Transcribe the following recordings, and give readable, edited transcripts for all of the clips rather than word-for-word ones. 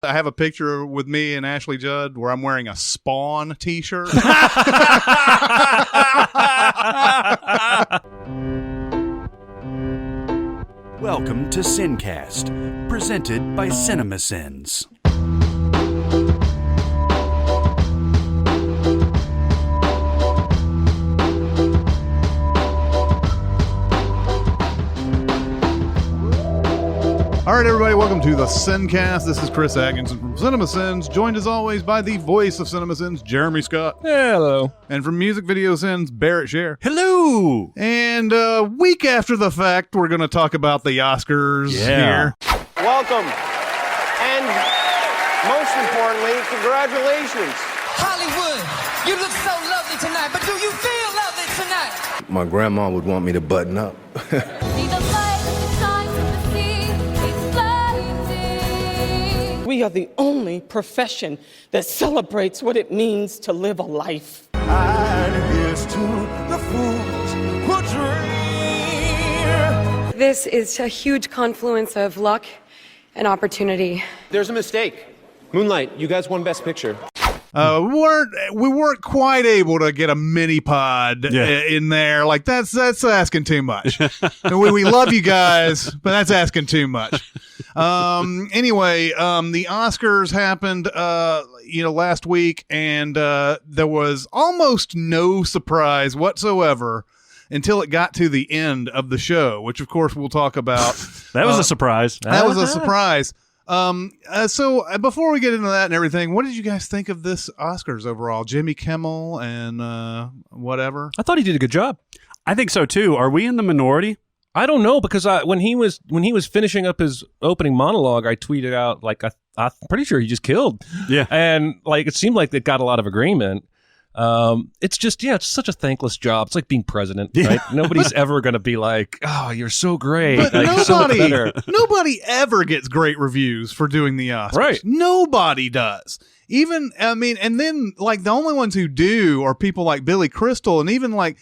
I have a picture with me and Ashley Judd where I'm wearing a Spawn t-shirt. Welcome to SinCast, presented by Cinemasins. All right, everybody, welcome to the SinCast. This is Chris Atkinson from Cinemasins, joined as always by the voice of Cinemasins, Jeremy Scott. Hello. And from Music Video Sins, Barrett Scher. Hello! And a week after the fact, we're going to talk about the Oscars here. Welcome. And most importantly, congratulations. Hollywood, you look so lovely tonight, but do you feel lovely tonight? My grandma would want me to button up. We are the only profession that celebrates what it means to live a life. This is a huge confluence of luck and opportunity. There's a mistake. Moonlight, you guys won Best Picture. We weren't quite able to get a mini pod in there. Like that's asking too much. we love you guys, but that's asking too much. Anyway, the Oscars happened, last week, and there was almost no surprise whatsoever until it got to the end of the show, which of course we'll talk about. That was a surprise. That was a surprise. So before we get into that and everything, what did you guys think of this Oscars overall? Jimmy Kimmel and whatever. I thought he did a good job. I think so too. Are we in the minority? I don't know, because when he was finishing up his opening monologue, I tweeted out like I'm pretty sure he just killed. Yeah, and like it seemed like they got a lot of agreement. It's just it's such a thankless job. It's like being president, right? Nobody's ever going to be like, "Oh, you're so great." But Like, nobody ever gets great reviews for doing the Oscars. Right? Nobody does. Even and then like the only ones who do are people like Billy Crystal, and even like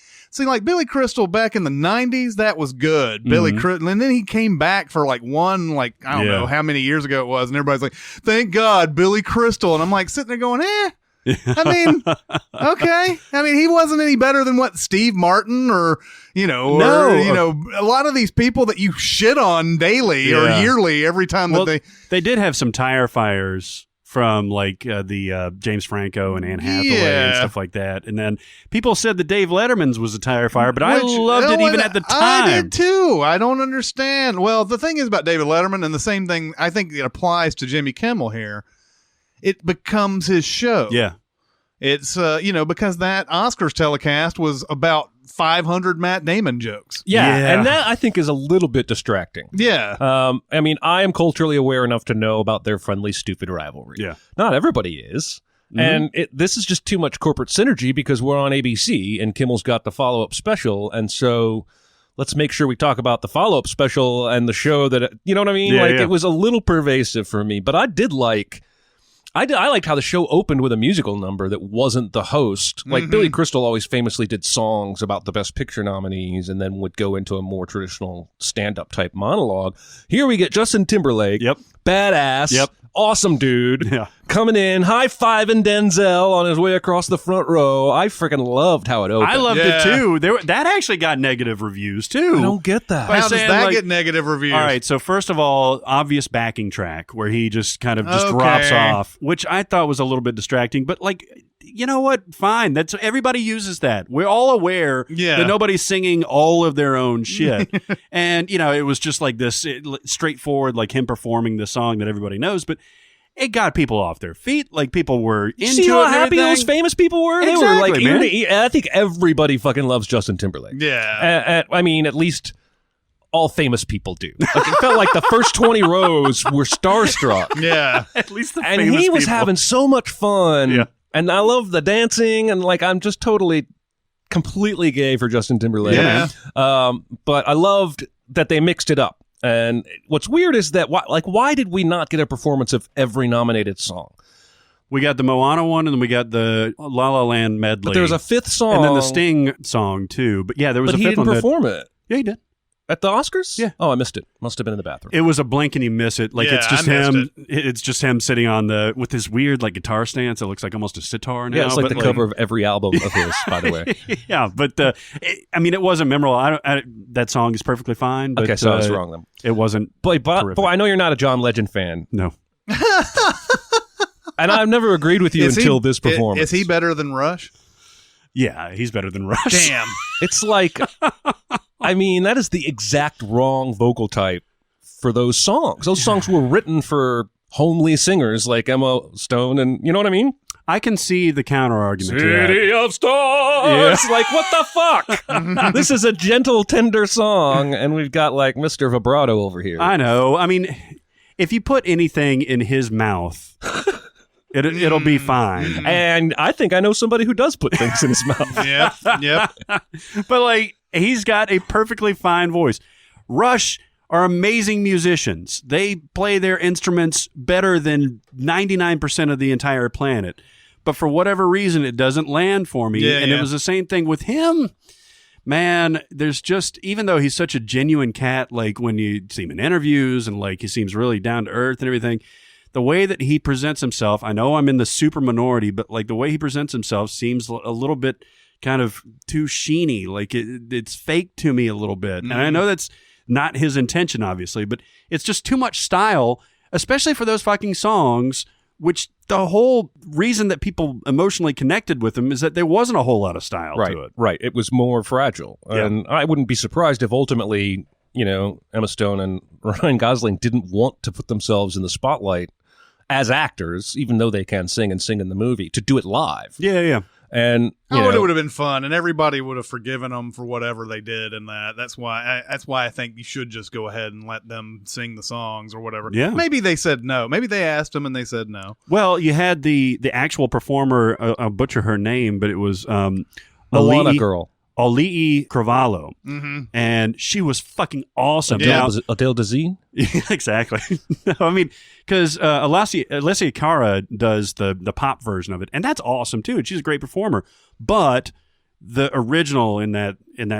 Billy Crystal back in the 90s, that was good. Billy Crystal, and then he came back for I don't know how many years ago it was, and everybody's like, "Thank God, Billy Crystal," and I'm like sitting there going, I mean, okay. I mean, he wasn't any better than what Steve Martin or a lot of these people that you shit on daily or yearly every time that they did have some tire fires from the James Franco and Anne Hathaway and stuff like that. And then people said that Dave Letterman's was a tire fire, but I loved it even at the time. I did too. I don't understand. Well, the thing is about David Letterman, and the same thing I think it applies to Jimmy Kimmel here. It becomes his show. Yeah. It's, because that Oscars telecast was about 500 Matt Damon jokes. Yeah, and that I think is a little bit distracting. Yeah. I mean, I am culturally aware enough to know about their friendly, stupid rivalry. Yeah. Not everybody is. And this is just too much corporate synergy because we're on ABC and Kimmel's got the follow-up special. And so let's make sure we talk about the follow-up special and the show that, you know what I mean? Yeah, It was a little pervasive for me, but I liked how the show opened with a musical number that wasn't the host. Like Billy Crystal always famously did songs about the Best Picture nominees and then would go into a more traditional stand-up type monologue. Here we get Justin Timberlake, badass, awesome dude, coming in, high-fiving Denzel on his way across the front row. I freaking loved how it opened. I loved it too. That actually got negative reviews too. I don't get that. How does that get negative reviews? All right, so first of all, obvious backing track where he just kind of drops off, which I thought was a little bit distracting, but you know what? Fine. That's everybody uses that. We're all aware that nobody's singing all of their own shit. And, it was just like this straightforward, like him performing the song that everybody knows, but it got people off their feet. Like people were into it. See how happy those famous people were? They were like, man. I think everybody fucking loves Justin Timberlake. Yeah. I mean, at least all famous people do. Like, it felt like the first 20 rows were starstruck. Yeah. At least the and famous he was people. having so much fun. Yeah. And I love the dancing, and I'm just completely gay for Justin Timberlake. Yeah. But I loved that they mixed it up. And what's weird is that why did we not get a performance of every nominated song? We got the Moana one, and then we got the La La Land medley. But there was a fifth song, and then the Sting song too. But yeah, there was a fifth one. But he didn't perform it. Yeah, he did. At the Oscars? Yeah. Oh, I missed it. Must have been in the bathroom. It was a blink and you miss it. Like Yeah, it's just I missed him. It's just him sitting on with this weird like guitar stance. It looks like almost a sitar now. Yeah, it's like but, the cover of every album of his, by the way. Yeah, but it wasn't memorable. That song is perfectly fine. But, Okay, so I was wrong then. It wasn't. Boy, terrific. I know you're not a John Legend fan. No. And I've never agreed with you until this performance. Is he better than Rush? Yeah, he's better than Rush. Damn. It's like, I mean, that is the exact wrong vocal type for those songs. Those songs were written for homely singers like Emma Stone, and you know what I mean? I can see the counter argument to that. City of Stars! Yeah. Like, what the fuck? This is a gentle, tender song, and we've got like Mr. Vibrato over here. I know. I mean, if you put anything in his mouth, it'll be fine. And I think I know somebody who does put things in his mouth. Yep. But like, he's got a perfectly fine voice. Rush are amazing musicians. They play their instruments better than 99% of the entire planet. But for whatever reason, it doesn't land for me. It was the same thing with him. Man, there's just, even though he's such a genuine cat, like when you see him in interviews and like he seems really down to earth and everything, the way that he presents himself, I know I'm in the super minority, but like the way he presents himself seems a little bit kind of too sheeny. Like it's fake to me a little bit. And I know that's not his intention, obviously, but it's just too much style, especially for those fucking songs, which the whole reason that people emotionally connected with him is that there wasn't a whole lot of style to it. Right. It was more fragile. Yeah. And I wouldn't be surprised if ultimately, Emma Stone and Ryan Gosling didn't want to put themselves in the spotlight as actors, even though they can sing in the movie, to do it live. Yeah. And it would have been fun, and everybody would have forgiven them for whatever they did, and that's why I think you should just go ahead and let them sing the songs or whatever. Yeah. Maybe they said no. Maybe they asked them and they said no. Well, you had the actual performer. I'll butcher her name, but it was Moana girl. Ali'i Cravalho, and she was fucking awesome. Adele Dazeem? Exactly. No, I mean, because Alessia Cara does the pop version of it, and that's awesome too. She's a great performer, but the original in that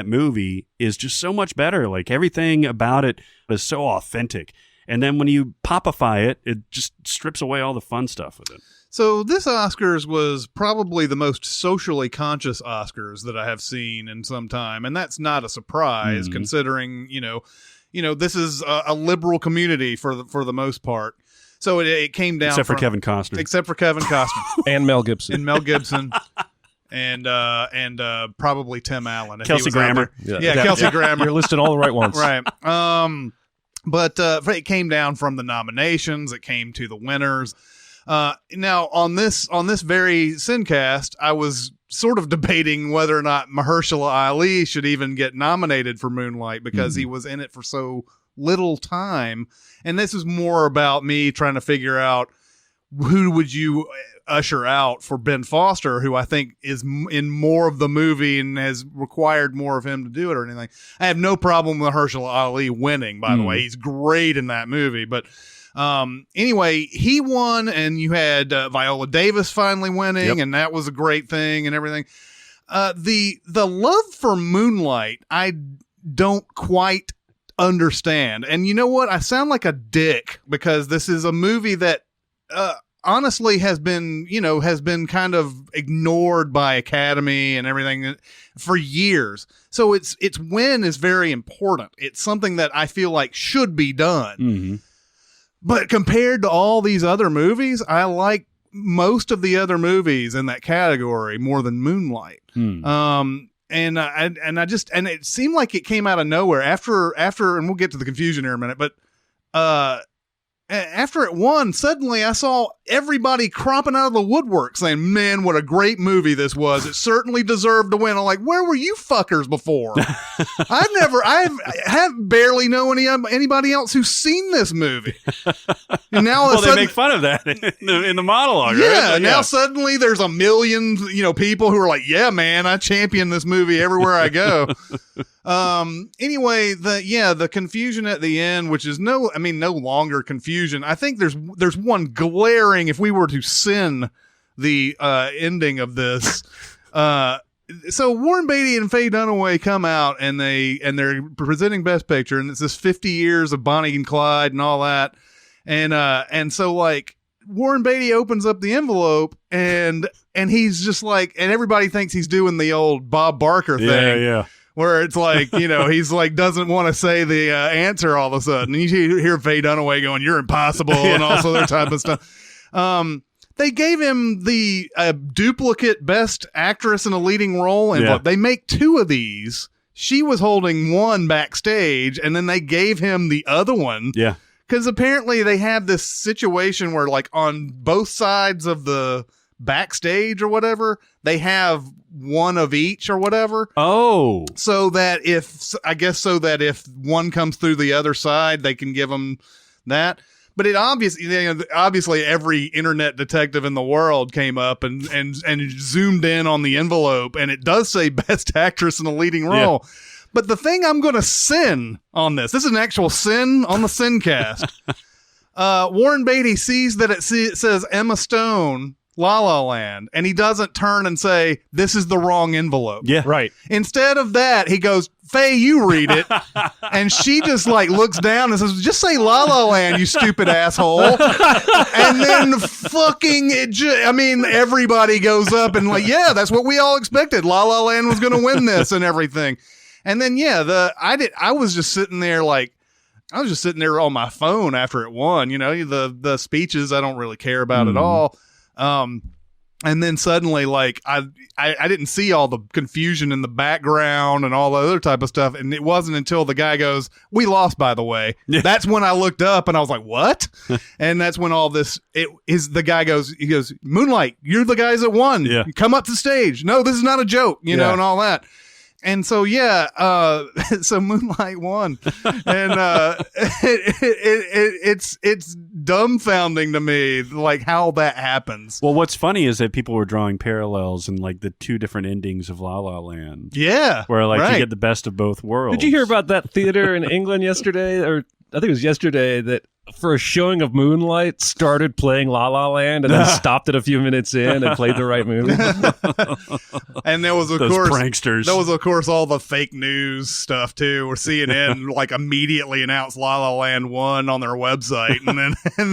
movie is just so much better. Like everything about it is so authentic, and then when you popify it, it just strips away all the fun stuff with it. So this Oscars was probably the most socially conscious Oscars that I have seen in some time, and that's not a surprise considering this is a liberal community for the most part. So it came down except for Kevin Costner, and Mel Gibson, and probably Tim Allen, Kelsey Grammer, Kelsey Grammer. You're listing all the right ones, right? But it came down from the nominations. It came to the winners. Now on this very SinCast, I was sort of debating whether or not Mahershala Ali should even get nominated for Moonlight because he was in it for so little time. And this is more about me trying to figure out who would you usher out for Ben Foster, who I think is in more of the movie and has required more of him to do it or anything. I have no problem with Mahershala Ali winning, by the way. He's great in that movie, but anyway, he won, and you had Viola Davis finally winning, and that was a great thing and everything. The love for Moonlight, I don't quite understand. And you know what? I sound like a dick because this is a movie that honestly has been kind of ignored by Academy and everything for years. So its win is very important. It's something that I feel like should be done. But compared to all these other movies, I like most of the other movies in that category more than Moonlight. And it seemed like it came out of nowhere after, and we'll get to the confusion here in a minute, but after it won, suddenly I saw everybody cropping out of the woodwork saying, man, what a great movie this was. It certainly deserved to win. I'm like, where were you fuckers before? I have barely know anybody else who's seen this movie. And now they make fun of that in the monologue, right? Yeah, now suddenly there's a million, people who are like, yeah, man, I champion this movie everywhere I go. Anyway, the confusion at the end, which is no longer confusion. I think there's one glaring, if we were to sin the ending of this, so Warren Beatty and Faye Dunaway come out and they're presenting Best Picture, and it's this 50 years of Bonnie and Clyde and all that, and so like Warren Beatty opens up the envelope and he's just like, and everybody thinks he's doing the old Bob Barker thing, yeah. Where it's like, he's like doesn't want to say the answer all of a sudden, and you hear Faye Dunaway going, "You're impossible," and also their type of stuff. They gave him the duplicate Best Actress in a Leading Role envelope. Yeah. They make 2 of these. She was holding one backstage, and then they gave him the other one. Yeah. Because apparently they have this situation where, like, on both sides of the backstage or whatever, they have one of each or whatever. Oh. So that if one comes through the other side, they can give them that. But it obviously every internet detective in the world came up and zoomed in on the envelope, and it does say Best Actress in a Leading Role. Yeah. But the thing I'm going to sin on this is an actual sin on the SinCast. Warren Beatty sees that it says Emma Stone, La La Land, and he doesn't turn and say, "This is the wrong envelope." Yeah, right. Instead of that, he goes, "Faye, you read it." And she just like looks down and says, "Just say La La Land, you stupid asshole." And then everybody goes up and like, yeah, that's what we all expected. La La Land was going to win this and everything. And then, I was just sitting there on my phone after it won, the speeches I don't really care about at all. And then suddenly, like, I didn't see all the confusion in the background and all the other type of stuff. And it wasn't until the guy goes, "We lost, by the way." Yeah. That's when I looked up and I was like, "What?" And that's when all this, the guy goes, "Moonlight, you're the guys that won. Yeah. Come up to the stage. No, this is not a joke, and all that." And so, so Moonlight won, and it's dumbfounding to me, like, how that happens. Well, what's funny is that people were drawing parallels in like the 2 different endings of La La Land. Yeah, where like you get the best of both worlds. Did you hear about that theater in England yesterday, or I think it was yesterday, that for a showing of Moonlight started playing La La Land and then stopped it a few minutes in and played the right movie? And there was, of those course, pranksters. There was, of course, all the fake news stuff too, where CNN like immediately announced La La Land won on their website, and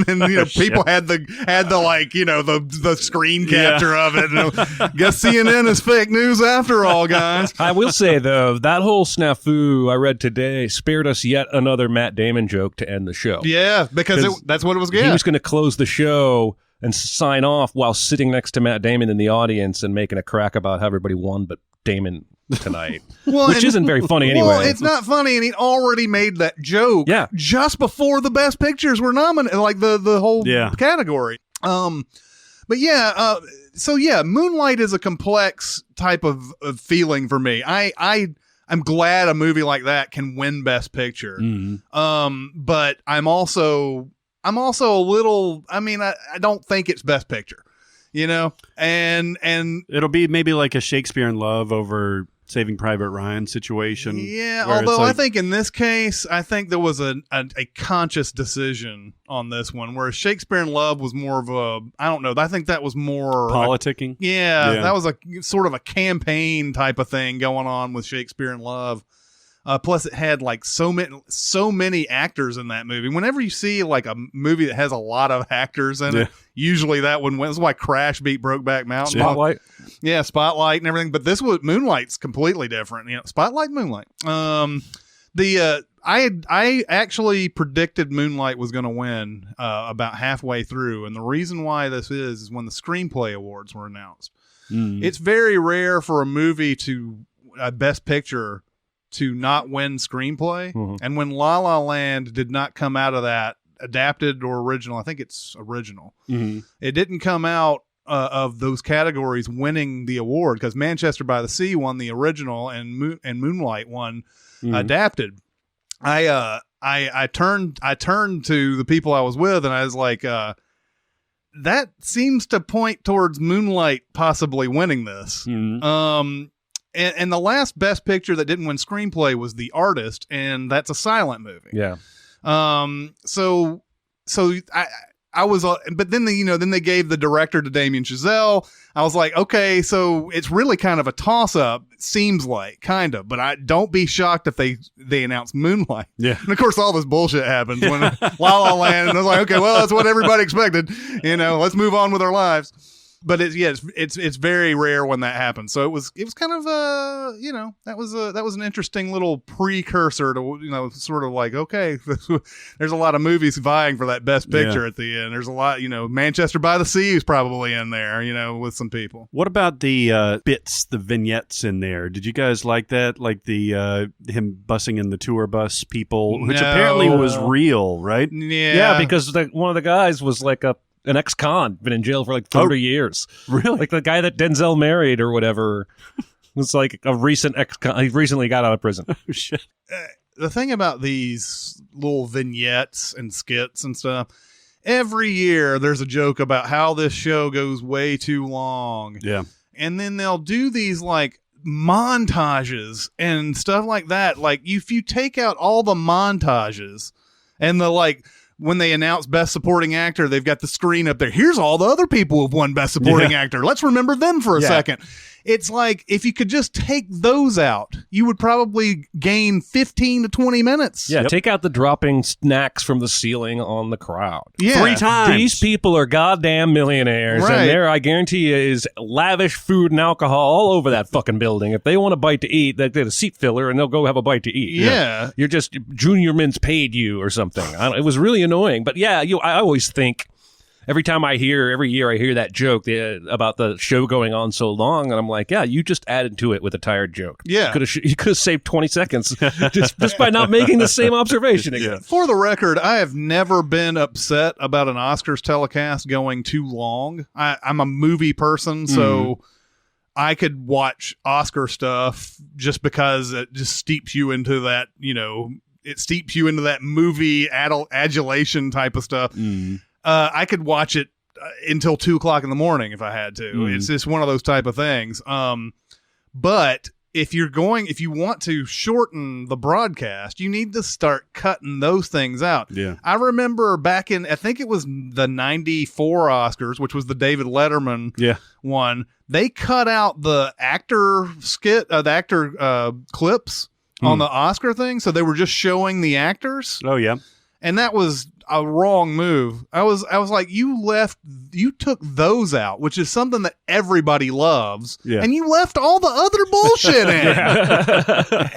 then people had the like the screen capture of it. And guess CNN is fake news after all, guys. I will say though, that whole snafu I read today spared us yet another Matt Damon joke to end the show. Yeah, because that's what it was. He was going to close the show and sign off while sitting next to Matt Damon in the audience and making a crack about how everybody won but Damon tonight. Which isn't very funny anyway. Well, it's not funny, and he already made that joke just before the Best Pictures were nominated, like the whole category. But Moonlight is a complex type of feeling for me. I'm glad a movie like that can win Best Picture. Mm-hmm. But I'm also a little, I don't think it's Best Picture, and it'll be maybe like a Shakespeare in Love over Saving Private Ryan situation. Yeah, although I think in this case, I think there was a conscious decision on this one, whereas Shakespeare in Love was more of a, I don't know, I think that was more politicking. That was a sort of a campaign type of thing going on with Shakespeare in Love. Plus, it had like so many actors in that movie. Whenever you see like a movie that has a lot of actors in it, usually that one wins. That's why Crash beat Brokeback Mountain. Spotlight. Yeah, Spotlight and everything. But this was Moonlight's completely different. Spotlight, Moonlight. I actually predicted Moonlight was going to win about halfway through, and the reason why this is when the Screenplay Awards were announced. It's very rare for a movie to Best Picture to not win screenplay. Mm-hmm. And when La La Land did not come out of that, adapted or original, I think it's original. Mm-hmm. It didn't come out of those categories winning the award, because Manchester by the Sea won the original and Moonlight won adapted. I turned to the people I was with and I was like, that seems to point towards Moonlight possibly winning this. Mm-hmm. And the last Best Picture that didn't win screenplay was The Artist, and that's a silent movie. Yeah. So I was, but then then they gave the director to Damien Chazelle. I was like, okay, so it's really kind of a toss up. Seems like kind of, but don't be shocked if they announce Moonlight. Yeah, and of course all this bullshit happens when La La Land, and I was like, okay, well that's what everybody expected. Let's move on with our lives. But it's very rare when that happens. So it was kind of that was an interesting little precursor to sort of like, okay, there's a lot of movies vying for that best picture at the end. There's a lot, Manchester by the Sea is probably in there, with some people. What about the bits, the vignettes in there? Did you guys like that? Like the him bussing in the tour bus people, which apparently was real, right? Yeah, because one of the guys was like an ex-con, been in jail for like 30 years. Really? Like the guy that Denzel married or whatever was like a recent ex-con. He recently got out of prison. Oh, shit. The thing about these little vignettes and skits and stuff, every year there's a joke about how this show goes way too long. Yeah. And then they'll do these like montages and stuff like that. Like if you take out all the montages and the like, when they announce Best Supporting Actor, they've got the screen up there. Here's all the other people who've won Best Supporting Actor. Let's remember them for a second. It's like, if you could just take those out, you would probably gain 15 to 20 minutes. Yeah, take out the dropping snacks from the ceiling on the crowd. Yeah. 3 times. These people are goddamn millionaires, and there, I guarantee you, is lavish food and alcohol all over that fucking building. If they want a bite to eat, they get a seat filler, and they'll go have a bite to eat. Yeah. You're just, Junior Mints paid you or something. It was really annoying. But yeah, I always think, every year I hear that joke about the show going on so long, and I'm like, yeah, you just added to it with a tired joke. Yeah. You could have saved 20 seconds just by not making the same observation again. Yeah. For the record, I have never been upset about an Oscars telecast going too long. I'm a movie person, so I could watch Oscar stuff just because it just steeps you into that, it steeps you into that movie adulation type of stuff. I could watch it until 2:00 in the morning if I had to. It's just one of those type of things. But if you want to shorten the broadcast, you need to start cutting those things out. Yeah. I remember back in, I think it was the 94 Oscars, which was the David Letterman one. They cut out the actor clips on the Oscar thing. So they were just showing the actors. Oh, yeah. And that was a wrong move. I was like, you took those out, which is something that everybody loves, and you left all the other bullshit in.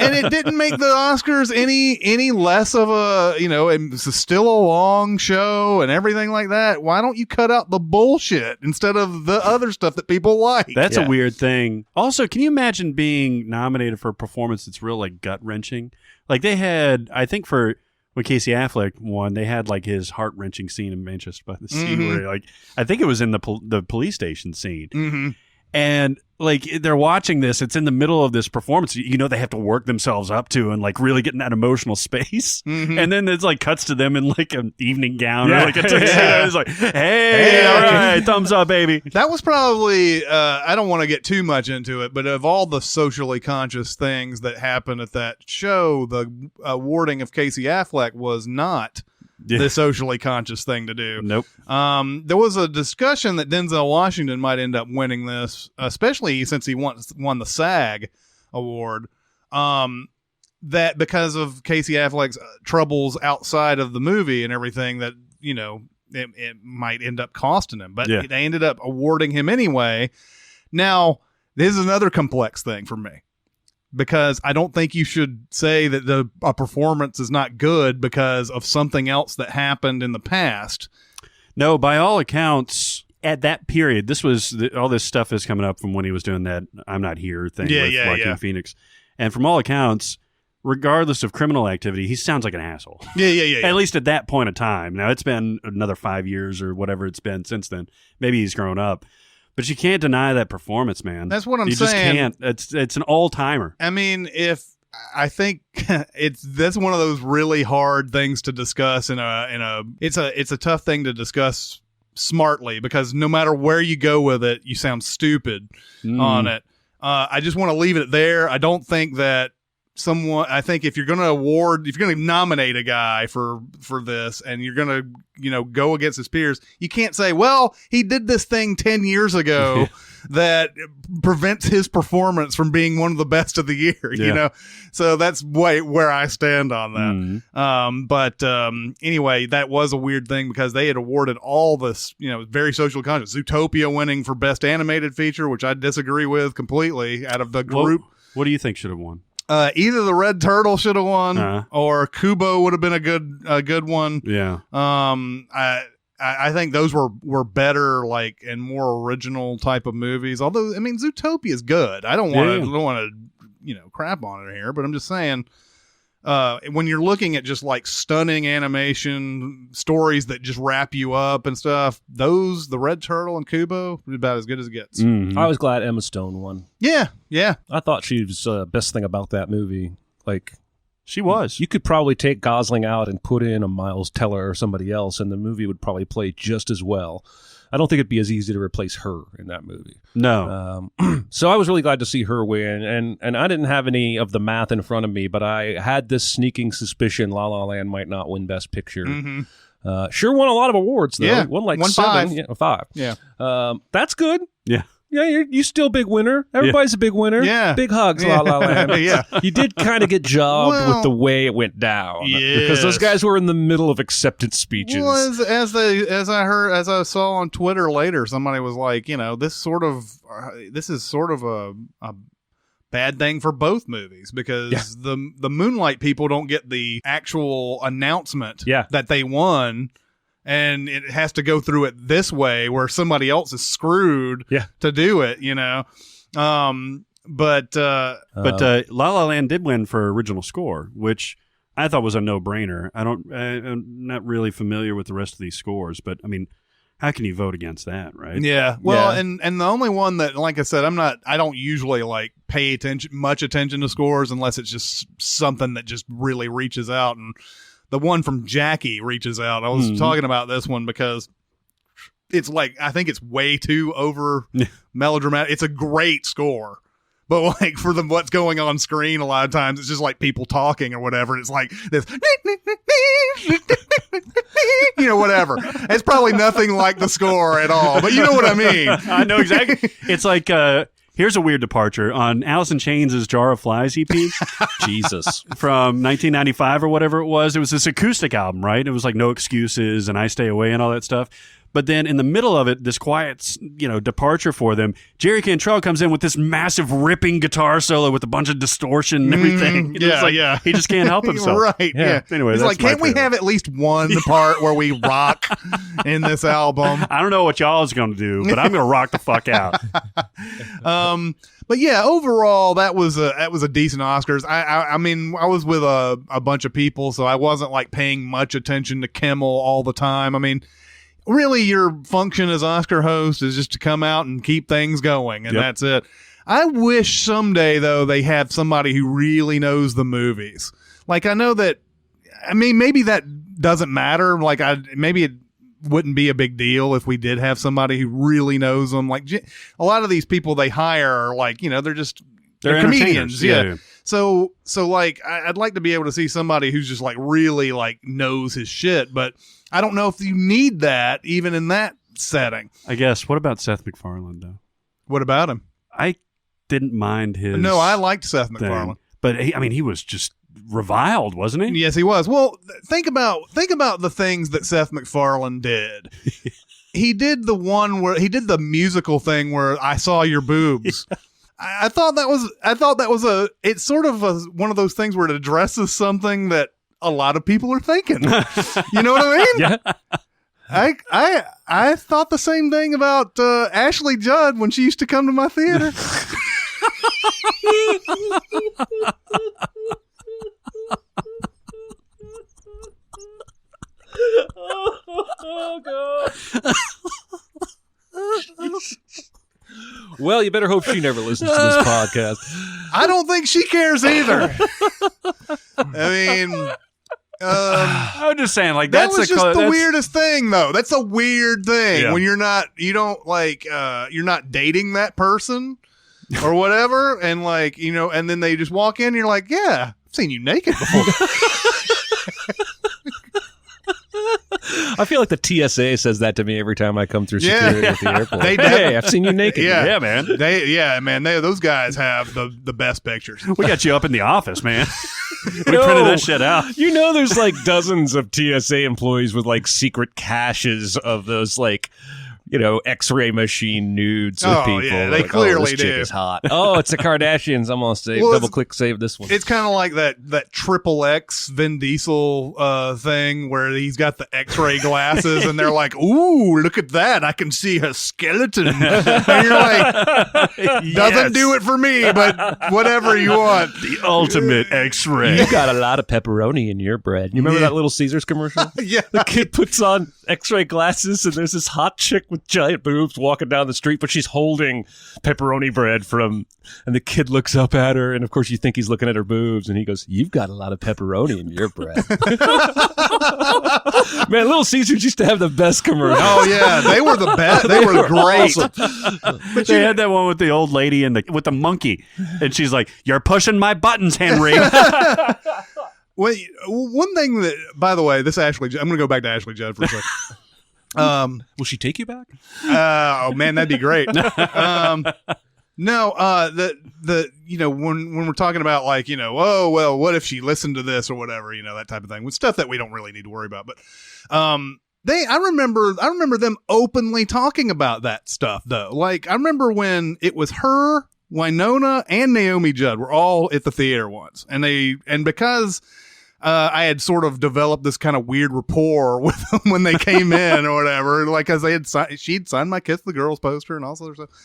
And it didn't make the Oscars any less of a, it's still a long show and everything like that. Why don't you cut out the bullshit instead of the other stuff that people like? That's a weird thing. Also, can you imagine being nominated for a performance that's real like gut wrenching? Like they had, I think when Casey Affleck won, they had like his heart-wrenching scene in Manchester by the Sea, where like I think it was in the police station scene, and like they're watching this. It's in the middle of this performance. They have to work themselves up to and like really get in that emotional space, and then it's like cuts to them in like an evening gown or like a tuxedo. It's like, hey, all right, thumbs up, baby. That was probably I don't want to get too much into it, but of all the socially conscious things that happened at that show, the awarding of Casey Affleck was not the socially conscious thing to do. Nope. There was a discussion that Denzel Washington might end up winning this, especially since he won the SAG award. That because of Casey Affleck's troubles outside of the movie and everything, that it might end up costing him. But they ended up awarding him anyway. Now, this is another complex thing for me, because I don't think you should say that a performance is not good because of something else that happened in the past. No, by all accounts, at that period, all this stuff is coming up from when he was doing that I'm Not Here thing with Joaquin Phoenix. And from all accounts, regardless of criminal activity, he sounds like an asshole. Yeah. At least at that point of time. Now, it's been another 5 years or whatever it's been since then. Maybe he's grown up. But you can't deny that performance, man. That's what I'm saying. You just can't. It's an all-timer. I mean, I think that's one of those really hard things to discuss it's a tough thing to discuss smartly, because no matter where you go with it, you sound stupid on it. I just want to leave it there. I don't think that someone, I think if you're going to nominate a guy for this and you're going to, go against his peers, you can't say, well, he did this thing 10 years ago that prevents his performance from being one of the best of the year, So that's where I stand on that. Anyway, that was a weird thing because they had awarded all this, very social conscious. Zootopia winning for best animated feature, which I disagree with completely out of the group. What do you think should have won? Either the Red Turtle should have won, or Kubo would have been a good one. Yeah. I think those were better, and more original type of movies. Although, Zootopia is good. I don't want to, crap on it here, but I'm just saying, when you're looking at just stunning animation stories that just wrap you up and stuff, the Red Turtle and Kubo are about as good as it gets. Mm-hmm. I was glad Emma Stone won. Yeah. I thought she was the best thing about that movie. She was. You could probably take Gosling out and put in a Miles Teller or somebody else, and the movie would probably play just as well. I don't think it'd be as easy to replace her in that movie. No. So I was really glad to see her win, and I didn't have any of the math in front of me, but I had this sneaking suspicion La La Land might not win Best Picture. Mm-hmm. Sure won a lot of awards, though. Yeah. Won Won 7. 5. Yeah, 5. Yeah. That's good. Yeah. Yeah, you still big winner. Everybody's a big winner. Yeah. Big hugs, La La Land. Yeah. You did kind of get jobbed with the way it went down. Yes. Because those guys were in the middle of acceptance speeches. Well, as I saw on Twitter later, somebody was like, this is sort of a bad thing for both movies because the Moonlight people don't get the actual announcement that they won. And it has to go through it this way where somebody else is screwed to do it, But La La Land did win for original score, which I thought was a no-brainer. I'm not really familiar with the rest of these scores, but how can you vote against that, right? Yeah. Well, and the only one that, like I said, I don't usually pay much attention to scores unless it's just something that just really reaches out, and the one from Jackie reaches out. I was talking about this one because it's I think it's way too over melodramatic. It's a great score, but for what's going on screen, a lot of times it's just people talking or whatever. It's this, whatever. It's probably nothing like the score at all, but you know what I mean. I know exactly. It's here's a weird departure. On Alice in Chains' Jar of Flies EP, Jesus, from 1995 or whatever it was this acoustic album, right? It was No Excuses and I Stay Away and all that stuff. But then in the middle of it, this quiet, departure for them, Jerry Cantrell comes in with this massive ripping guitar solo with a bunch of distortion and everything. Yeah. He just can't help himself. Right. Yeah. Anyway, he's that's can't we have at least one part where we rock in this album? I don't know what y'all is going to do, but I'm going to rock the fuck out. But yeah, overall, that was a decent Oscars. I was with a bunch of people, so I wasn't paying much attention to Kimmel all the time. Really, your function as Oscar host is just to come out and keep things going, and that's it. I wish someday, though, they have somebody who really knows the movies. I know that, maybe that doesn't matter. Maybe it wouldn't be a big deal if we did have somebody who really knows them. A lot of these people they hire are they're comedians. Yeah. So I'd like to be able to see somebody who's just really knows his shit, but I don't know if you need that even in that setting. I guess. What about Seth MacFarlane, though? What about him? I didn't mind his. No, I liked Seth MacFarlane, but he was just reviled, wasn't he? Yes, he was. Well, think about the things that Seth MacFarlane did. He did the one where he did the musical thing where I saw your boobs. Yeah. I thought that was it's sort of one of those things where it addresses something that a lot of people are thinking. You know what I mean? Yeah. I thought the same thing about Ashley Judd when she used to come to my theater. Oh God. Well, you better hope she never listens to this podcast. I don't think she cares either. I'm just saying, that was just the weirdest thing, though. That's a weird thing when you're not dating that person. or whatever, and like, you know, and then they just walk in and you're like, yeah, I've seen you naked before. I feel like the TSA says that to me every time I come through security at the airport. Hey, I've seen you naked. Yeah, man. Those guys have the best pictures. We got you up in the office, man. We printed that shit out. You know, there's like dozens of TSA employees with like secret caches of those like, you know, X-ray machine nudes of people. Yeah, they like, clearly this do. chick is hot. Oh, it's the Kardashians. I'm gonna double click save this one. It's kind of like that triple X Vin Diesel thing where he's got the X-ray glasses and they're like, "Ooh, look at that! I can see her skeleton." And you're like, "Doesn't do it for me, but whatever you want." The ultimate X-ray. You got a lot of pepperoni in your bread. You remember that Little Caesars commercial? Yeah, the kid puts on X-ray glasses and there's this hot chick with giant boobs walking down the street, but she's holding pepperoni bread and the kid looks up at her, and of course you think he's looking at her boobs, and he goes, "You've got a lot of pepperoni in your bread." Man, Little Caesars used to have the best commercials. Oh yeah, they were the best. They were great. Awesome. But they had that one with the old lady and with the monkey, and she's like, "You're pushing my buttons, Henry." Well, one thing that, by the way, I'm going to go back to Ashley Judd for a second. Will she take you back? Oh man, that'd be great. No, you know, when we're talking about like, you know, oh well, what if she listened to this or whatever, you know, that type of thing, with stuff that we don't really need to worry about. But I remember them openly talking about that stuff though. Like I remember when it was her, Winona, and Naomi Judd were all at the theater once, and because I had sort of developed this kind of weird rapport with them when they came in or whatever, like because she'd signed my Kiss the Girls poster and all sorts of stuff.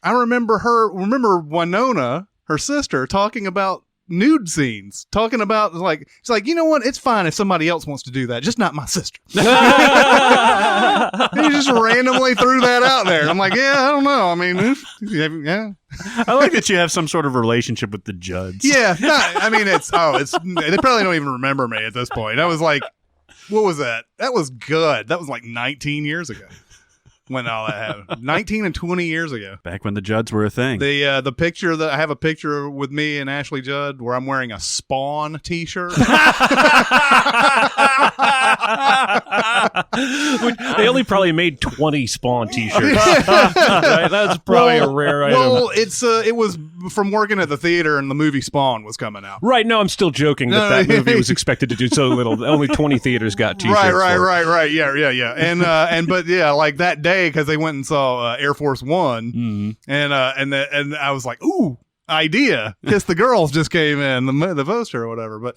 I remember Winona, her sister, talking about nude scenes, talking about like, it's like, you know what, it's fine if somebody else wants to do that, just not my sister. He just randomly threw that out there. I'm like, yeah, I don't know. I mean, yeah. I like that you have some sort of relationship with the Judds. Yeah, I mean, they probably don't even remember me at this point. I was like, what was that? That was good. That was like 19 years ago. When all that happened, 19 and 20 years ago, back when the Judds were a thing. The picture that I have a picture with me and Ashley Judd where I'm wearing a Spawn t-shirt. They only probably made 20 Spawn t-shirts. Right? That's probably a rare item. Well, it was from working at the theater and the movie Spawn was coming out. Right. No, I'm still joking that movie was expected to do so little. Only 20 theaters got t-shirts. Right. Yeah. And but yeah, like that day, because they went and saw Air Force One, and I was like, ooh, idea. Kiss the Girls just came in the poster or whatever, but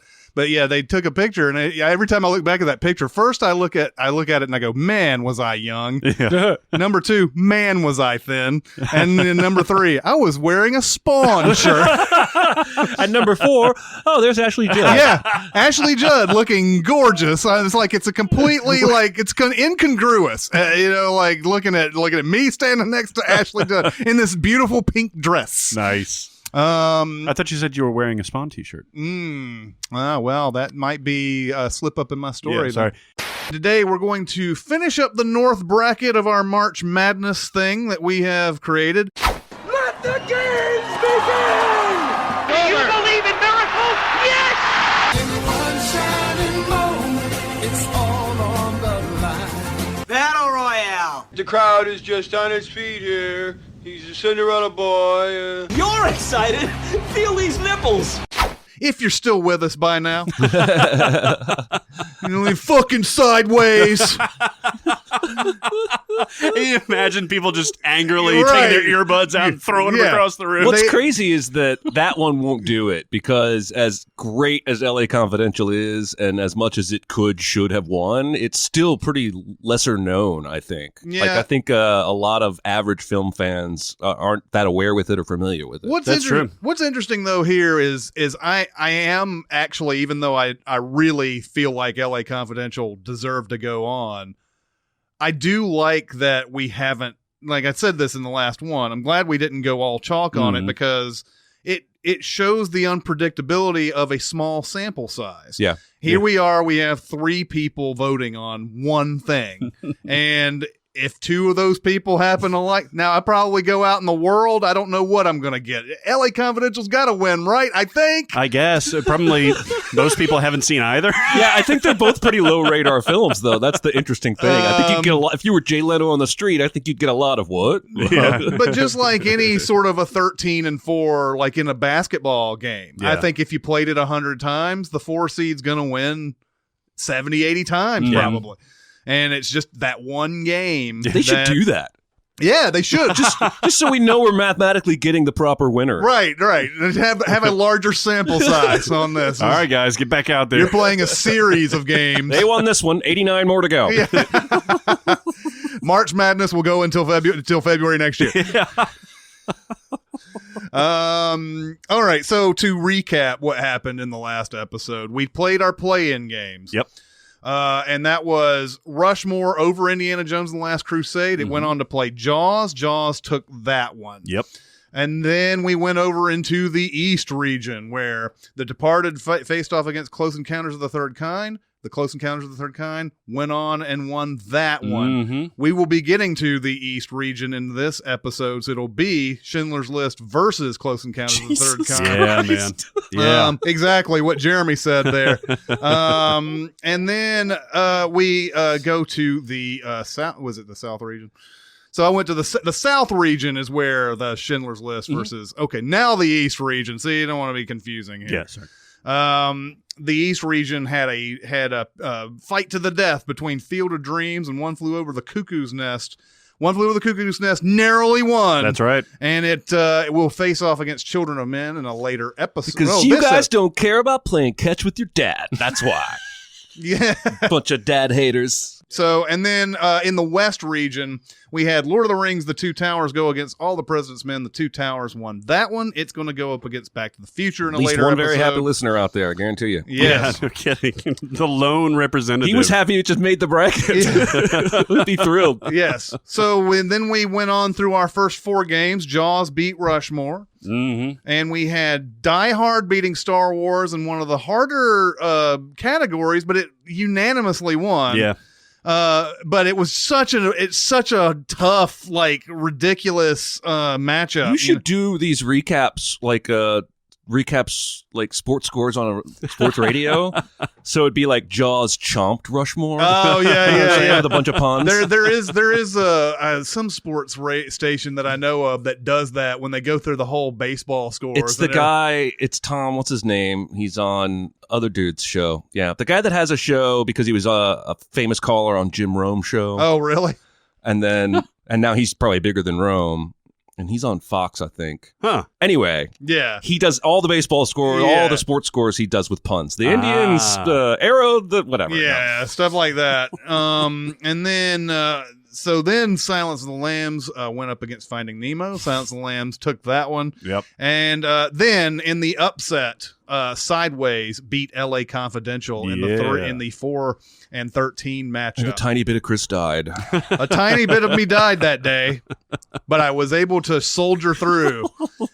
yeah, they took a picture, and every time I look back at that picture, first I look at it and I go, man, was I young? Yeah. Number 2, man, was I thin? And then number 3, I was wearing a Spawn shirt. And number 4, oh, there's Ashley Judd. Yeah, Ashley Judd looking gorgeous. I was like, it's a completely like it's incongruous. You know, like looking at me standing next to Ashley Judd in this beautiful pink dress. Nice. I thought you said you were wearing a Spawn t-shirt. Well, that might be a slip up in my story. Yeah, sorry. Today we're going to finish up the North bracket of our March Madness thing that we have created. Let the games begin! Do you believe in miracles? Yes! In one shining moment, it's all on the line. Battle Royale! The crowd is just on its feet here. He's a Cinderella boy. You're excited? Feel these nipples! If you're still with us by now. You know, fucking sideways. Can you imagine people just angrily taking their earbuds out and throwing them across the room? What's crazy is that one won't do it, because as great as LA Confidential is and as much as it should have won, it's still pretty lesser known, I think. Yeah. Like, I think a lot of average film fans aren't that aware with it or familiar with it. That's true. What's interesting though here is I am actually, even though I really feel like LA Confidential deserved to go on, I do like that we haven't, like I said this in the last one, I'm glad we didn't go all chalk on it, because it shows the unpredictability of a small sample size. Yeah. Here we are, we have 3 people voting on one thing. And if two of those people happen to like, now I probably go out in the world. I don't know what I'm going to get. LA Confidential's got to win, right? I think. I guess. Probably most people haven't seen either. Yeah, I think they're both pretty low radar films, though. That's the interesting thing. I think you'd get a lot. If you were Jay Leno on the street, I think you'd get a lot of what? Yeah. But just like any sort of a 13-4, like in a basketball game, I think if you played it 100 times, the 4 seed's going to win 70, 80 times probably. And it's just that one game. They should do that. Yeah, they should. Just so we know we're mathematically getting the proper winner. Right. Have a larger sample size on this. All right, guys, get back out there. You're playing a series of games. They won this one. 89 more to go. Yeah. March Madness will go until February next year. Yeah. All right. So to recap what happened in the last episode, we played our play-in games. Yep. And that was Rushmore over Indiana Jones and the Last Crusade. It went on to play Jaws. Jaws took that one. Yep. And then we went over into the East region where The Departed faced off against Close Encounters of the Third Kind. The Close Encounters of the Third Kind went on and won that one. We will be getting to the East region in this episode, so it'll be Schindler's List versus Close Encounters of the Third Kind. Yeah, man. Yeah. Exactly what Jeremy said there. And then we go to the South. Was it the South region? So I went to the South region is where the Schindler's List versus, okay, now the East region. See, you don't want to be confusing here. Yes, sir. The East region had a fight to the death between Field of Dreams and One Flew Over the Cuckoo's Nest. One Flew Over the Cuckoo's Nest narrowly won. That's right. And it will face off against Children of Men in a later episode. Because you guys don't care about playing catch with your dad. That's why. Yeah. Bunch of dad haters. So, and then in the West region, we had Lord of the Rings, The Two Towers go against All the President's Men. The Two Towers won that one. It's going to go up against Back to the Future in a later episode. At least one very happy listener out there, I guarantee you. Yes. Yeah, no kidding. The lone representative. He was happy it just made the bracket. He'd be thrilled. Yes. So then we went on through our first 4 games. Jaws beat Rushmore. And we had Die Hard beating Star Wars in one of the harder categories, but it unanimously won. Yeah. But it was such a tough, like ridiculous matchup. You should do these recaps like sports scores on a sports radio. So it'd be like Jaws chomped Rushmore. Oh yeah. With a bunch of puns. There is some sports station that I know of that does that when they go through the whole baseball scores. It's the guy. It's Tom. What's his name? He's on other dude's show. Yeah, the guy that has a show because he was a famous caller on Jim Rome's show. Oh really? And now he's probably bigger than Rome. And he's on Fox, I think. Huh. Anyway. Yeah. He does all the baseball scores, all the sports scores he does with puns. The Indians, Arrow, whatever. Yeah, stuff like that. And then, then Silence of the Lambs went up against Finding Nemo. Silence of the Lambs took that one. Yep. And then in the upset, Sideways beat LA Confidential in the 4 and 13 matchup. And a tiny bit of Chris died. A tiny bit of me died that day, but I was able to soldier through.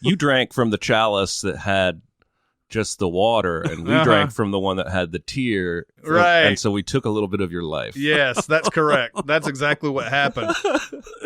You drank from the chalice that had just the water, and we drank from the one that had the tear. Right. And so we took a little bit of your life. Yes, that's correct. That's exactly what happened.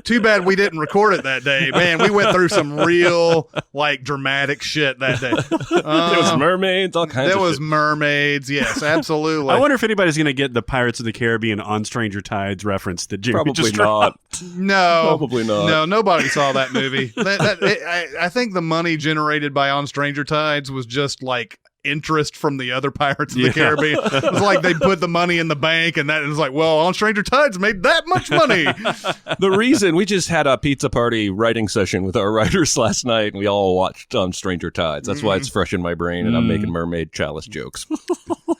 Too bad we didn't record it that day. Man, we went through some real, like, dramatic shit that day. There was mermaids, all kinds of shit. There was mermaids, yes, absolutely. I wonder if anybody's going to get the Pirates of the Caribbean on Stranger Tides reference that Jimmy just dropped. No. Probably not. No, nobody saw that movie. I think the money generated by On Stranger Tides was just, like, interest from the other Pirates of the Caribbean. It was like they put the money in the bank, and that was like, well, On Stranger Tides made that much money. The reason we just had a pizza party writing session with our writers last night, and we all watched on Stranger Tides. That's why it's fresh in my brain, and I'm making mermaid chalice jokes.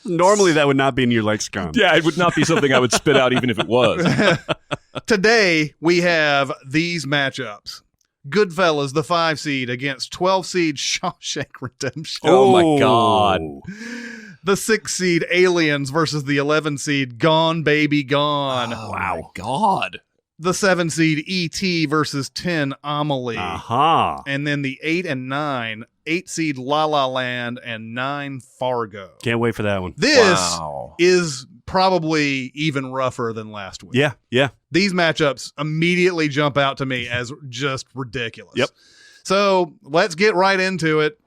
Normally, that would not be in your lexicon. Yeah, it would not be something I would spit out even if it was. Today, we have these matchups. Goodfellas, the 5 seed, against 12 seed Shawshank Redemption. Oh my God. The 6 seed Aliens versus the 11 seed Gone Baby Gone. Oh my God. The 7 seed E.T. versus 10 Amelie. Aha. And then the 8 and 9, 8 seed La La Land and 9 Fargo. Can't wait for that one. This is probably even rougher than last week. Yeah, yeah. These matchups immediately jump out to me as just ridiculous. Yep. So let's get right into it.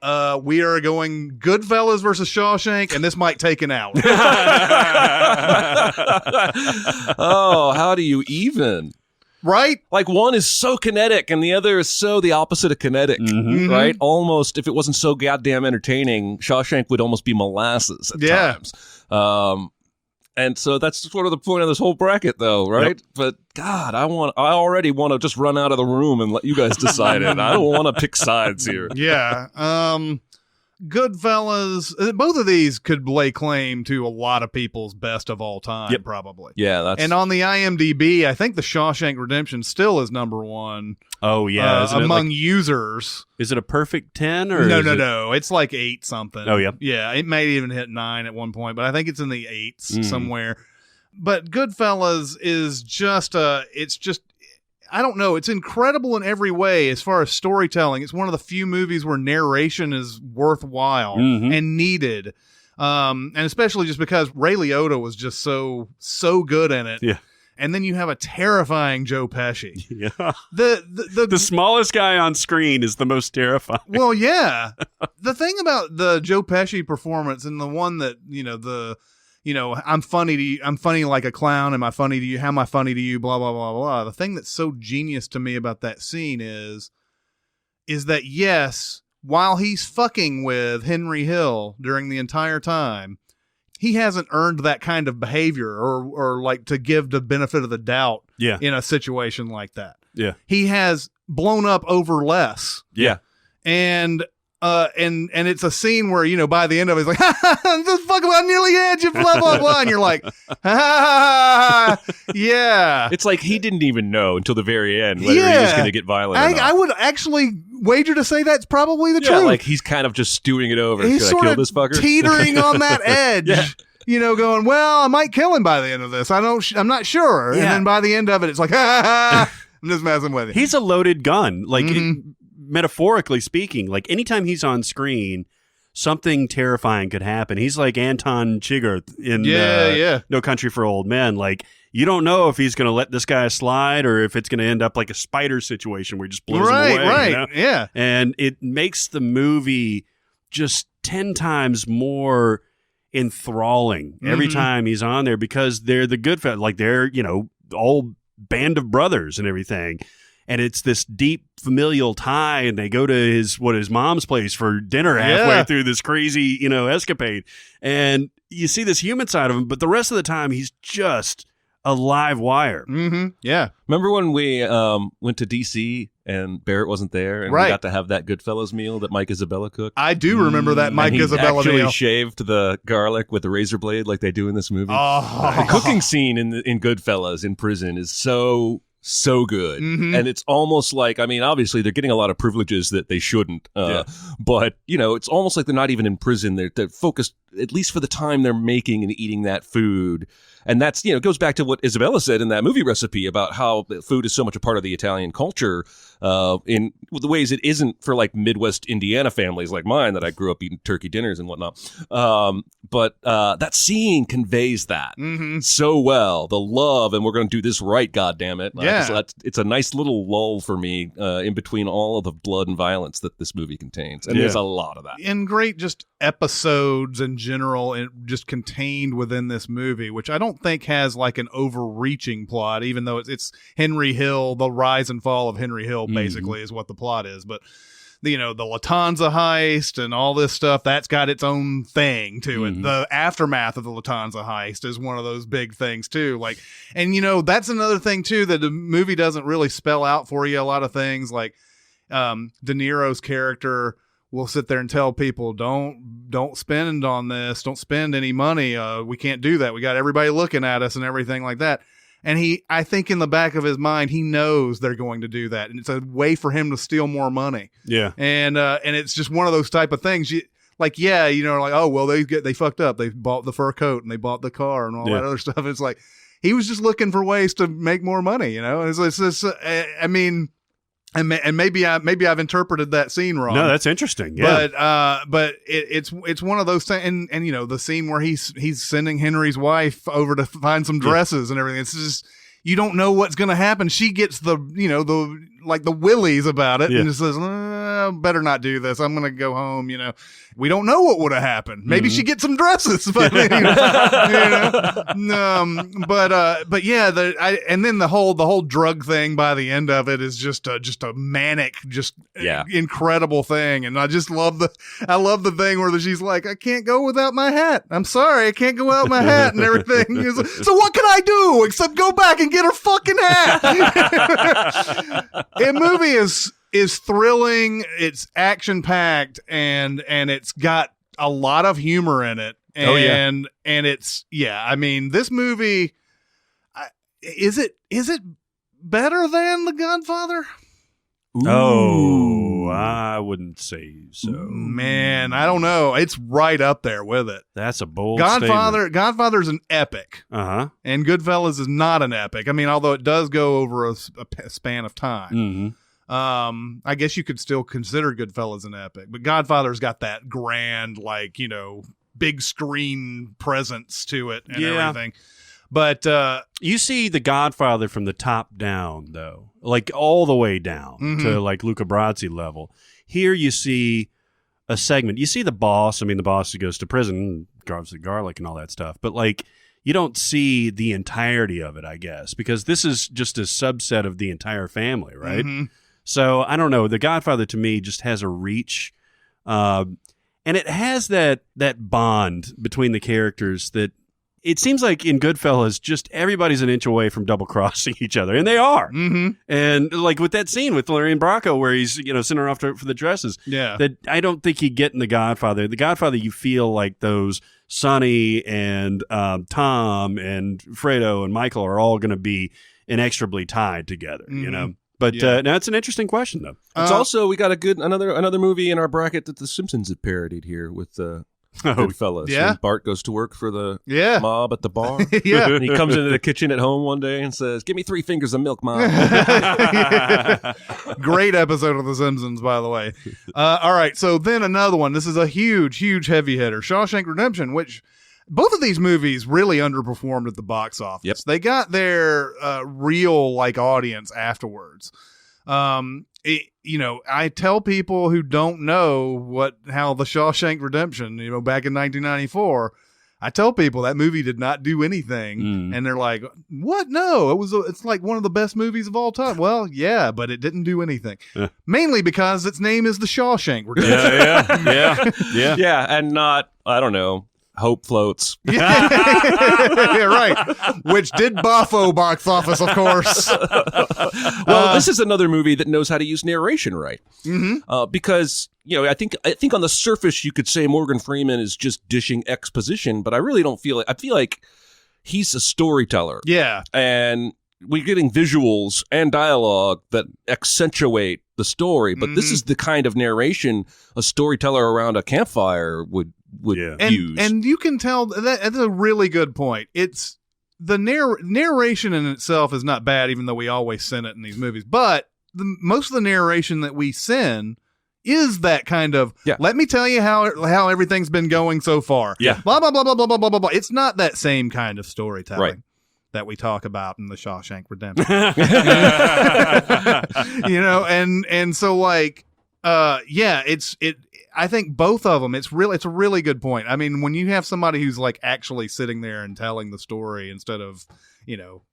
We are going Goodfellas versus Shawshank, and this might take an hour. Oh, how do you even? Right? Like one is so kinetic and the other is so the opposite of kinetic, right? Almost, if it wasn't so goddamn entertaining, Shawshank would almost be molasses at times. And so that's sort of the point of this whole bracket, though, right? Yep. But God, I already want to just run out of the room and let you guys decide it. I don't want to pick sides here. Yeah. Goodfellas, both of these could lay claim to a lot of people's best of all time, probably. Yeah, and on the IMDb, I think The Shawshank Redemption still is number one. Oh, yeah. Among users. Is it a perfect 10? Or No. It's like 8 something. Oh, yeah. Yeah, it may even hit 9 at one point, but I think it's in the 8s somewhere. But Goodfellas is just, I don't know. It's incredible in every way as far as storytelling. It's one of the few movies where narration is worthwhile and needed. And especially just because Ray Liotta was just so good in it. Yeah. And then you have a terrifying Joe Pesci. Yeah. The smallest guy on screen is the most terrifying. Well, yeah. The thing about the Joe Pesci performance and the one that, I'm funny to you. I'm funny like a clown. Am I funny to you? How am I funny to you? Blah, blah, blah, blah. The thing that's so genius to me about that scene is that, yes, while he's fucking with Henry Hill during the entire time, he hasn't earned that kind of behavior or like to give the benefit of the doubt in a situation like that. Yeah. He has blown up over less. Yeah. And it's a scene where, by the end of it, he's like, this fuck about nearly had you, blah, blah, blah. And you're like, yeah. It's like he didn't even know until the very end whether he was going to get violent or not. I would actually wager to say that's probably the truth. Like he's kind of just stewing it over. He's Should sort I kill of this fucker? teetering on that edge. Going, well, I might kill him by the end of this. I'm not sure. Yeah. And then by the end of it, it's like, I'm just messing with you. He's a loaded gun. Like, metaphorically speaking, like anytime he's on screen, something terrifying could happen. He's like Anton Chigurh in No Country for Old Men. Like, you don't know if he's going to let this guy slide or if it's going to end up like a spider situation where he just blows him away. Right, yeah. And it makes the movie just 10 times more enthralling every time he's on there because they're the Goodfellas. Like, they're, all band of brothers and everything. And it's this deep familial tie, and they go to his mom's place for dinner halfway through this crazy, escapade. And you see this human side of him, but the rest of the time he's just a live wire. Yeah. Remember when we went to DC and Barrett wasn't there, and we got to have that Goodfellas meal that Mike Isabella cooked? I do remember that Mike Isabella meal. He meal. actually shaved the garlic with a razor blade like they do in this movie. Oh. The cooking scene in Goodfellas in prison is so good. And it's almost like, obviously they're getting a lot of privileges that they shouldn't, but it's almost like they're not even in prison. They're focused, at least for the time they're making and eating that food. And that's, it goes back to what Isabella said in that movie recipe about how food is so much a part of the Italian culture in the ways it isn't for like Midwest Indiana families like mine that I grew up eating turkey dinners and whatnot. But that scene conveys that so well, the love, and we're going to do this right, goddammit. It's a nice little lull for me in between all of the blood and violence that this movie contains. And there's a lot of that. And great just episodes in general and just contained within this movie, which I don't think has like an overreaching plot, even though it's Henry Hill, the rise and fall of Henry Hill basically is what the plot is. But the Lufthansa heist and all this stuff, that's got its own thing to it. The aftermath of the Lufthansa heist is one of those big things too. Like, and that's another thing too, that the movie doesn't really spell out for you a lot of things. Like De Niro's character will sit there and tell people, don't spend on this, don't spend any money. We can't do that. We got everybody looking at us and everything like that. And I think in the back of his mind, he knows they're going to do that. And it's a way for him to steal more money. Yeah. And it's just one of those type of things. Oh, well, they fucked up. They bought the fur coat and they bought the car and all that other stuff. It's like, he was just looking for ways to make more money, It's And maybe I've interpreted that scene wrong. No, that's interesting. Yeah. But it's one of those things, and the scene where he's sending Henry's wife over to find some dresses and everything. It's just, you don't know what's going to happen. She gets the willies about it, and just says, better not do this. I'm going to go home. We don't know what would have happened. Maybe she gets some dresses, but but yeah, and then the whole drug thing by the end of it is just a manic, incredible thing. And I just love the thing where she's like, I can't go without my hat. I'm sorry, I can't go without my hat and everything. So what can I do except go back and get her fucking hat? The movie is thrilling, it's action packed, and it's got a lot of humor in it. And it's I mean, this movie is it better than The Godfather? Oh, I wouldn't say so. Man, I don't know. It's right up there with it. That's a bold statement. Godfather's an epic. Uh-huh. And Goodfellas is not an epic. I mean, although it does go over a span of time. Mm-hmm. I guess you could still consider Goodfellas an epic, but Godfather's got that grand, big screen presence to it and everything. But you see The Godfather from the top down, though, like all the way down to like Luca Brasi level. Here you see a segment. You see the boss. I mean, the boss who goes to prison, carves the garlic and all that stuff. But you don't see the entirety of it, I guess, because this is just a subset of the entire family, right? Mm-hmm. So I don't know. The Godfather to me just has a reach, and it has that bond between the characters that it seems like in Goodfellas, just everybody's an inch away from double crossing each other, and they are. Mm-hmm. And like with that scene with Lorraine Bracco, where he's sending her off for the dresses, that I don't think you get in The Godfather. The Godfather, you feel like those Sonny and Tom and Fredo and Michael are all going to be inextricably tied together, But now it's an interesting question, though. It's also, we got another movie in our bracket that The Simpsons had parodied here with Goodfellas. Yeah. When Bart goes to work for the mob at the bar. Yeah. And he comes into the kitchen at home one day and says, "Give me 3 fingers of milk, Mom." Great episode of The Simpsons, by the way. All right, so then another one. This is a huge heavy hitter. Shawshank Redemption, which both of these movies really underperformed at the box office. Yep. They got their real audience afterwards. I tell people who don't know how the Shawshank Redemption, back in 1994, I tell people that movie did not do anything, and they're like, "What? No, it's like one of the best movies of all time." Well, yeah, but it didn't do anything, mainly because its name is the Shawshank Redemption. Yeah, and not, I don't know, Hope Floats. Yeah, right. Which did buffo box office, of course. Well, this is another movie that knows how to use narration right. Mm-hmm. Because, I think on the surface you could say Morgan Freeman is just dishing exposition, but I really don't feel it. I feel like he's a storyteller. Yeah. And we're getting visuals and dialogue that accentuate the story, but this is the kind of narration a storyteller around a campfire would use. And you can tell that's a really good point. It's the narration in itself is not bad, even though we always send it in these movies. But most of the narration that we send is that kind of, let me tell you how everything's been going so far. Yeah. Blah, blah, blah, blah, blah, blah, blah, blah. It's not that same kind of storytelling that we talk about in the Shawshank Redemption. And so I think both of them, it's a really good point. I mean, when you have somebody who's actually sitting there and telling the story instead of,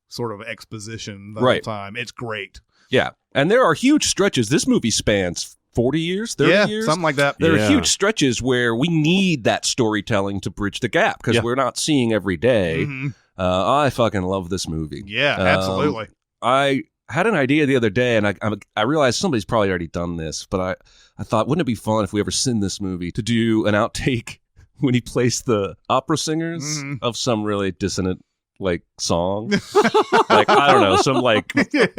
sort of exposition the whole time, it's great. Yeah. And there are huge stretches. This movie spans 40 years, 30 years? Something like that. There are huge stretches where we need that storytelling to bridge the gap because we're not seeing every day. Mm-hmm. I fucking love this movie. Yeah, absolutely. I had an idea the other day, and I realized somebody's probably already done this, but I thought, wouldn't it be fun if we ever send this movie to do an outtake when he plays the opera singers of some really dissonant song, I don't know, some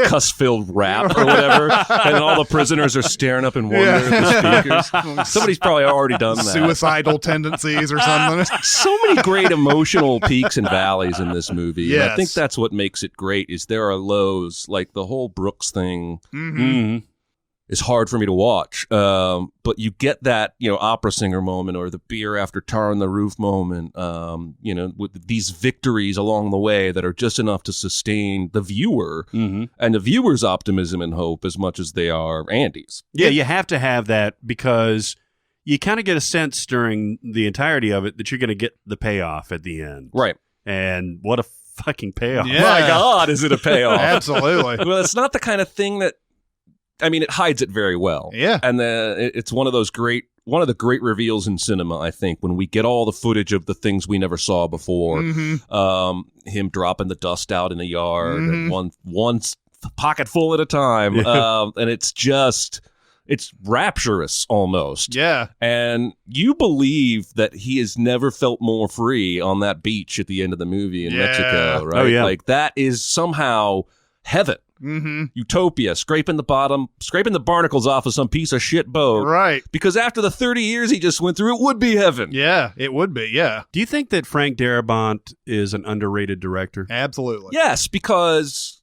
cuss-filled rap or whatever, and then all the prisoners are staring up in wonder at the speakers. Somebody's probably already done that. Suicidal tendencies or something. So many great emotional peaks and valleys in this movie. Yes. And I think that's what makes it great. Is there are lows, like the whole Brooks thing. is hard for me to watch. But you get that, opera singer moment or the beer after tar on the roof moment, with these victories along the way that are just enough to sustain the viewer and the viewer's optimism and hope as much as they are Andy's. Yeah, you have to have that because you kind of get a sense during the entirety of it that you're going to get the payoff at the end. Right. And what a fucking payoff. Yeah. My God, is it a payoff? Absolutely. Well, it's not the kind of thing that, it hides it very well. Yeah. And it's one of the great reveals in cinema, I think, when we get all the footage of the things we never saw before. Him dropping the dust out in the yard, and one pocket full at a time. And it's rapturous almost. Yeah. And you believe that he has never felt more free on that beach at the end of the movie in Mexico, right? Oh, yeah. Like that is somehow heaven. Utopia, scraping the barnacles off of some piece of shit boat. Right. Because after the 30 years he just went through, it would be heaven. Yeah, it would be, yeah. Do you think that Frank Darabont is an underrated director? Absolutely. Yes, because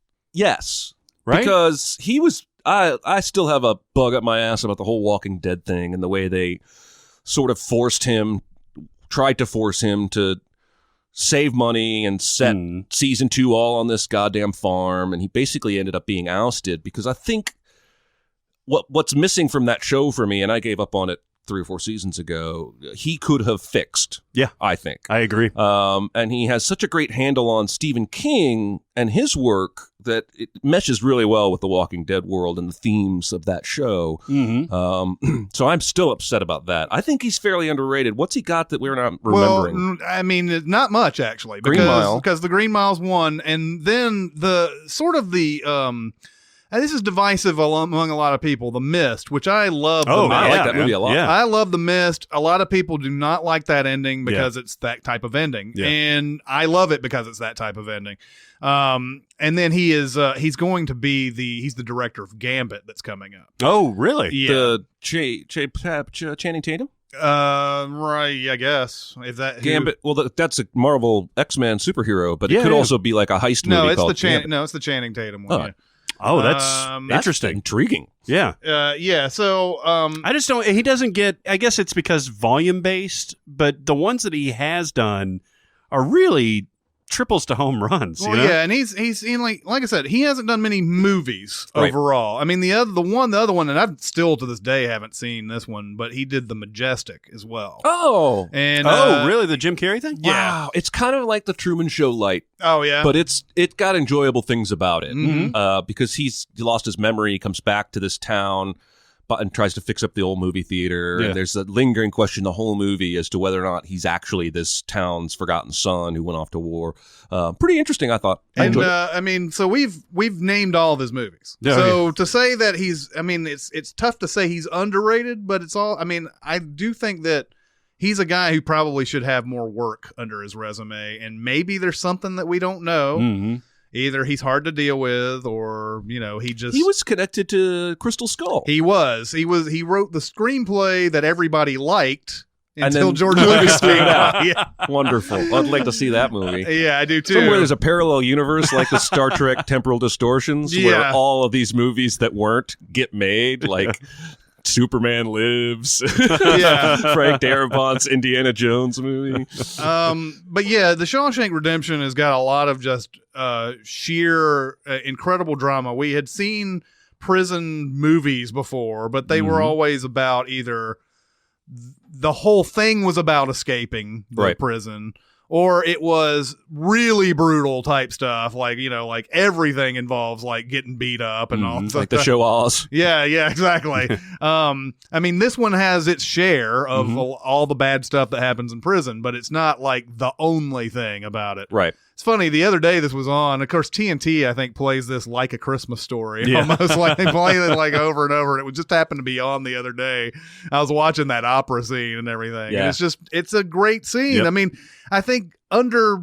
Right? Because he was I still have a bug up my ass about the whole Walking Dead thing and the way they sort of tried to force him to save money and set season 2 all on this goddamn farm, and he basically ended up being ousted because I think what's missing from that show for me, and I gave up on it 3 or 4 seasons ago, he could have fixed. Yeah. I think. I agree. And he has such a great handle on Stephen King and his work that it meshes really well with the Walking Dead world and the themes of that show. So I'm still upset about that. I think he's fairly underrated. What's he got that we're not remembering? Well, not much, actually. Green Mile. Because the Green Mile's one, and then and this is divisive among a lot of people, The Mist, which I love. I like that movie a lot. Yeah. I love The Mist. A lot of people do not like that ending because it's that type of ending. Yeah. And I love it because it's that type of ending. And then he's going to be he's the director of Gambit that's coming up. Oh, really? Yeah. The Channing Tatum? Right, I guess. Is that Gambit? Well, that's a Marvel X-Men superhero, but it could also be like a heist movie it's called Gambit. No, it's the Channing Tatum one. Oh. Yeah. Oh, that's interesting. Intriguing. Yeah. Yeah. So, I just don't. He doesn't get. I guess it's because volume based, but the ones that he has done are really triples to home runs. Well, yeah, and he's in like I said, he hasn't done many movies overall. I mean, the other one, and I still to this day haven't seen this one, but he did The Majestic as well. Oh, and really, the Jim Carrey thing? Wow, it's kind of like the Truman Show light. Oh yeah, but it got enjoyable things about it because he lost his memory, he comes back to this town. And tries to fix up the old movie theater. Yeah. And there's a lingering question the whole movie as to whether or not he's actually this town's forgotten son who went off to war. Pretty interesting, I thought. I mean, so we've named all of his movies. Yeah, so to say that it's tough to say he's underrated, but I do think that he's a guy who probably should have more work under his resume, and maybe there's something that we don't know. Either he's hard to deal with, or he was connected to Crystal Skull. He wrote the screenplay that everybody liked until George Lucas Lucas came out. Yeah. Wonderful. I'd like to see that movie. Yeah, I do too. Somewhere there's a parallel universe like the Star Trek Temporal Distortions, where all of these movies that weren't get made, like Superman Lives, Frank Darabont's Indiana Jones movie. But yeah, The Shawshank Redemption has got a lot of just sheer incredible drama. We had seen prison movies before, but they were always about either the whole thing was about escaping the prison, or it was really brutal type stuff, like everything involves like getting beat up and all like the show Oz. Yeah, exactly. I mean, this one has its share of all the bad stuff that happens in prison, but it's not like the only thing about it. Right. It's funny, the other day this was on, of course TNT I think plays this like a Christmas story, almost like they play it like over and over, and it would just happen to be on the other day. I was watching that opera scene and everything, and it's a great scene. I mean, I think under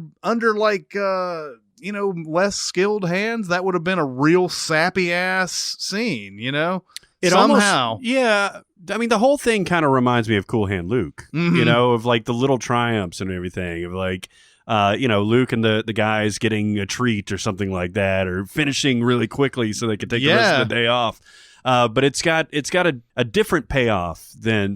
like less skilled hands, that would have been a real sappy ass scene, It somehow. I mean, the whole thing kind of reminds me of Cool Hand Luke, of like the little triumphs and everything, of like, Luke and the guys getting a treat or something like that, or finishing really quickly so they could take the rest of the day off. But it's got a different payoff than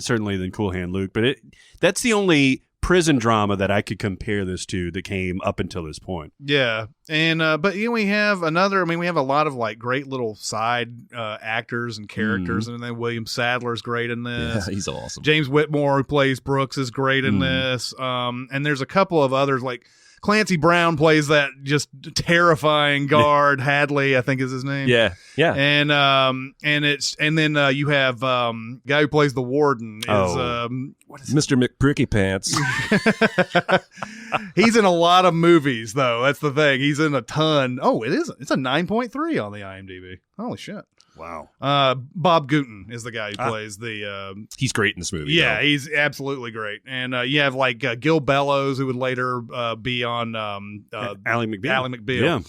Cool Hand Luke. But that's the only prison drama that I could compare this to that came up until this point. Yeah. And but we have we have a lot of like great little side actors and characters, and then William Sadler's great in this. Yeah, he's awesome. James Whitmore, who plays Brooks, is great in this. And there's a couple of others, like Clancy Brown plays that just terrifying guard. Hadley, I think is his name. Yeah. And then you have guy who plays the warden is what is Mr. McPricky Pants. He's in a lot of movies though. That's the thing. He's in a ton. Oh, it's a 9.3 on the IMDb. Holy shit. Wow. Bob Gooten is the guy who plays the he's great in this movie. Yeah, he's absolutely great. And you have like Gil Bellows, who would later be on Ally McBeal. Ally McBeal.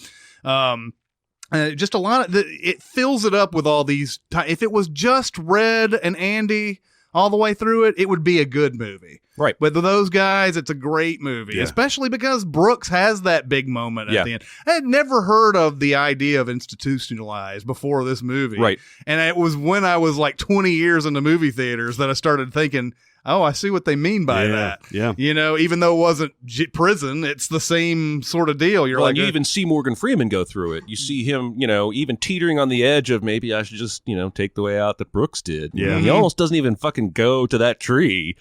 Yeah. Just a lot of it fills it up with all these. If it was just Red and Andy all the way through it, it would be a good movie. Right. But with those guys, it's a great movie, especially because Brooks has that big moment at the end. I had never heard of the idea of institutionalized before this movie. Right. And it was when I was like 20 years in the movie theaters that I started thinking, oh, I see what they mean by that. Yeah. Even though it wasn't prison, it's the same sort of deal. You're like, you even see Morgan Freeman go through it. You see him, even teetering on the edge of maybe I should just, take the way out that Brooks did. Yeah. He almost doesn't even fucking go to that tree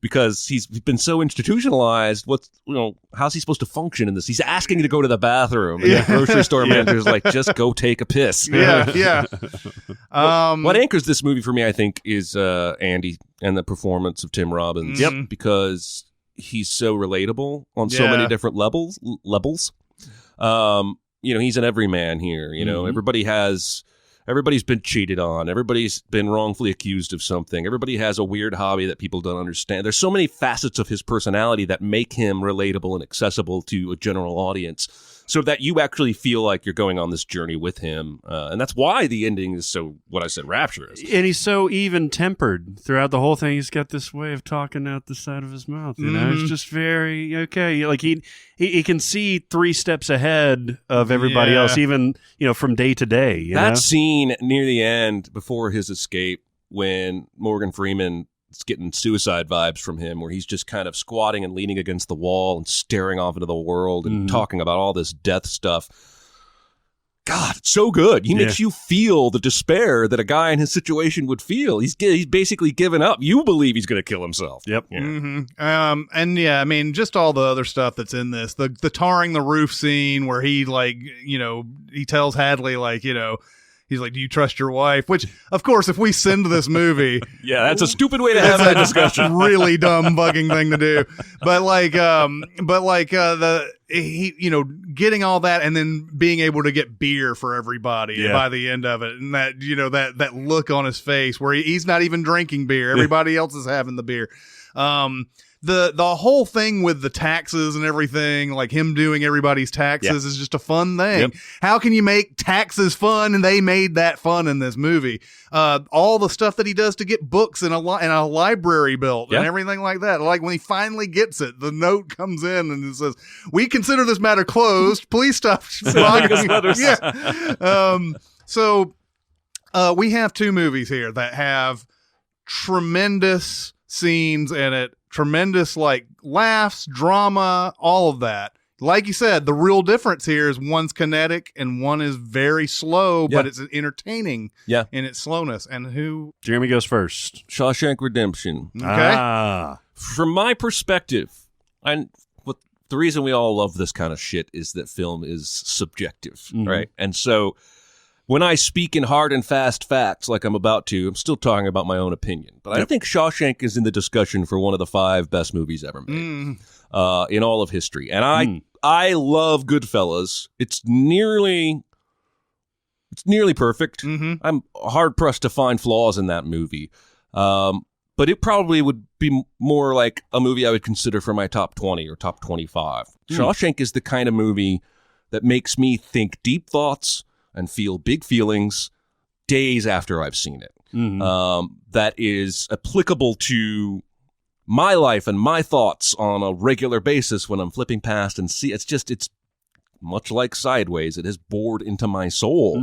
because he's been so institutionalized. How's he supposed to function in this? He's asking to go to the bathroom. And the grocery store manager's like, just go take a piss. Yeah. What anchors this movie for me, I think, is Andy and the performance of Tim Robbins. Yep. Because he's so relatable on so many different levels. He's an everyman here. Everybody's been cheated on. Everybody's been wrongfully accused of something. Everybody has a weird hobby that people don't understand. There's so many facets of his personality that make him relatable and accessible to a general audience, so that you actually feel like you're going on this journey with him. And that's why the ending is so, what I said, rapturous. And he's so even-tempered throughout the whole thing. He's got this way of talking out the side of his mouth. It's just very, okay. Like he can see 3 steps ahead of everybody else, even, from day to day. That scene near the end, before his escape, when Morgan Freeman is getting suicide vibes from him, where he's just kind of squatting and leaning against the wall and staring off into the world and talking about all this death stuff. God, it's so good. He makes you feel the despair that a guy in his situation would feel. He's basically given up. You believe he's going to kill himself. Yep. And just all the other stuff that's in this, the tarring the roof scene where he he tells Hadley he's like, do you trust your wife? Which, of course, if we send this movie... yeah, that's a stupid way to have that discussion. Really dumb, bugging thing to do. But getting all that and then being able to get beer for everybody by the end of it. And that, that look on his face where he's not even drinking beer. Everybody else is having the beer. The whole thing with the taxes and everything, like him doing everybody's taxes, is just a fun thing. Yep. How can you make taxes fun? And they made that fun in this movie. All the stuff that he does to get books in a library built and everything like that. Like when he finally gets it, the note comes in and it says, "We consider this matter closed. Please stop logging letters." So we have 2 movies here that have tremendous scenes in it. Tremendous laughs, drama, all of that. Like you said, the real difference here is one's kinetic and one is very slow, but it's entertaining in its slowness. And Jeremy goes first. Shawshank Redemption. Okay. From my perspective, the reason we all love this kind of shit is that film is subjective, right? And so when I speak in hard and fast facts like I'm about to, I'm still talking about my own opinion. But I think Shawshank is in the discussion for one of the 5 best movies ever made in all of history. And I love Goodfellas. It's nearly perfect. I'm hard-pressed to find flaws in that movie. But it probably would be more like a movie I would consider for my top 20 or top 25. Shawshank is the kind of movie that makes me think deep thoughts and feel big feelings days after I've seen it. That is applicable to my life and my thoughts on a regular basis when I'm flipping past and see. It's much like Sideways, it has bored into my soul.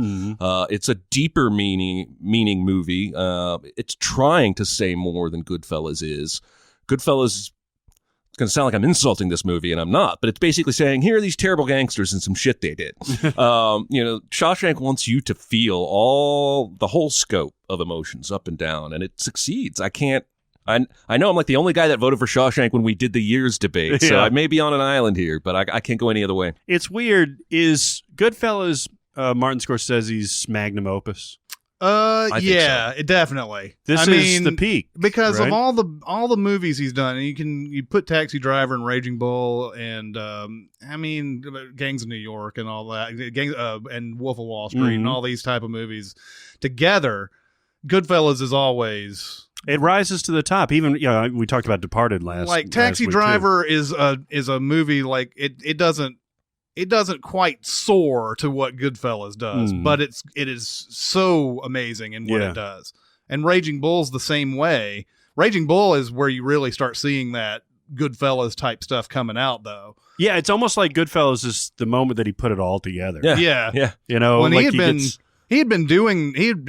It's a deeper meaning movie. It's trying to say more than Goodfellas is. Goodfellas, it's going to sound like I'm insulting this movie, and I'm not, but it's basically saying, here are these terrible gangsters and some shit they did. Shawshank wants you to feel the whole scope of emotions up and down, and it succeeds. I know I'm like the only guy that voted for Shawshank when we did the years debate, so I may be on an island here, but I can't go any other way. It's weird. Is Goodfellas Martin Scorsese's magnum opus? Yeah, definitely. This is the peak because right? of all the movies he's done. And you put Taxi Driver and Raging Bull and Gangs of New York and all that, and Wolf of Wall Street and all these type of movies together. Goodfellas is always. It rises to the top. Even we talked about Departed last. Taxi Driver is a movie like it doesn't quite soar to what Goodfellas does, but it is so amazing in what it does. And Raging Bull's the same way. Raging Bull is where you really start seeing that Goodfellas type stuff coming out, though. Yeah, it's almost like Goodfellas is the moment that he put it all together. Yeah. When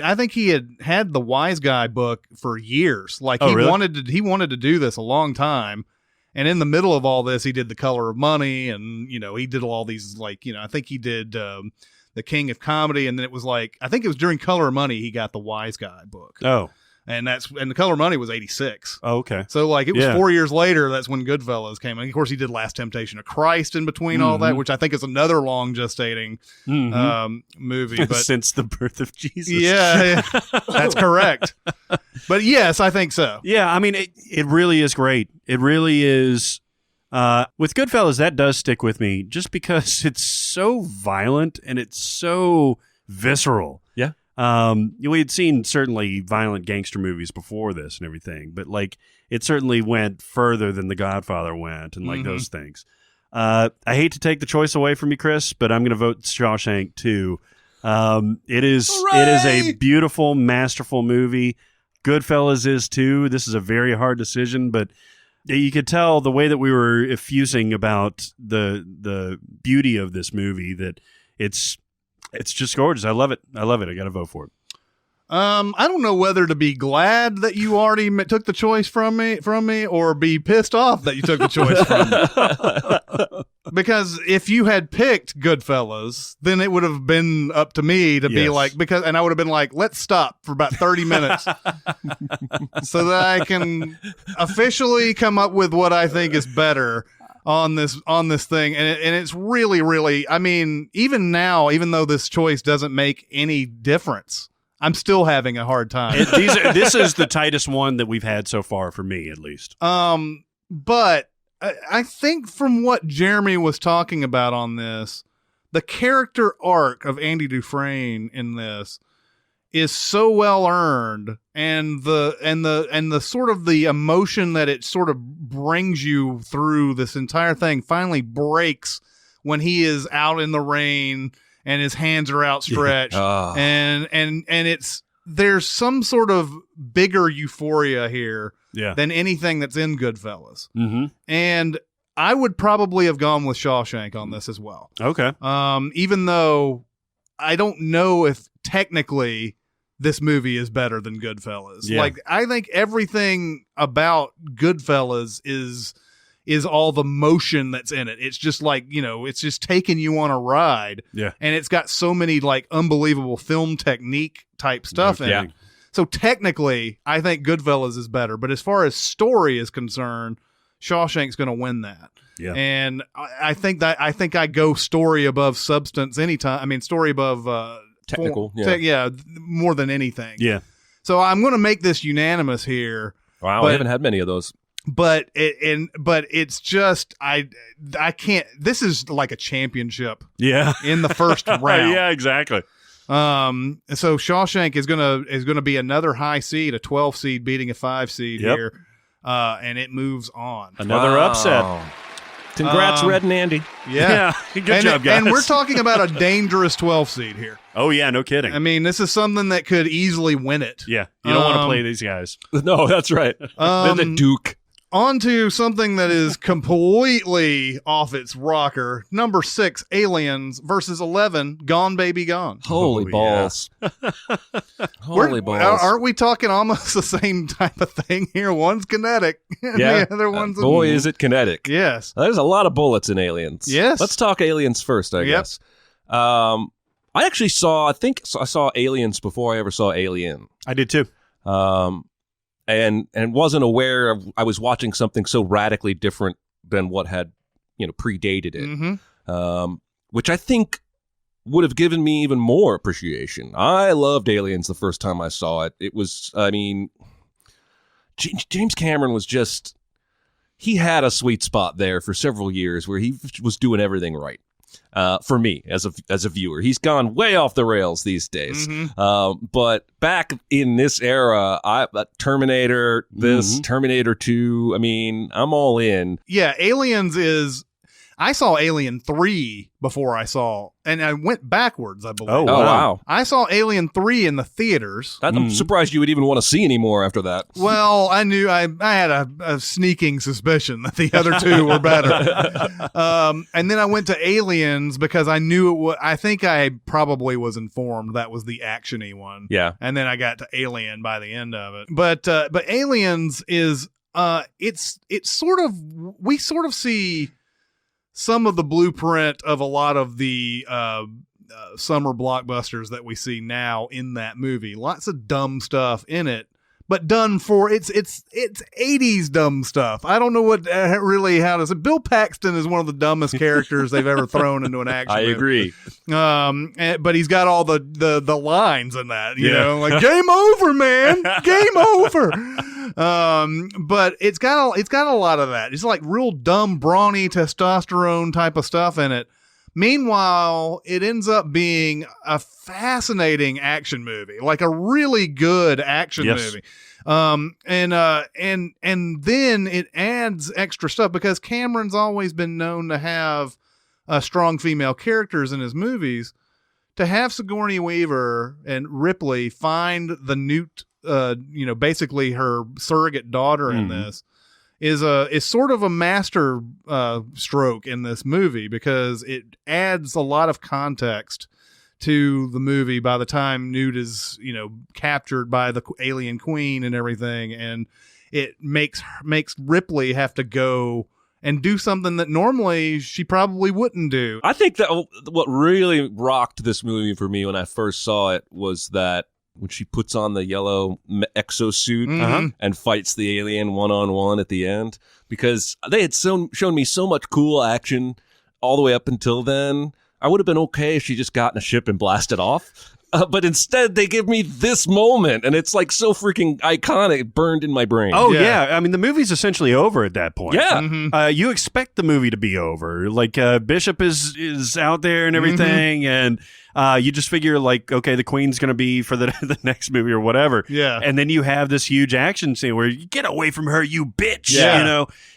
I think he had the Wise Guy book for years. Like he wanted to do this a long time. And in the middle of all this, he did The Color of Money, and he did all these I think he did The King of Comedy, and then it was I think it was during Color of Money he got the Wise Guy book. Oh. And The Color of Money was 86. Oh, okay. So it was 4 years later. That's when Goodfellas came. And of course, he did Last Temptation of Christ in between all that, which I think is another long gestating movie. But since the birth of Jesus. Yeah, that's correct. But yes, I think so. Yeah, I mean, it really is great. It really is. With Goodfellas, that does stick with me just because it's so violent and it's so visceral. Yeah. We had seen certainly violent gangster movies before this and everything, but it certainly went further than The Godfather went and those things. I hate to take the choice away from you, Chris, but I'm going to vote Shawshank too. It is a beautiful, masterful movie. Goodfellas is too. This is a very hard decision, but you could tell the way that we were effusing about the beauty of this movie that it's just gorgeous. I love it. I got to vote for it. I don't know whether to be glad that you already took the choice from me, or be pissed off that you took the choice from me. Because if you had picked Goodfellas, then it would have been up to me to be and I would have been like, let's stop for about 30 minutes so that I can officially come up with what I think is better on this thing. And it's really, really, I mean, even now, even though this choice doesn't make any difference, I'm still having a hard time. This is the tightest one that we've had so far for me, at least. But I think from what Jeremy was talking about on this, the character arc of Andy Dufresne in this is so well earned, and the sort of the emotion that it sort of brings you through this entire thing finally breaks when he is out in the rain and his hands are outstretched, and there's some sort of bigger euphoria here than anything that's in Goodfellas. And I would probably have gone with Shawshank on this as well. Okay. Even though I don't know if technically this movie is better than Goodfellas. Yeah. I think everything about Goodfellas is all the motion that's in it. It's just it's just taking you on a ride. Yeah. And it's got so many unbelievable film technique type stuff in it. So technically, I think Goodfellas is better, but as far as story is concerned, Shawshank's going to win that. Yeah. And I think I go story above substance anytime. I mean, story above technical. More than anything. Yeah. So I'm going to make this unanimous here. Wow, I haven't had many of those. But it's just I can't. This is like a championship. Yeah. In the first round. Yeah, exactly. So Shawshank is gonna be another high seed, a 12 seed beating a 5 seed here, and it moves on. Another upset. Congrats, Red and Andy. Yeah. Good job, guys. And we're talking about a dangerous 12 seed here. Oh yeah, no kidding. I mean, this is something that could easily win it. Yeah, you don't want to play these guys. No, that's right. They're the Duke. On to something that is completely off its rocker. Number 6, Aliens versus 11, Gone Baby Gone. Holy balls. Holy balls. Aren't we talking almost the same type of thing here? One's kinetic, and the other one's... boy, is it kinetic. Yes. There's a lot of bullets in Aliens. Yes. Let's talk Aliens first, I guess. I actually I saw Aliens before I ever saw Alien. I did too. And wasn't aware of I was watching something so radically different than what had predated it, which I think would have given me even more appreciation. I loved Aliens the first time I saw it. It was, James Cameron was just, he had a sweet spot there for several years where he was doing everything right. For me as a viewer, he's gone way off the rails these days. But back in this era, Terminator, Terminator 2. I mean, I'm all in. Yeah, Aliens is. I saw Alien 3 before I saw, and I went backwards, I believe. Oh, wow. I saw Alien 3 in the theaters. I'm surprised you would even want to see any more after that. Well, I knew I had a sneaking suspicion that the other two were better. And then I went to Aliens because I knew I think I probably was informed that was the action-y one. Yeah. And then I got to Alien by the end of it. But Aliens is, it's sort of, we sort of see some of the blueprint of a lot of the summer blockbusters that we see now in that movie. Lots of dumb stuff in it, but done for it's 80s dumb stuff. I don't know what really how to say. Bill Paxton is one of the dumbest characters they've ever thrown into an action movie. Agree. But he's got all the lines in that, you know, like game over, man, game over. But it's got a lot of that. It's like real dumb, brawny testosterone type of stuff in it. Meanwhile, it ends up being a fascinating action movie, like a really good action movie. And then it adds extra stuff because Cameron's always been known to have strong female characters in his movies. To have Sigourney Weaver and Ripley find the Newt, basically her surrogate daughter in this is sort of a master stroke in this movie because it adds a lot of context to the movie by the time Newt is, captured by the alien queen and everything. And it makes Ripley have to go and do something that normally she probably wouldn't do. I think that what really rocked this movie for me when I first saw it was that when she puts on the yellow exosuit and fights the alien one-on-one at the end, because they had shown me so much cool action all the way up until then. I would have been okay if she just got in a ship and blasted off. But instead, they give me this moment, and it's like so freaking iconic, burned in my brain. Oh, yeah. I mean, the movie's essentially over at that point. Yeah. You expect the movie to be over. Like, Bishop is out there and everything, and you just figure, like, okay, the Queen's going to be for the next movie or whatever. Yeah. And then you have this huge action scene where you get away from her, you bitch,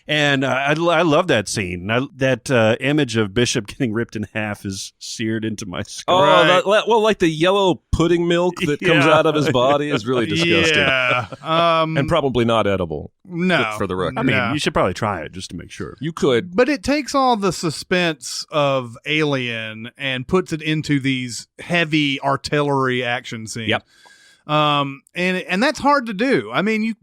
And I love that scene. That image of Bishop getting ripped in half is seared into my skull. Oh, like the yellow pudding milk that comes out of his body is really disgusting. Yeah. And probably not edible. No. For the record. I mean, you should probably try it just to make sure. You could. But it takes all the suspense of Alien and puts it into these heavy artillery action scenes. Yep. And that's hard to do. I mean, you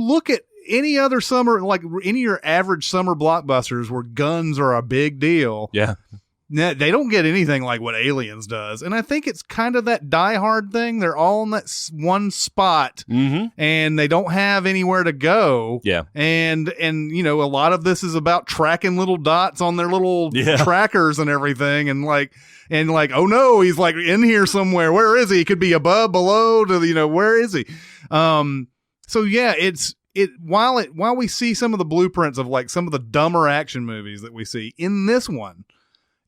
look at any other summer, like any of your average summer blockbusters where guns are a big deal. Yeah. They don't get anything like what Aliens does. And I think it's kind of that Die Hard thing. They're all in that one spot and they don't have anywhere to go. Yeah. And a lot of this is about tracking little dots on their little trackers and everything. And like, oh no, he's like in here somewhere. Where is he? He could be above, below, where is he? So yeah, while we see some of the blueprints of like some of the dumber action movies that we see in this one,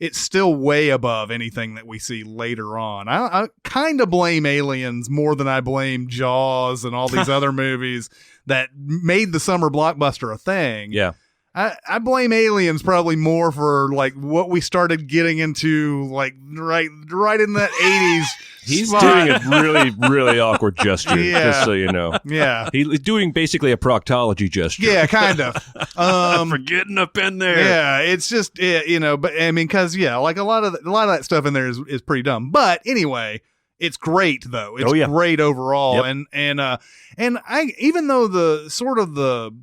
it's still way above anything that we see later on. I kind of blame Aliens more than I blame Jaws and all these other movies that made the summer blockbuster a thing. Yeah. I blame Aliens probably more for like what we started getting into like right in that 80s. He's spot. doing a really, really awkward gesture, just so you know. Yeah. He's doing basically a proctology gesture. Yeah, kind of. For getting up in there. Yeah, it's just, but I mean, because, like a lot of that stuff in there is pretty dumb. But anyway, it's great, though. It's great overall. Yep. And I, even though the sort of the,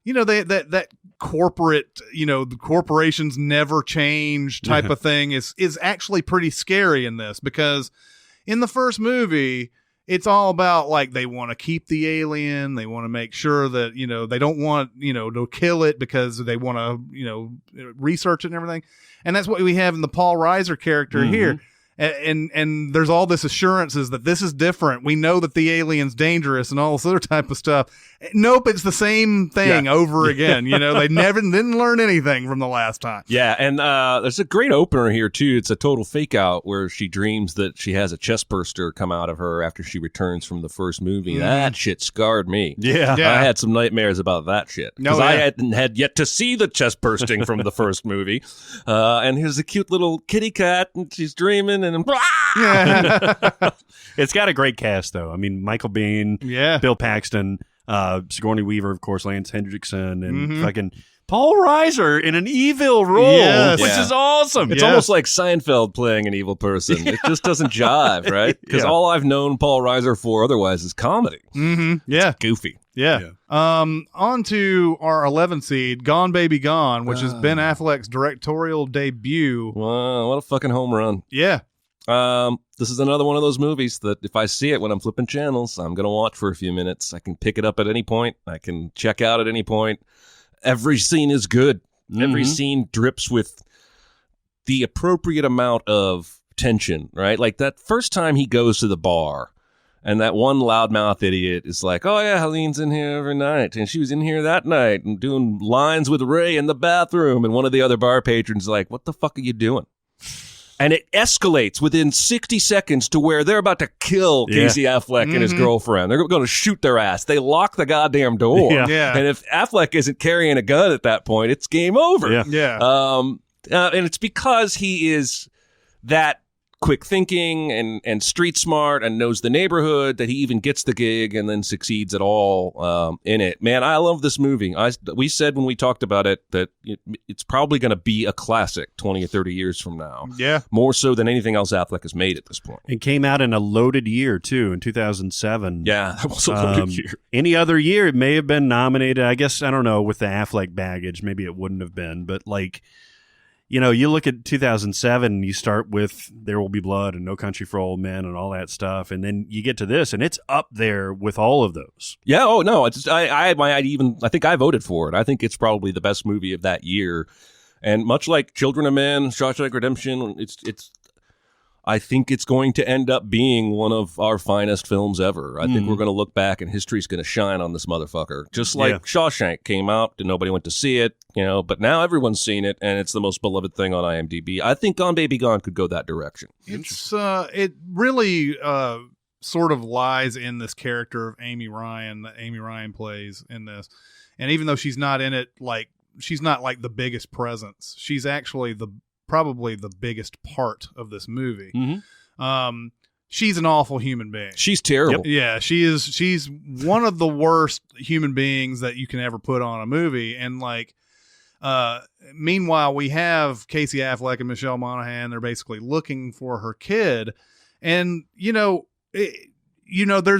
that corporate, the corporations never change type of thing is actually pretty scary in this, because in the first movie, it's all about like they want to keep the alien. They want to make sure that, they don't want, to kill it because they want to, research it and everything. And that's what we have in the Paul Reiser character here. And there's all this assurances that this is different. We know that the alien's dangerous and all this other type of stuff. Nope, it's the same thing over again. They didn't learn anything from the last time. Yeah, and there's a great opener here too. It's a total fake out where she dreams that she has a chest burster come out of her after she returns from the first movie. That shit scarred me. Yeah. I had some nightmares about that shit because I hadn't had yet to see the chest bursting from the first movie. And here's a cute little kitty cat, and she's dreaming. And it's got a great cast, though. I mean, Michael Biehn, Bill Paxton, Sigourney Weaver, of course, Lance Hendrickson, and fucking Paul Reiser in an evil role, which is awesome. It's almost like Seinfeld playing an evil person. It just doesn't jive, right? Because all I've known Paul Reiser for otherwise is comedy. It's goofy. Yeah. On to our 11th seed, Gone Baby Gone, which is Ben Affleck's directorial debut. Wow, what a fucking home run. Yeah. This is another one of those movies that if I see it when I'm flipping channels, I'm going to watch for a few minutes. I can pick it up at any point. I can check out at any point. Every scene is good. Every scene drips with the appropriate amount of tension, right? Like that first time he goes to the bar and that one loudmouth idiot is like, oh yeah, Helene's in here every night. And she was in here that night and doing lines with Ray in the bathroom. And one of the other bar patrons is like, what the fuck are you doing? And it escalates within 60 seconds to where they're about to kill Casey Affleck and his girlfriend. They're going to shoot their ass. They lock the goddamn door. And if Affleck isn't carrying a gun at that point, it's game over. And it's because he is that quick thinking and street smart and knows the neighborhood that he even gets the gig and then succeeds at all in it. Man, I love this movie. We said when we talked about it that it's probably going to be a classic 20 or 30 years from now. Yeah. More so than anything else Affleck has made at this point. It came out in a loaded year, too, in 2007. Yeah, that was a loaded year. Any other year, it may have been nominated. I guess, I don't know, with the Affleck baggage, maybe it wouldn't have been. But, like, you look at 2007, you start with There Will Be Blood and No Country for Old Men and all that stuff, and then you get to this, and it's up there with all of those. Yeah. Oh no, I think I voted for it. I think it's probably the best movie of that year, and much like Children of Men, Shawshank Redemption, I think it's going to end up being one of our finest films ever. I think we're going to look back and history's going to shine on this motherfucker. Just like Shawshank came out and nobody went to see it, but now everyone's seen it and it's the most beloved thing on IMDb. I think Gone Baby Gone could go that direction. It really sort of lies in this character of Amy Ryan that Amy Ryan plays in this. And even though she's not in it, like she's not like the biggest presence, she's actually probably the biggest part of this movie. She's an awful human being. She's terrible. Yeah, she is. She's one of the worst human beings that you can ever put on a movie. And like, meanwhile, we have Casey Affleck and Michelle Monaghan. They're basically looking for her kid, and there's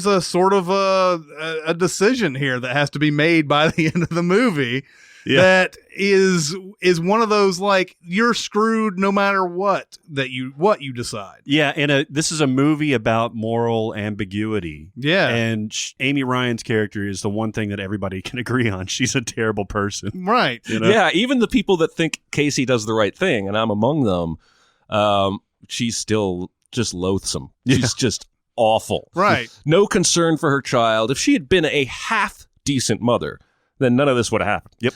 a sort of a decision here that has to be made by the end of the movie. That is one of those like you're screwed no matter what you decide. Yeah, and this is a movie about moral ambiguity. Yeah, and Amy Ryan's character is the one thing that everybody can agree on. She's a terrible person, right? Yeah, even the people that think Casey does the right thing, and I'm among them. She's still just loathsome. She's just awful. Right? No concern for her child. If she had been a half decent mother, then none of this would have happened. Yep.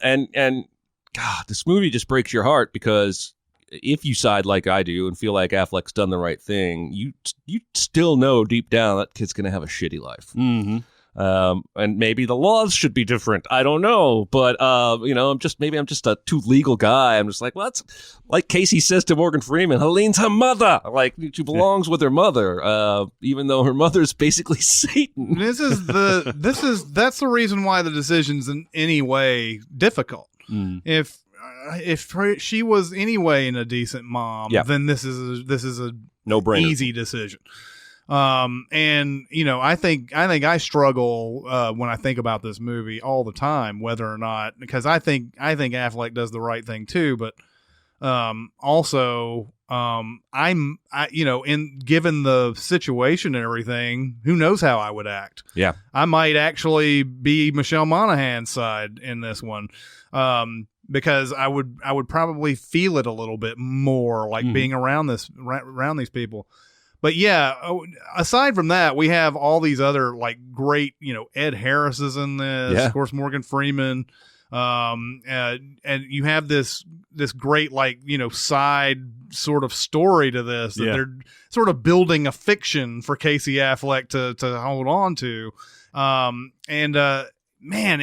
And God, this movie just breaks your heart because if you side like I do and feel like Affleck's done the right thing, you still know deep down that kid's going to have a shitty life. And maybe the laws should be different. I don't know, but I'm just a too legal guy. I'm just like, well, that's like Casey says to Morgan Freeman, Helene's her mother. Like she belongs with her mother, even though her mother's basically Satan. That's the reason why the decision's in any way difficult. If she was anyway in a decent mom, then this is a no-brainer, easy decision. And I think I struggle when I think about this movie all the time, whether or not, because I think Affleck does the right thing too, but also given the situation and everything, who knows how I would act? Yeah, I might actually be Michelle Monaghan's side in this one. Because I would probably feel it a little bit more, like being around these people. But yeah, aside from that, we have all these other like great, Ed Harris is in this, of course, Morgan Freeman, and you have this great side sort of story to this that they're sort of building a fiction for Casey Affleck to hold on to, man,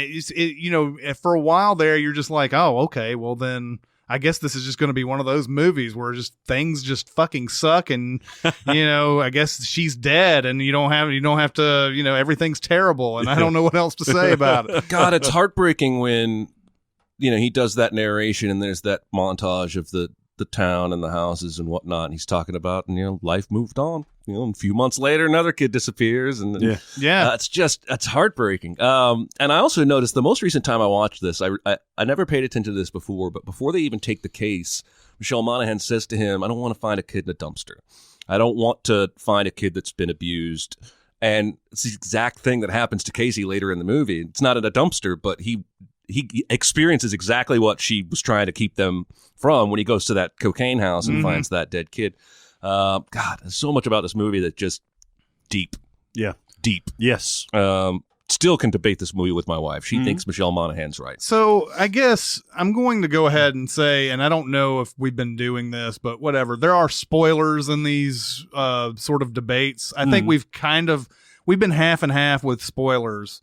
for a while there, you're just like, oh, okay, well then I guess this is just going to be one of those movies where just things just fucking suck, and I guess she's dead, and you don't have to, everything's terrible, and I don't know what else to say about it. God, it's heartbreaking when he does that narration, and there's that montage of the town and the houses and whatnot, and he's talking about, and life moved on. A few months later, another kid disappears, and it's heartbreaking. And I also noticed the most recent time I watched this, I never paid attention to this before, but before they even take the case, Michelle Monaghan says to him, "I don't want to find a kid in a dumpster. I don't want to find a kid that's been abused." And it's the exact thing that happens to Casey later in the movie. It's not in a dumpster, but he experiences exactly what she was trying to keep them from when he goes to that cocaine house and finds that dead kid. God, there's so much about this movie that just deep. Yeah. Deep. Yes. Still can debate this movie with my wife. She thinks Michelle Monaghan's right. So I guess I'm going to go ahead and say, and I don't know if we've been doing this, but whatever, there are spoilers in these sort of debates. I think we've been half and half with spoilers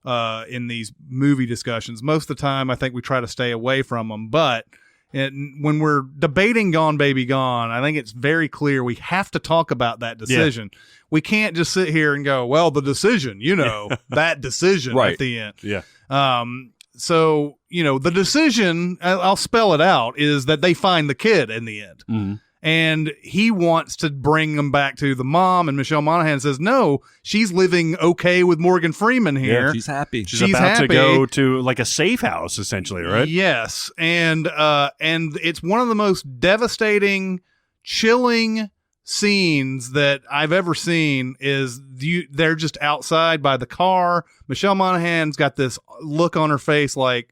in these movie discussions. Most of the time, I think we try to stay away from them, but when we're debating Gone Baby Gone, I think it's very clear we have to talk about that decision. We can't just sit here and go, well, the decision, that decision at the end. Yeah. So, the decision, I'll spell it out, is that they find the kid in the end. Mm-hmm. And he wants to bring them back to the mom, and Michelle Monaghan says, no, she's living okay with Morgan Freeman here. Yeah, she's happy. She's about to go to like a safe house, essentially, right? Yes. And it's one of the most devastating, chilling scenes that I've ever seen. They're just outside by the car. Michelle Monaghan's got this look on her face like,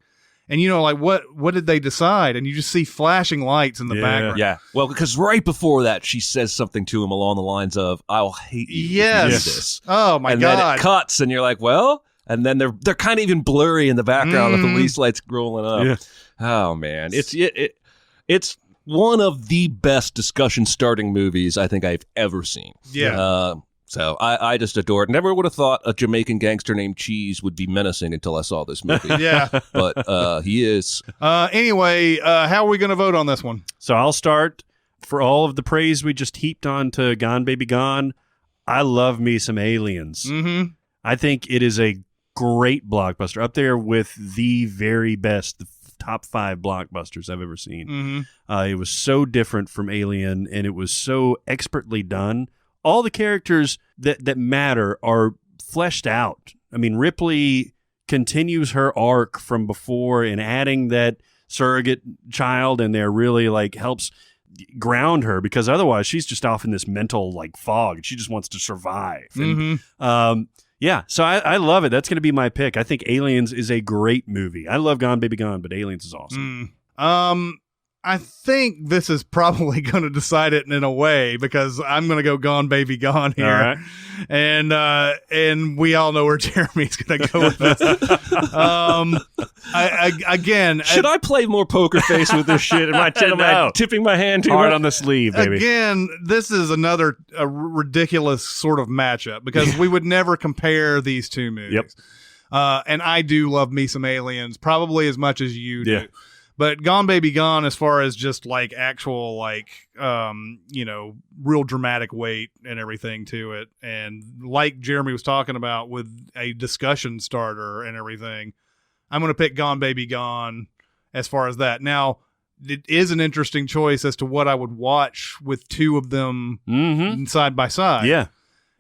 and what did they decide? And you just see flashing lights in the background. Yeah. Well, because right before that, she says something to him along the lines of, "I'll hate you if you do this." Oh my God. And then it cuts, and you're like, well, and then they're kind of even blurry in the background with the police lights rolling up. Yeah. Oh man, it's one of the best discussion starting movies I think I've ever seen. Yeah. So I just adore it. Never would have thought a Jamaican gangster named Cheese would be menacing until I saw this movie. Yeah. But he is. Anyway, how are we going to vote on this one? So I'll start. For all of the praise we just heaped on to Gone Baby Gone, I love me some Aliens. Mm-hmm. I think it is a great blockbuster, up there with the very best, the top 5 blockbusters I've ever seen. Mm-hmm. It was so different from Alien, and it was so expertly done. All the characters that matter are fleshed out. I mean, Ripley continues her arc from before and adding that surrogate child in there really helps ground her, because otherwise she's just off in this mental fog. She just wants to survive. And, yeah, so I love it. That's going to be my pick. I think Aliens is a great movie. I love Gone Baby Gone, but Aliens is awesome. I think this is probably going to decide it in a way, because I'm going to go Gone Baby Gone here. All right. And we all know where Jeremy's going to go with this. Again, should I play more poker face with this shit? Am I tipping my hand too hard much? on the sleeve, baby? Again, this is another ridiculous sort of matchup, because we would never compare these two movies. Yep. And I do love me some Aliens, probably as much as you do. Yeah. But Gone Baby Gone, as far as just like actual, like, real dramatic weight and everything to it. And like Jeremy was talking about with a discussion starter and everything, I'm going to pick Gone Baby Gone as far as that. Now, it is an interesting choice as to what I would watch with two of them side by side. Yeah.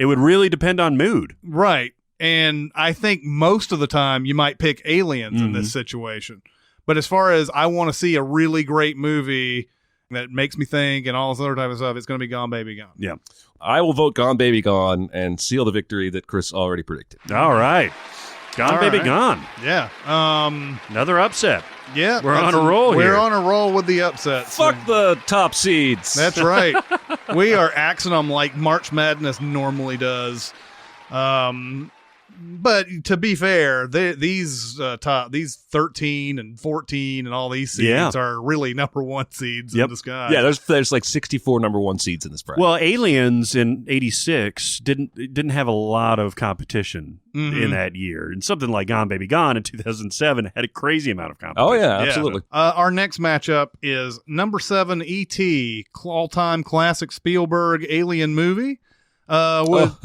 It would really depend on mood. Right. And I think most of the time you might pick Aliens in this situation. But as far as I want to see a really great movie that makes me think and all this other type of stuff, it's going to be Gone Baby Gone. Yeah. I will vote Gone Baby Gone and seal the victory that Chris already predicted. All right. Gone Baby Gone. Yeah. Another upset. Yeah. We're on a roll here. We're on a roll with the upsets. Fuck the top seeds. That's right. We are axing them like March Madness normally does. But to be fair, these 13 and 14 and all these seeds are really number one seeds in disguise. Yeah, there's like 64 number one seeds in this bracket. Well, Aliens in '86 didn't have a lot of competition in that year, and something like Gone Baby Gone in 2007 had a crazy amount of competition. Oh yeah, absolutely. Our next matchup is number 7, E.T., all-time classic Spielberg alien movie. No.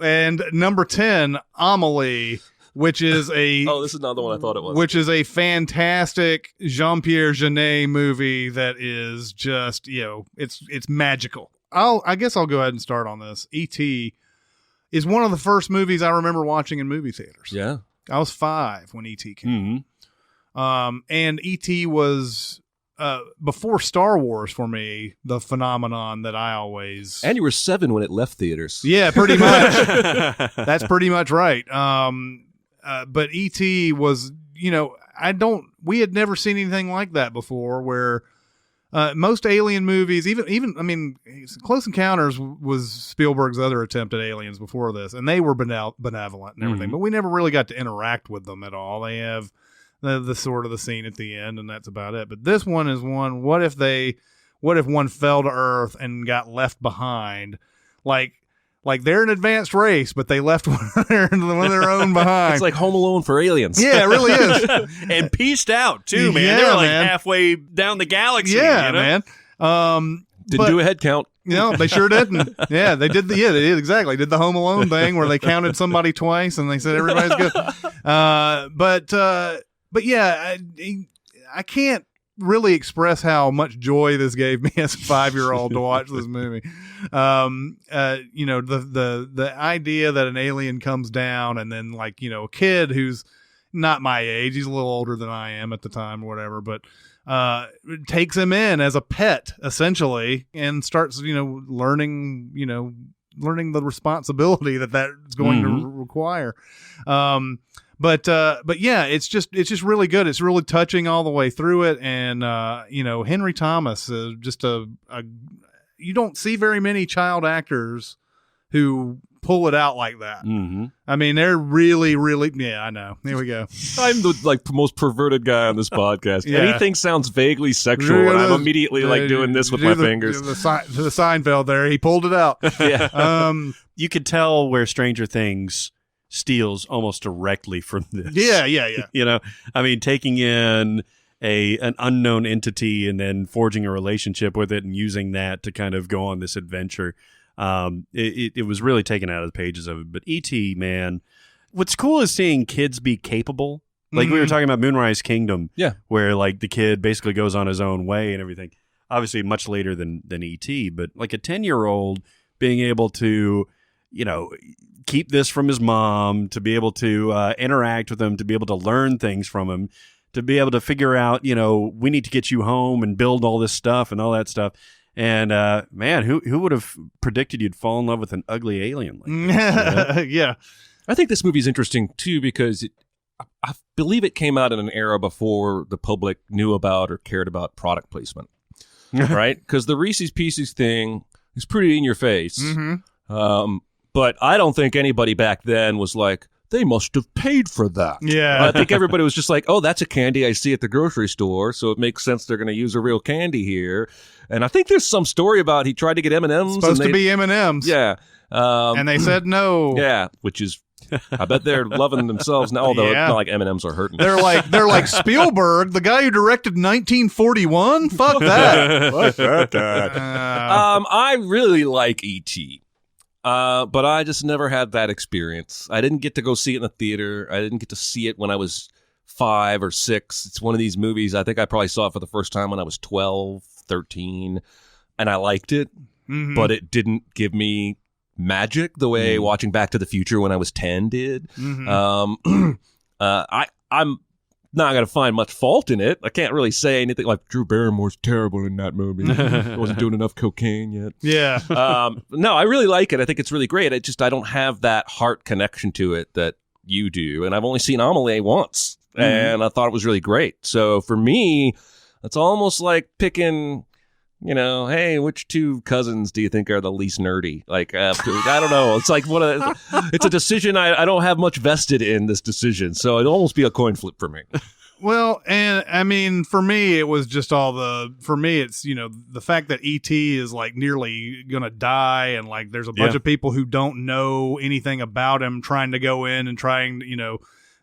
And number 10, Amelie, which is a this is not the one I thought it was. Which is a fantastic Jean-Pierre Jeunet movie that is just, it's magical. I guess I'll go ahead and start on this. E.T. is one of the first movies I remember watching in movie theaters. Yeah. I was 5 when E.T. came. And E.T. was before Star Wars for me, the phenomenon that I always... And you were 7 when it left theaters. Yeah, pretty much. That's pretty much right. But E.T. was, we had never seen anything like that before, where most alien movies, even Close Encounters was Spielberg's other attempt at aliens before this, and they were benevolent and everything, but we never really got to interact with them at all. They have the sort of the scene at the end, and that's about it. But this one is one, what if one fell to Earth and got left behind? Like they're an advanced race, but they left one of their own behind. It's like Home Alone for aliens. Yeah, it really is. And pieced out too, man. They were like halfway down the galaxy. Yeah, man. Didn't do a head count. No, they sure didn't. Yeah, they did. They did exactly. Did the Home Alone thing where they counted somebody twice and they said everybody's good. But yeah, I can't really express how much joy this gave me as a 5-year-old to watch this movie. The idea that an alien comes down and then a kid who's not my age, he's a little older than I am at the time or whatever, but takes him in as a pet essentially and starts, learning the responsibility that is going to require. But yeah, it's just really good. It's really touching all the way through it. And, Henry Thomas, just you don't see very many child actors who pull it out like that. I mean, they're really, really, yeah, I know. Here we go. I'm the most perverted guy on this podcast. Yeah. Anything sounds vaguely sexual, and I'm immediately doing this with my fingers. The Seinfeld there, he pulled it out. Yeah. You could tell where Stranger Things steals almost directly from this. Yeah. Taking in an unknown entity and then forging a relationship with it and using that to kind of go on this adventure. It was really taken out of the pages of it. But E.T., man, what's cool is seeing kids be capable. Like we were talking about Moonrise Kingdom, where the kid basically goes on his own way and everything. Obviously much later than E.T., but a 10-year-old being able to, keep this from his mom, to be able to interact with him, to be able to learn things from him, to be able to figure out, we need to get you home and build all this stuff and all that stuff. And man, who would have predicted you'd fall in love with an ugly alien like this? Yeah. I think this movie is interesting too because I believe it came out in an era before the public knew about or cared about product placement, right? Because the Reese's Pieces thing is pretty in your face. But I don't think anybody back then was like, they must have paid for that. Yeah. I think everybody was just like, oh, that's a candy I see at the grocery store, so it makes sense they're going to use a real candy here. And I think there's some story about he tried to get M&Ms. Supposed to be M&Ms. Yeah. And they said no. Yeah, which is, I bet they're loving themselves now, although it's not like M&Ms are hurting. They're like Spielberg, the guy who directed 1941? Fuck that. Fuck that guy. I really like E.T., but I just never had that experience. I didn't get to go see it in the theater. I didn't get to see it when I was 5 or 6. It's one of these movies, I think I probably saw it for the first time when I was 12, 13, and I liked it, but it didn't give me magic the way watching Back to the Future when I was 10 did. I'm not going to find much fault in it. I can't really say anything like Drew Barrymore's terrible in that movie. Wasn't doing enough cocaine yet. Yeah. No, I really like it. I think it's really great. I don't have that heart connection to it that you do. And I've only seen Amelie once, and I thought it was really great. So for me, it's almost like picking, hey, which 2 cousins do you think are the least nerdy? Like, I don't know. It's like it's a decision I don't have much vested in this decision. So it'd almost be a coin flip for me. Well, and I mean, for me, it was just it's, the fact that E.T. is like nearly going to die, and like there's a bunch of people who don't know anything about him trying to go in and trying,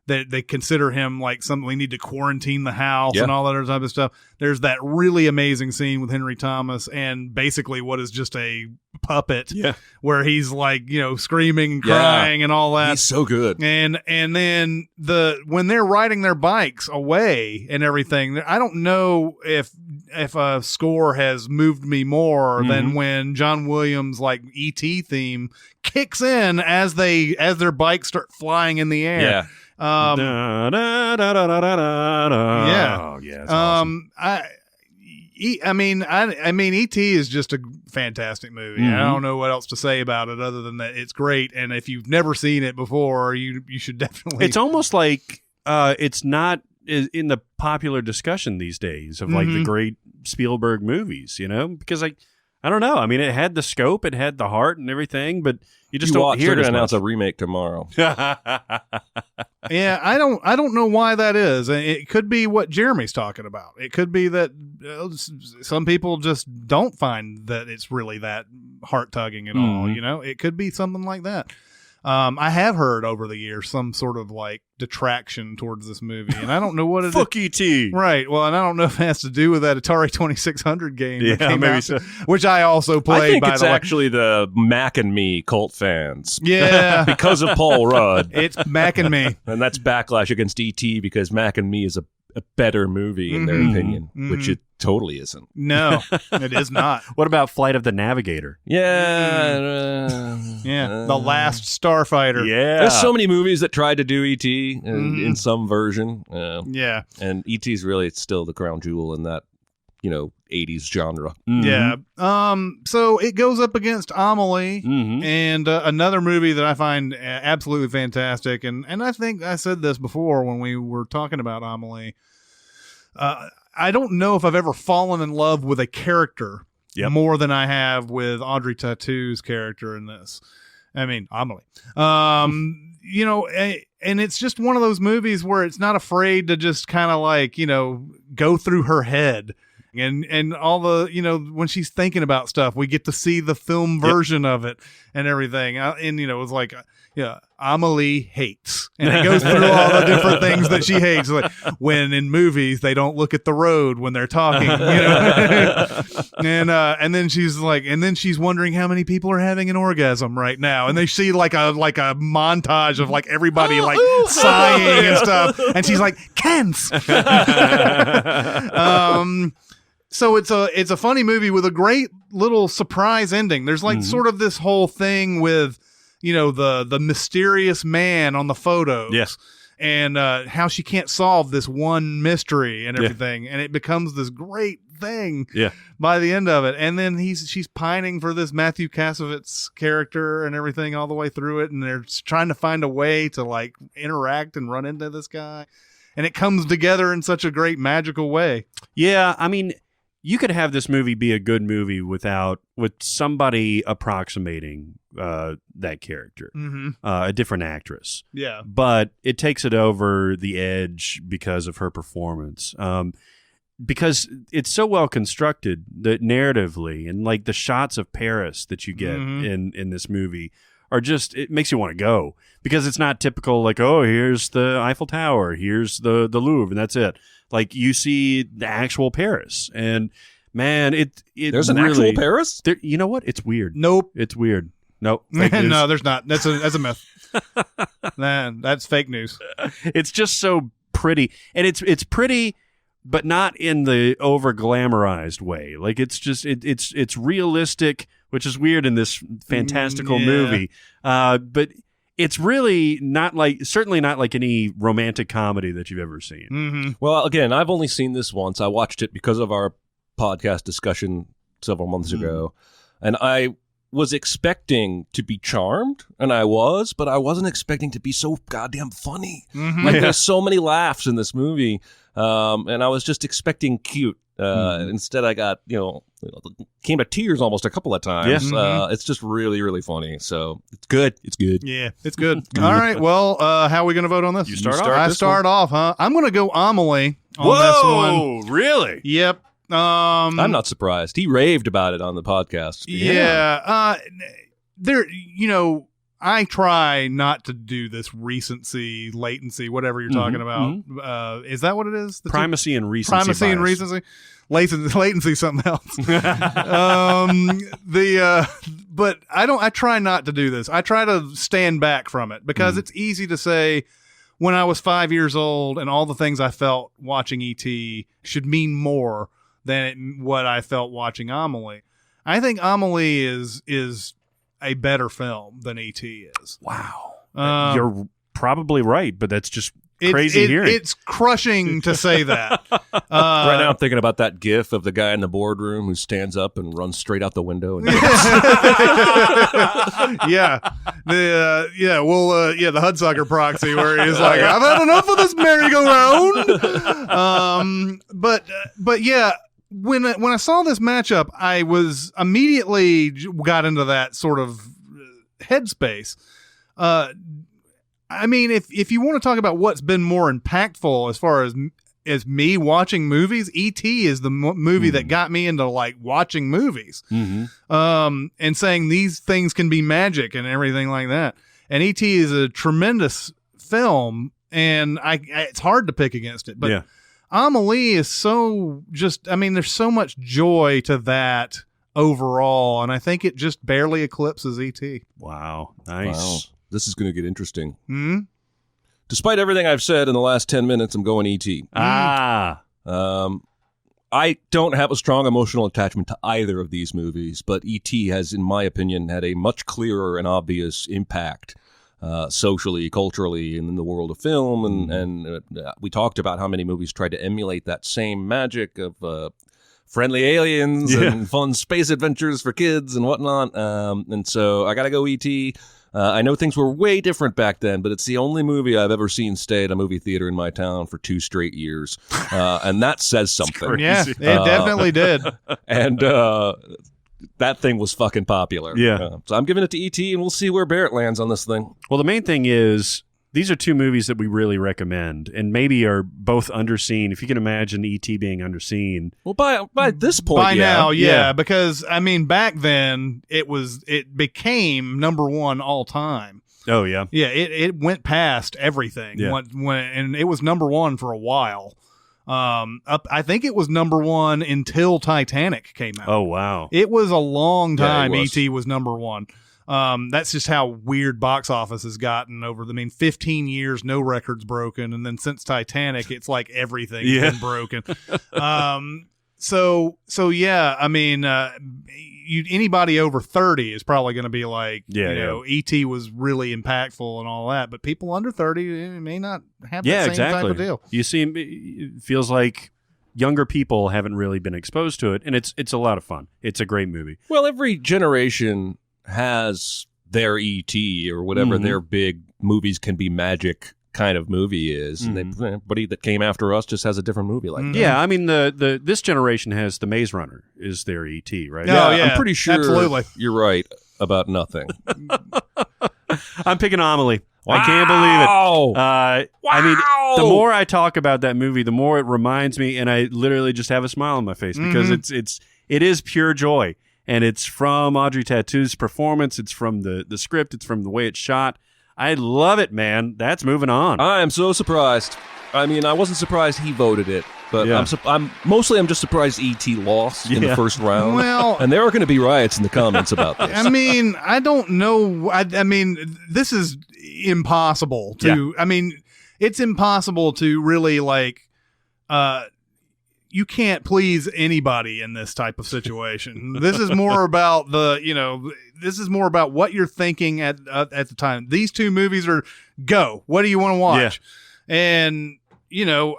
that they consider him like something we need to quarantine the house and all that other type of stuff. There's that really amazing scene with Henry Thomas and basically what is just a puppet where he's like, screaming and crying and all that. He's so good. And then when they're riding their bikes away and everything, I don't know if a score has moved me more than when John Williams' like E.T. theme kicks in as their bikes start flying in the air. Yeah. Yeah. Oh, yeah. It's awesome. I mean, E.T. is just a fantastic movie. I don't know what else to say about it other than that it's great. And if you've never seen it before, you should definitely. It's almost like it's not in the popular discussion these days of like the great Spielberg movies, because I don't know. I mean, it had the scope, it had the heart and everything, but you just don't hear it. They're going to announce a remake tomorrow. Yeah, I don't know why that is. It could be what Jeremy's talking about. It could be that some people just don't find that it's really that heart tugging at all. It could be something like that. I have heard over the years some sort of like detraction towards this movie, and I don't know what it is. Fuck E.T. Right. Well, and I don't know if it has to do with that Atari 2600 game. Yeah, maybe so. Which I also played. I think by it's the way. actually the Mac and Me cult fans. Yeah. Because of Paul Rudd. It's Mac and Me. And that's backlash against E.T. because Mac and Me is a better movie in their opinion, which it totally isn't. No, it is not. What about Flight of the Navigator? Yeah. The Last Starfighter. Yeah. There's so many movies that tried to do E.T. in some version. Yeah. And E.T.'s really still the crown jewel in that, 80s genre. Yeah. So it goes up against Amelie and another movie that I find absolutely fantastic. And I think I said this before when we were talking about Amelie. I don't know if I've ever fallen in love with a character more than I have with Audrey Tauto's character in this. I mean, Amelie. And it's just one of those movies where it's not afraid to just kind of like, go through her head. And all the, when she's thinking about stuff, we get to see the film version of it and everything. And, it was like, Amelie hates. And it goes through all the different things that she hates. Like when in movies, they don't look at the road when they're talking, and then she's like, and then she's wondering how many people are having an orgasm right now. And they see like a montage of like everybody like sighing and stuff. And she's like, Kens. So it's a funny movie with a great little surprise ending. There's like sort of this whole thing with, the mysterious man on the photos. Yes. And how she can't solve this one mystery and everything. And it becomes this great thing. Yeah. By the end of it, and then she's pining for this Matthew Kasovitz character and everything all the way through it, and they're trying to find a way to like interact and run into this guy, and it comes together in such a great magical way. Yeah, I mean, you could have this movie be a good movie with somebody approximating that character, a different actress. Yeah, but it takes it over the edge because of her performance. Because it's so well constructed that narratively, and like the shots of Paris that you get in this movie are just, it makes you want to go, because it's not typical like, oh, here's the Eiffel Tower, here's the Louvre, and that's it. Like you see the actual Paris, and man, there's an actual Paris. You know what? It's weird. Nope, it's weird. Nope. No, there's not. That's a myth. Man, that's fake news. It's just so pretty, and it's pretty, but not in the over glamorized way. Like it's just it's realistic, which is weird in this fantastical movie. But it's really certainly not like any romantic comedy that you've ever seen. Mm-hmm. Well, again, I've only seen this once. I watched it because of our podcast discussion several months ago, and I was expecting to be charmed, and I was, but I wasn't expecting to be so goddamn funny. Like there's so many laughs in this movie, and I was just expecting cute. Instead, I got came to tears almost a couple of times. It's just really, really funny. So it's good. It's good. Yeah, it's good. All right. Well, how are we going to vote on this? You start off. I start off, huh? I'm going to go Amelie on Whoa, this one. Really? Yep. I'm not surprised. He raved about it on the podcast. Yeah. There, I try not to do this recency, latency, whatever you're talking about. Is that what it is? Primacy and recency. Primacy and recency. Latency, something else. But I try not to do this. I try to stand back from it, because it's easy to say when I was 5 years old and all the things I felt watching E.T. should mean more than what I felt watching Amelie. I think Amelie is a better film than E.T. is. Wow. You're probably right, but that's just crazy hearing. It's crushing to say that. Right now I'm thinking about that gif of the guy in the boardroom who stands up and runs straight out the window. And yeah. The Hudsucker proxy, where he's like, I've had enough of this merry-go-round. But yeah, when I saw this matchup, I was immediately got into that sort of headspace. I mean, if you want to talk about what's been more impactful as far as me watching movies, E.T. is the movie that got me into like watching movies, and saying these things can be magic and everything like that. And E.T. is a tremendous film, and it's hard to pick against it. But Amelie is so there's so much joy to that overall, and I think it just barely eclipses E.T. Wow, nice. Wow. This is going to get interesting. Hmm? Despite everything I've said in the last 10 minutes, I'm going E.T. Ah. I don't have a strong emotional attachment to either of these movies, but E.T. has, in my opinion, had a much clearer and obvious impact socially, culturally, and in the world of film. And we talked about how many movies tried to emulate that same magic of friendly aliens and fun space adventures for kids and whatnot. And so I got to go E.T. I know things were way different back then, but it's the only movie I've ever seen stay at a movie theater in my town for 2 straight years. And that says something. Yeah, it definitely did. And that thing was fucking popular. Yeah. So I'm giving it to E.T., and we'll see where Barrett lands on this thing. Well, the main thing is, these are 2 movies that we really recommend, and maybe are both underseen. If you can imagine E.T. being underseen. Well, by this point, by now, because I mean, back then it became number 1 all time. Oh yeah, yeah. It went past everything. Yeah. And it was number 1 for a while. I think it was number 1 until Titanic came out. Oh wow, it was a long time. Yeah, E.T. was number 1. That's just how weird box office has gotten over 15 years, no records broken. And then since Titanic, it's like everything's been broken. So yeah, I mean, anybody over 30 is probably going to be like, E.T. was really impactful and all that, but people under 30 may not have that same type of deal. You see, it feels like younger people haven't really been exposed to it, and it's a lot of fun. It's a great movie. Well, every generation has their E.T. or whatever their big movies can be magic kind of movie is, and everybody that came after us just has a different movie like that. Yeah, I mean the this generation has the Maze Runner is their E.T., right? Oh, yeah. I'm pretty sure Absolutely. you're right about nothing. I'm picking Amelie. Wow. I can't believe it. I mean, the more I talk about that movie, the more it reminds me, and I literally just have a smile on my face because it is pure joy, and it's from Audrey Tauto's performance. It's from the script. It's from the way it's shot. I love it, man. That's moving on. I am so surprised. I mean, I wasn't surprised he voted it, but I'm just surprised E.T. lost in the first round. Well, and there are going to be riots in the comments about this. I mean, I don't know. I mean, this is impossible to. I mean, it's impossible to really you can't please anybody in this type of situation. This is more about this is more about what you're thinking at the time. These two movies are go. What do you want to watch? Yeah. And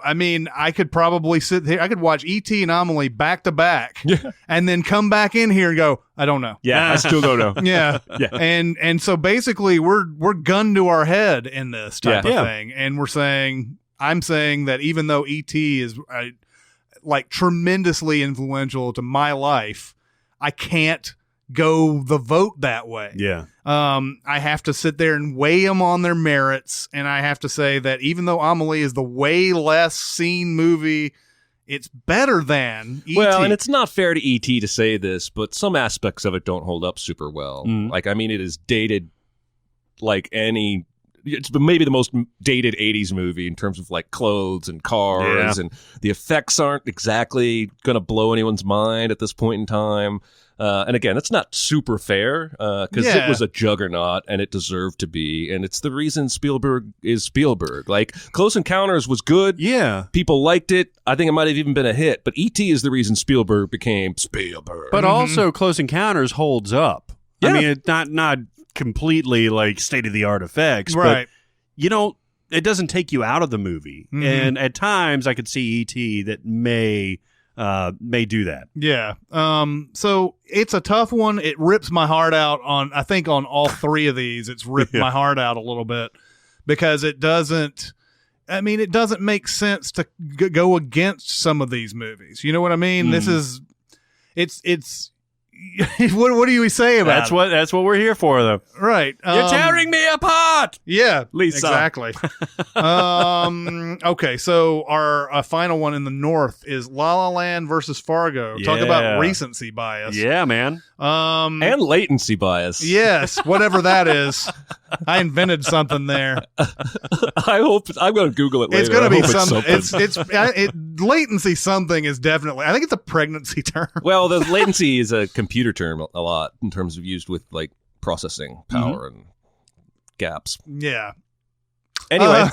I mean, I could probably sit here. I could watch E.T. and Amelie back to back, and then come back in here and go, I don't know. Yeah, I still don't know. Yeah. And so basically, we're gunned to our head in this type of thing, and I'm saying that even though E.T. is tremendously influential to my life, I can't go the vote that way. Yeah. I have to sit there and weigh them on their merits, and I have to say that even though Amelie is the way less seen movie, it's better than E.T. Well, and it's not fair to E.T. to say this, but some aspects of it don't hold up super well. I mean, it is dated like any... It's maybe the most dated 80s movie in terms of clothes and cars, and the effects aren't exactly going to blow anyone's mind at this point in time. And again, that's not super fair because it was a juggernaut and it deserved to be. And it's the reason Spielberg is Spielberg. Close Encounters was good. Yeah. People liked it. I think it might have even been a hit. But E.T. is the reason Spielberg became Spielberg. But also Close Encounters holds up. Yeah. I mean, it's not completely state-of-the-art effects. Right. But, it doesn't take you out of the movie. And at times I could see E.T. that may do that. Yeah. So it's a tough one. It rips my heart out on all three of these. It's ripped my heart out a little bit because it doesn't make sense to go against some of these movies. You know what I mean? This is, it's, what do you say about it? That's what we're here for, though. Right. You're tearing me apart. Yeah, Lisa. Exactly. Okay, so our final one in the North is La La Land versus Fargo. Talk about recency bias. Yeah, man. And latency bias. Yes, whatever that is. I invented something there. I hope I'm going to Google it later. It's going to be something. Latency something is definitely. I think it's a pregnancy term. Well, the latency is a computer term a lot in terms of used with processing power and gaps. Yeah. Anyway,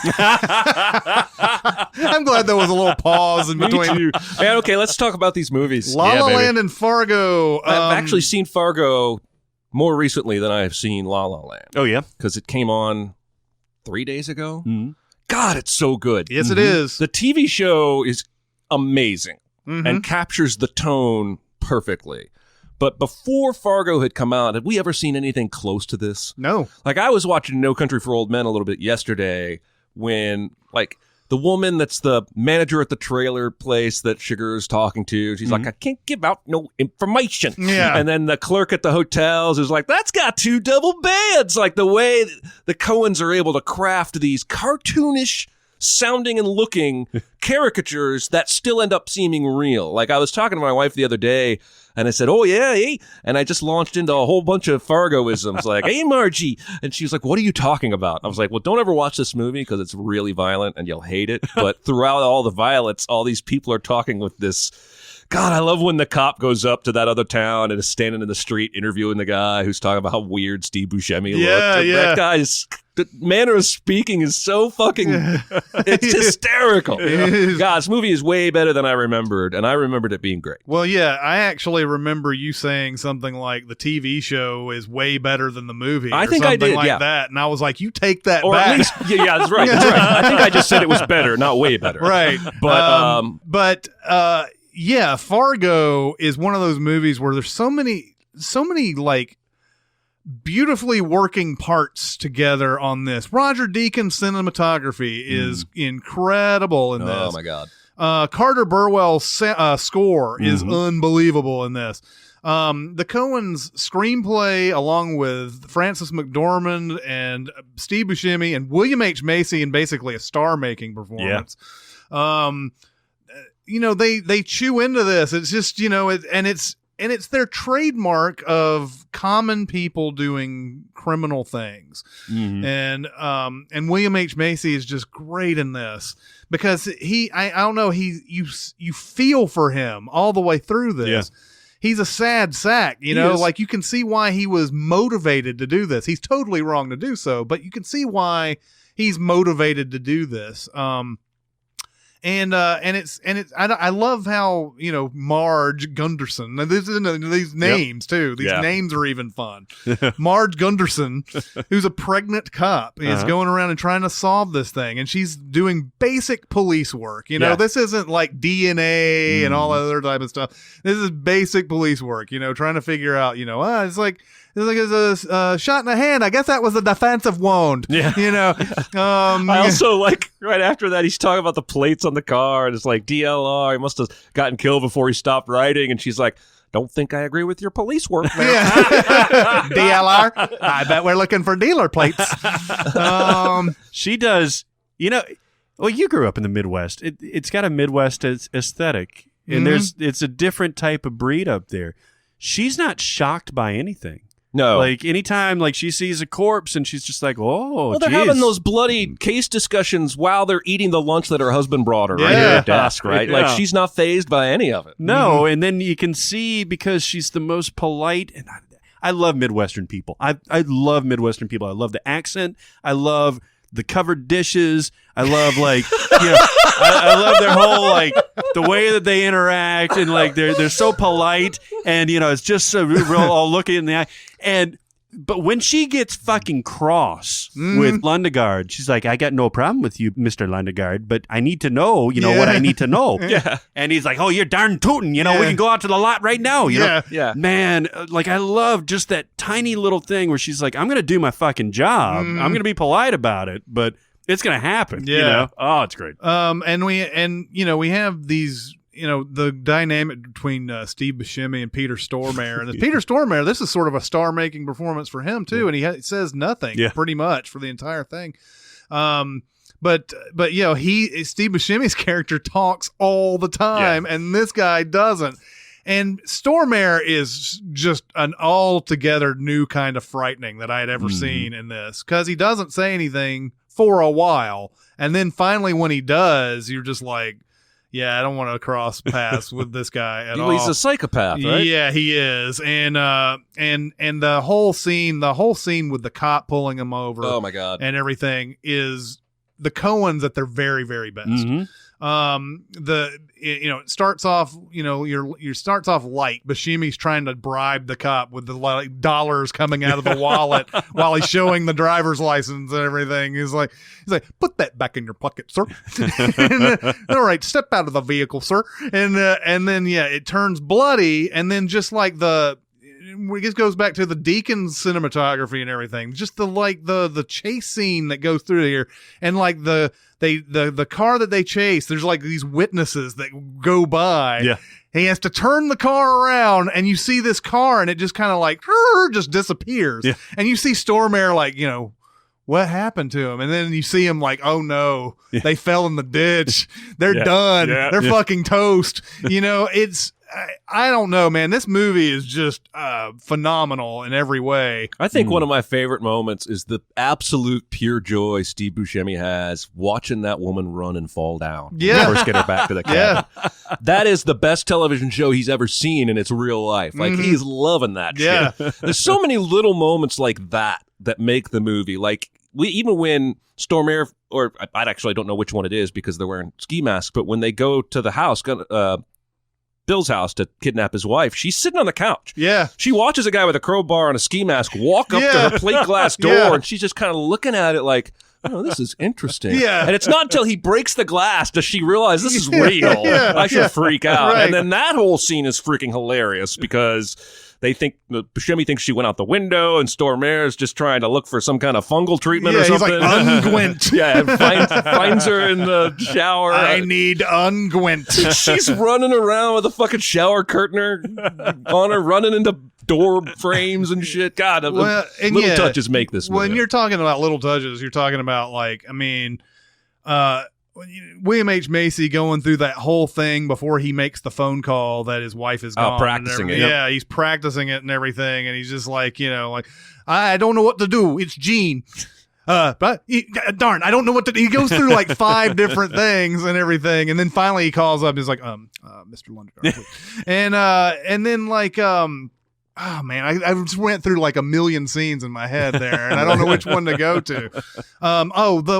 I'm glad there was a little pause in between. Man, okay, let's talk about these movies. La La Land and Fargo. I've actually seen Fargo more recently than I have seen La La Land. Oh, yeah? Because it came on 3 days ago. Mm-hmm. God, it's so good. Yes, it is. The TV show is amazing and captures the tone perfectly. But before Fargo had come out, had we ever seen anything close to this? No. I was watching No Country for Old Men a little bit yesterday when, the woman that's the manager at the trailer place that Sugar's talking to, she's like, I can't give out no information. Yeah. And then the clerk at the hotels is like, that's got 2 double beds. The way the Coens are able to craft these cartoonish sounding and looking caricatures that still end up seeming real. I was talking to my wife the other day, and I said, oh, yeah, hey. And I just launched into a whole bunch of Fargo-isms, hey, Margie. And she was like, what are you talking about? I was like, well, don't ever watch this movie because it's really violent and you'll hate it. But throughout all the violence, all these people are talking with this. God, I love when the cop goes up to that other town and is standing in the street interviewing the guy who's talking about how weird Steve Buscemi looked. Yeah. That guy is The manner of speaking is so fucking, it's hysterical. God, this movie is way better than I remembered, and I remembered it being great. Well, yeah, I actually remember you saying something like the TV show is way better than the movie. I think I did, like that, and I was like, you take that or back. At least, yeah, that's right. That's right. I think I just said it was better, not way better. Right. But yeah, Fargo is one of those movies where there's so many like beautifully working parts together on this. Roger Deakins' cinematography is incredible in this. Oh my God. Carter Burwell's score is unbelievable in this. The Coens' screenplay, along with Frances McDormand and Steve Buscemi and William H. Macy, in basically a star-making performance. You know, they chew into this. It's just, you know, it's their trademark of common people doing criminal things. And William H. Macy is just great in this because I don't know, you feel for him all the way through this. Yeah. He's a sad sack, you know, like you can see why he was motivated to do this. He's totally wrong to do so, but you can see why he's motivated to do this. I love how, you know, Marge Gunderson, these names too. These names are even fun. Marge Gunderson, who's a pregnant cop, is going around and trying to solve this thing. And she's doing basic police work. You know, this isn't like DNA and all that other type of stuff. This is basic police work, you know, trying to figure out, you know, it's like a shot in the hand. I guess that was a defensive wound. Yeah. You know, I also like right after that, he's talking about the plates on the car and it's like DLR. He must have gotten killed before he stopped writing. And she's like, don't think I agree with your police work, man. DLR. I bet we're looking for dealer plates. She does, you know, well, you grew up in the Midwest. It's got a Midwest aesthetic and it's a different type of breed up there. She's not shocked by anything. No. Like, anytime, like, she sees a corpse and she's just like, oh, well, they're having those bloody case discussions while they're eating the lunch that her husband brought her right here at desk, right? Yeah. Like, she's not fazed by any of it. No, and then you can see because she's the most polite, and I love Midwestern people. I love Midwestern people. I love the accent. I love the covered dishes. I love, like, you know, I love their whole, like, the way that they interact, and, like, they're so polite, and, you know, it's just so real, all looking in the eye. But when she gets fucking cross with Lundegaard, she's like, I got no problem with you, Mr. Lundegaard, but I need to know, you know, what I need to know. And he's like, oh, you're darn tootin', you know, we can go out to the lot right now, you know? Man, like, I love just that tiny little thing where she's like, I'm going to do my fucking job. I'm going to be polite about it, but it's going to happen, you know? Oh, it's great. And you know, we have these, you know, the dynamic between Steve Buscemi and Peter Stormare. And Peter Stormare, this is sort of a star-making performance for him, too, and he says nothing pretty much for the entire thing. But you know, Steve Buscemi's character talks all the time, and this guy doesn't. And Stormare is just an altogether new kind of frightening that I had ever seen in this, because he doesn't say anything for a while, and then finally when he does, you're just like, yeah, I don't want to cross paths with this guy at all. He's a psychopath, right? Yeah, he is. And the whole scene with the cop pulling him over, oh my God, and everything is the Coens at their very, very best. It starts off, you know, your starts off light. Buscemi's trying to bribe the cop with the like dollars coming out of the wallet while he's showing the driver's license and everything. He's like, put that back in your pocket, sir. All right, step out of the vehicle, sir. And then it turns bloody, and then just like it goes back to the Deakins cinematography and everything. Just the chase scene that goes through here, and like the car that they chase, there's like these witnesses that go by. Yeah. He has to turn the car around, and you see this car, and it just kind of like just disappears. Yeah. And you see Stormare like, you know, what happened to him? And then you see him like, oh no, they fell in the ditch. They're done. Yeah. They're fucking toast. You know, I don't know, man. This movie is just phenomenal in every way. I think one of my favorite moments is the absolute pure joy Steve Buscemi has watching that woman run and fall down. Yeah. First get her back to the cabin. That is the best television show he's ever seen in its real life. Like, he's loving that shit. There's so many little moments like that make the movie. Like even when Stormare, or I actually don't know which one it is because they're wearing ski masks, but when they go to the house, Bill's house to kidnap his wife, she's sitting on the couch. Yeah. She watches a guy with a crowbar and a ski mask walk up to her plate glass door, and she's just kind of looking at it like, oh, this is interesting. Yeah. And it's not until he breaks the glass does she realize this is real. I should freak out. Right. And then that whole scene is freaking hilarious because Buscemi thinks she went out the window, and Stormare is just trying to look for some kind of fungal treatment or something. He's like, unguent. And finds her in the shower. I need unguent. She's running around with a fucking shower curtainer on her, running into door frames and shit. God, little touches make this movie. When you're talking about little touches, you're talking about William H. Macy going through that whole thing before he makes the phone call that his wife is gone. Practicing it. Yeah, he's practicing it and everything, and he's just like, I don't know what to do. It's Gene. Darn, I don't know what to do. He goes through like 5 different things and everything, and then finally he calls up and he's like, Mr. Lundegaard. And then like, oh man, I just went through like a million scenes in my head there, and I don't know which one to go to.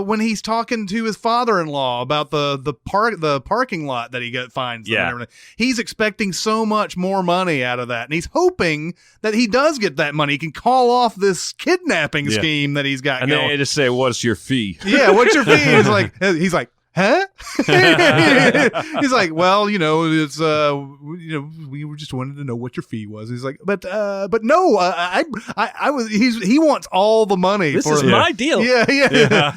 When he's talking to his father-in-law about the parking lot that he finds. Yeah. And everything. He's expecting so much more money out of that, and he's hoping that he does get that money. He can call off this kidnapping scheme that he's got and going. then they just say, "What's your fee?" Yeah, what's your fee? He's like. Huh? He's like, well, it's we were just wanted to know what your fee was. He's like, but no, I was. He wants all the money. This is my deal. Yeah.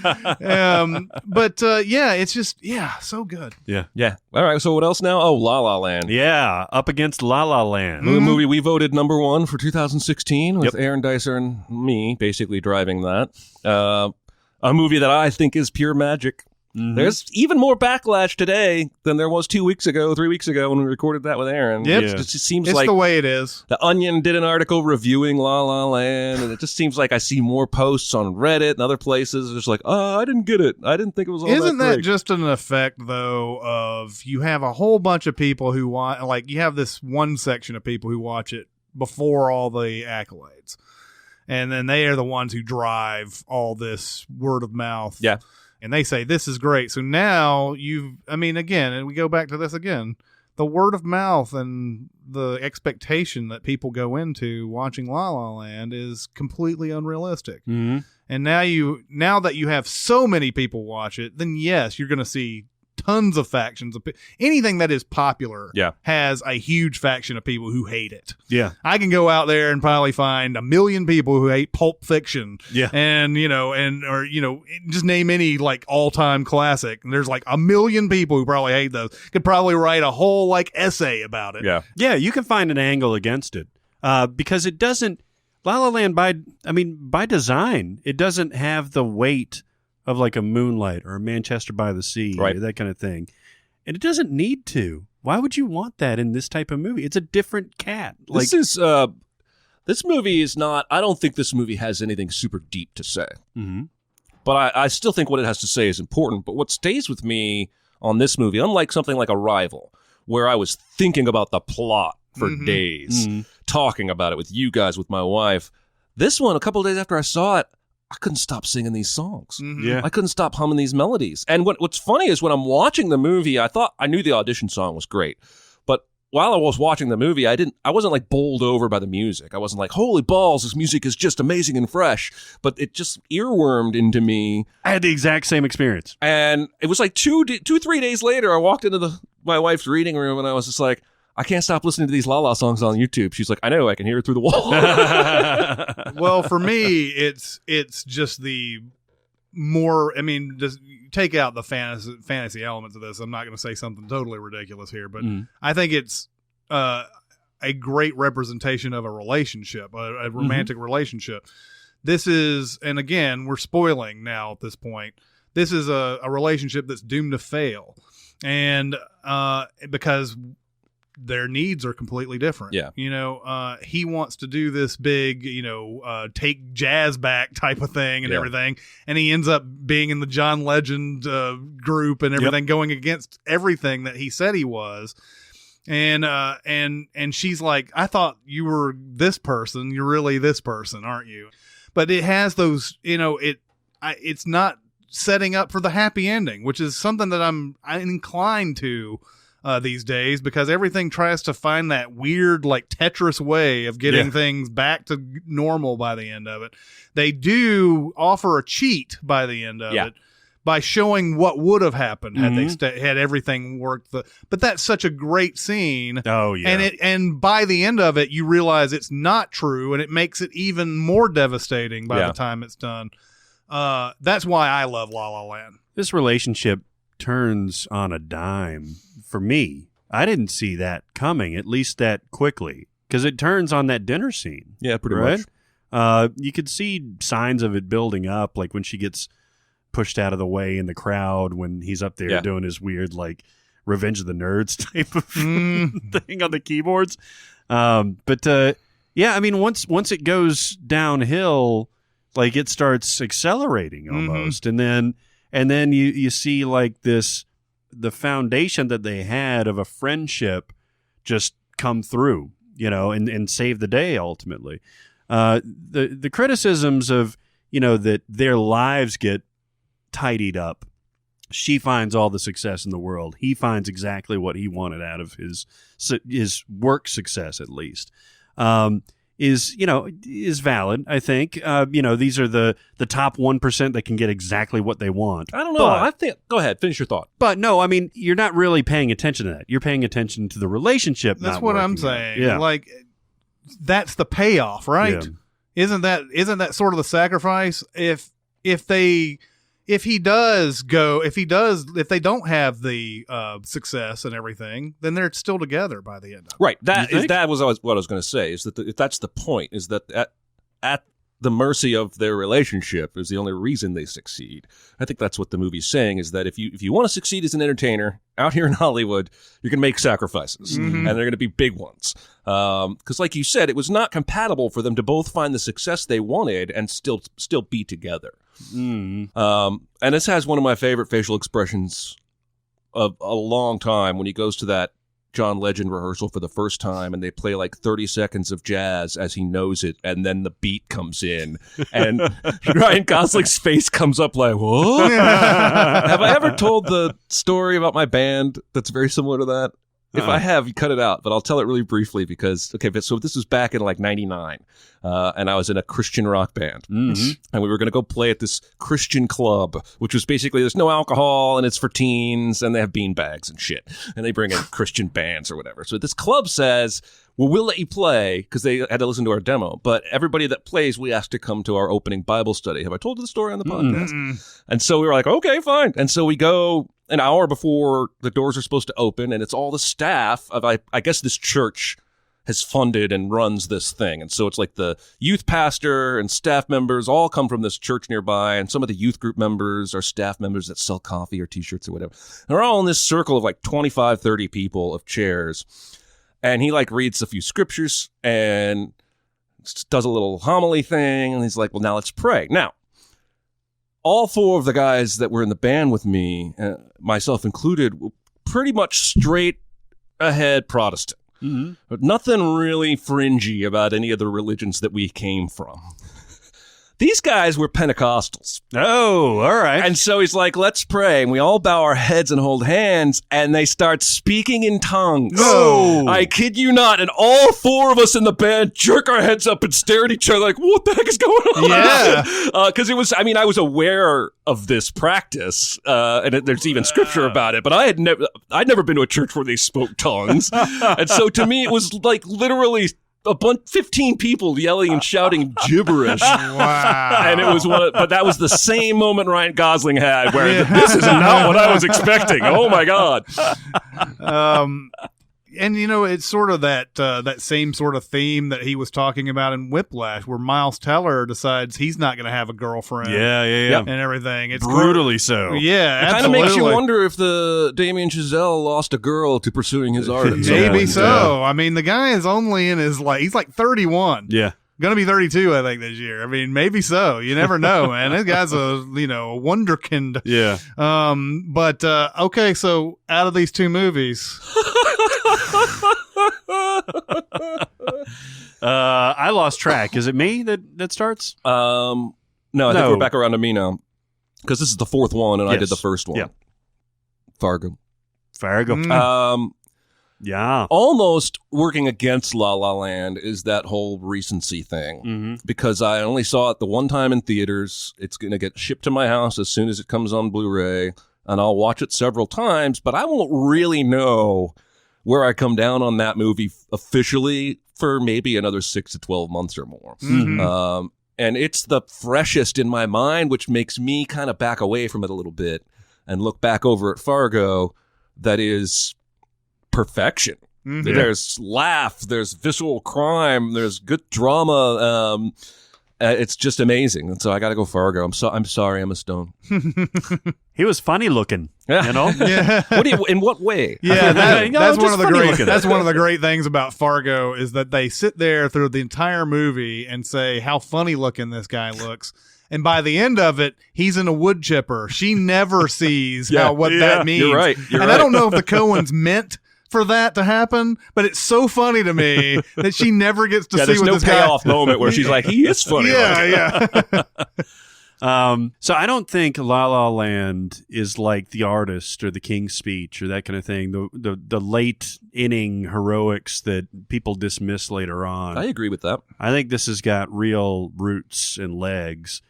But it's just so good. Yeah. All right. So what else now? Oh, La La Land. Yeah, up against La La Land. The movie we voted number 1 for 2016 with Aaron Dicer and me basically driving that. A movie that I think is pure magic. Mm-hmm. There's even more backlash today than there was 3 weeks ago when we recorded that with Aaron. Yep. It just seems it's like the way it is. The Onion did an article reviewing La La Land, and it just seems like I see more posts on Reddit and other places. It's just like, I didn't get it. I didn't think it was all Isn't that that just an effect, though, of you have a whole bunch of people who want, like, you have this one section of people who watch it before all the accolades. And then they are the ones who drive all this word of mouth. Yeah. And they say, this is great. So now again, and we go back to this again, the word of mouth and the expectation that people go into watching La La Land is completely unrealistic. Mm-hmm. And now that you have so many people watch it, then yes, you're going to see tons of factions. Anything that is popular has a huge faction of people who hate it. Yeah. I can go out there and probably find 1 million people who hate Pulp Fiction. Yeah. And, just name any like all-time classic. And there's like 1 million people who probably hate those. Could probably write a whole like essay about it. Yeah. Yeah, you can find an angle against it. Because it doesn't, La La Land by design, it doesn't have the weight of like a Moonlight or a Manchester by the Sea, or that kind of thing. And it doesn't need to. Why would you want that in this type of movie? It's a different cat. This movie is not, I don't think this movie has anything super deep to say. Mm-hmm. But I still think what it has to say is important. But what stays with me on this movie, unlike something like Arrival, where I was thinking about the plot for days, talking about it with you guys, with my wife, this one, a couple of days after I saw it, I couldn't stop singing these songs. Mm-hmm. Yeah. I couldn't stop humming these melodies. And what's funny is when I'm watching the movie, I knew the audition song was great. But while I was watching the movie, I wasn't like bowled over by the music. I wasn't like, holy balls, this music is just amazing and fresh. But it just earwormed into me. I had the exact same experience. And it was like 3 days later, I walked into my wife's reading room and I was just like, I can't stop listening to these La La songs on YouTube. She's like, I know, I can hear it through the wall. Well, for me, it's just the more, just take out the fantasy elements of this. I'm not going to say something totally ridiculous here, but I think it's a great representation of a relationship, a romantic relationship. This is, and again, we're spoiling now at this point, this is a relationship that's doomed to fail. And because their needs are completely different. Yeah. He wants to do this big, take jazz back type of thing and everything. And he ends up being in the John Legend group and everything, going against everything that he said he was. And she's like, I thought you were this person. You're really this person, aren't you? But it has those, it's not setting up for the happy ending, which is something that I'm inclined to these days, because everything tries to find that weird, like Tetris way of getting things back to normal by the end of it. They do offer a cheat by the end of it by showing what would have happened had they had everything worked. But that's such a great scene. Oh yeah, and by the end of it, you realize it's not true, and it makes it even more devastating by the time it's done. That's why I love La La Land. This relationship turns on a dime for me. I didn't see that coming, at least that quickly, because it turns on that dinner scene. Yeah, pretty much. You could see signs of it building up, like when she gets pushed out of the way in the crowd when he's up there doing his weird, like, Revenge of the Nerds type of thing on the keyboards. Yeah, I mean, once it goes downhill, like, it starts accelerating almost, and then you see, like, the foundation that they had of a friendship just come through, and save the day ultimately. The criticisms of, that their lives get tidied up. She finds all the success in the world. He finds exactly what he wanted out of his work success, at least. Is valid, I think. These are the top 1% that can get exactly what they want. I don't know. Go ahead, finish your thought. But no, I mean, you're not really paying attention to that. You're paying attention to the relationship. That's what I'm saying. Yeah. Like, that's the payoff, right? Yeah. Isn't that sort of the sacrifice? If they don't have the success and everything, then they're still together by the end of it. Right. That was what I was going to say, is that if that's the point, is that at the mercy of their relationship is the only reason they succeed. I think that's what the movie's saying, is that if you want to succeed as an entertainer out here in Hollywood, you're going to make sacrifices, and they're going to be big ones. Because like you said, it was not compatible for them to both find the success they wanted and still be together. And this has one of my favorite facial expressions of a long time, when he goes to that John Legend rehearsal for the first time, and they play like 30 seconds of jazz as he knows it, and then the beat comes in, and Ryan Gosling's face comes up like, what? Have I ever told the story about my band that's very similar to that? If I have, you cut it out, but I'll tell it really briefly because, so this was back in like 99, and I was in a Christian rock band, and we were going to go play at this Christian club, which was basically, there's no alcohol, and it's for teens, and they have bean bags and shit, and they bring in Christian bands or whatever. So this club says, well, we'll let you play, because they had to listen to our demo, but everybody that plays, we asked to come to our opening Bible study. Have I told you the story on the podcast? And so we were like, okay, fine. And so we go an hour before the doors are supposed to open, and it's all the staff of, I guess this church has funded and runs this thing. And so it's like the youth pastor and staff members all come from this church nearby, and some of the youth group members are staff members that sell coffee or t-shirts or whatever. And they're all in this circle of like 25, 30 people of chairs. And he like reads a few scriptures and does a little homily thing, and he's like, well, now let's pray. Now, all four of the guys that were in the band with me, myself included, were pretty much straight ahead Protestant. But nothing really fringy about any of the religions that we came from. These guys were Pentecostals. Oh, all right. And so he's like, let's pray. And we all bow our heads and hold hands, and they start speaking in tongues. No. I kid you not. And all four of us in the band jerk our heads up and stare at each other like, what the heck is going on? Yeah. Because I was aware of this practice, and there's even scripture about it, but I'd never been to a church where they spoke tongues. And so to me, it was like literally 15 people yelling and shouting gibberish. Wow. And it was but that was the same moment Ryan Gosling had, where this is not what I was expecting. Oh my God. And it's sort of that same sort of theme that he was talking about in Whiplash, where Miles Teller decides he's not going to have a girlfriend. Yeah. And everything. It's brutally so. Yeah, it kind of makes you wonder if the Damien Chazelle lost a girl to pursuing his art. Maybe so. I mean, the guy is only in his he's like 31. Yeah. Going to be 32, I think, this year. I mean, maybe so. You never know, man. This guy's a wonderkind. Yeah. But okay, so out of these two movies, I lost track. Is it me that starts? No, I think we're back around to me now. because this is the fourth one, and I Yes. did the first one. Yeah. Fargo. Yeah. Almost working against La La Land is that whole recency thing, because I only saw it the one time in theaters. It's going to get shipped to my house as soon as it comes on Blu-ray, and I'll watch it several times, but I won't really know where I come down on that movie officially for maybe another 6 to 12 months or more. And it's the freshest in my mind, which makes me kind of back away from it a little bit and look back over at Fargo. That is perfection. There's laugh, there's visual crime, there's good drama. It's just amazing. And so I got to go Fargo. I'm sorry, Emma Stone. He was funny looking, you know? Yeah. In what way? Yeah, that's one of the great. looking. That's one of the great things about Fargo is that they sit there through the entire movie and say how funny looking this guy looks, and by the end of it, he's in a wood chipper. She never sees what that means. You're right. I don't know if the Coens meant for that to happen, but it's so funny to me that she never gets to see there's what no this guy. payoff moment where she's like, he is funny. Yeah. So I don't think La La Land is like The Artist or The King's Speech or that kind of thing. The late inning heroics that people dismiss later on. I agree with that. I think this has got real roots and legs.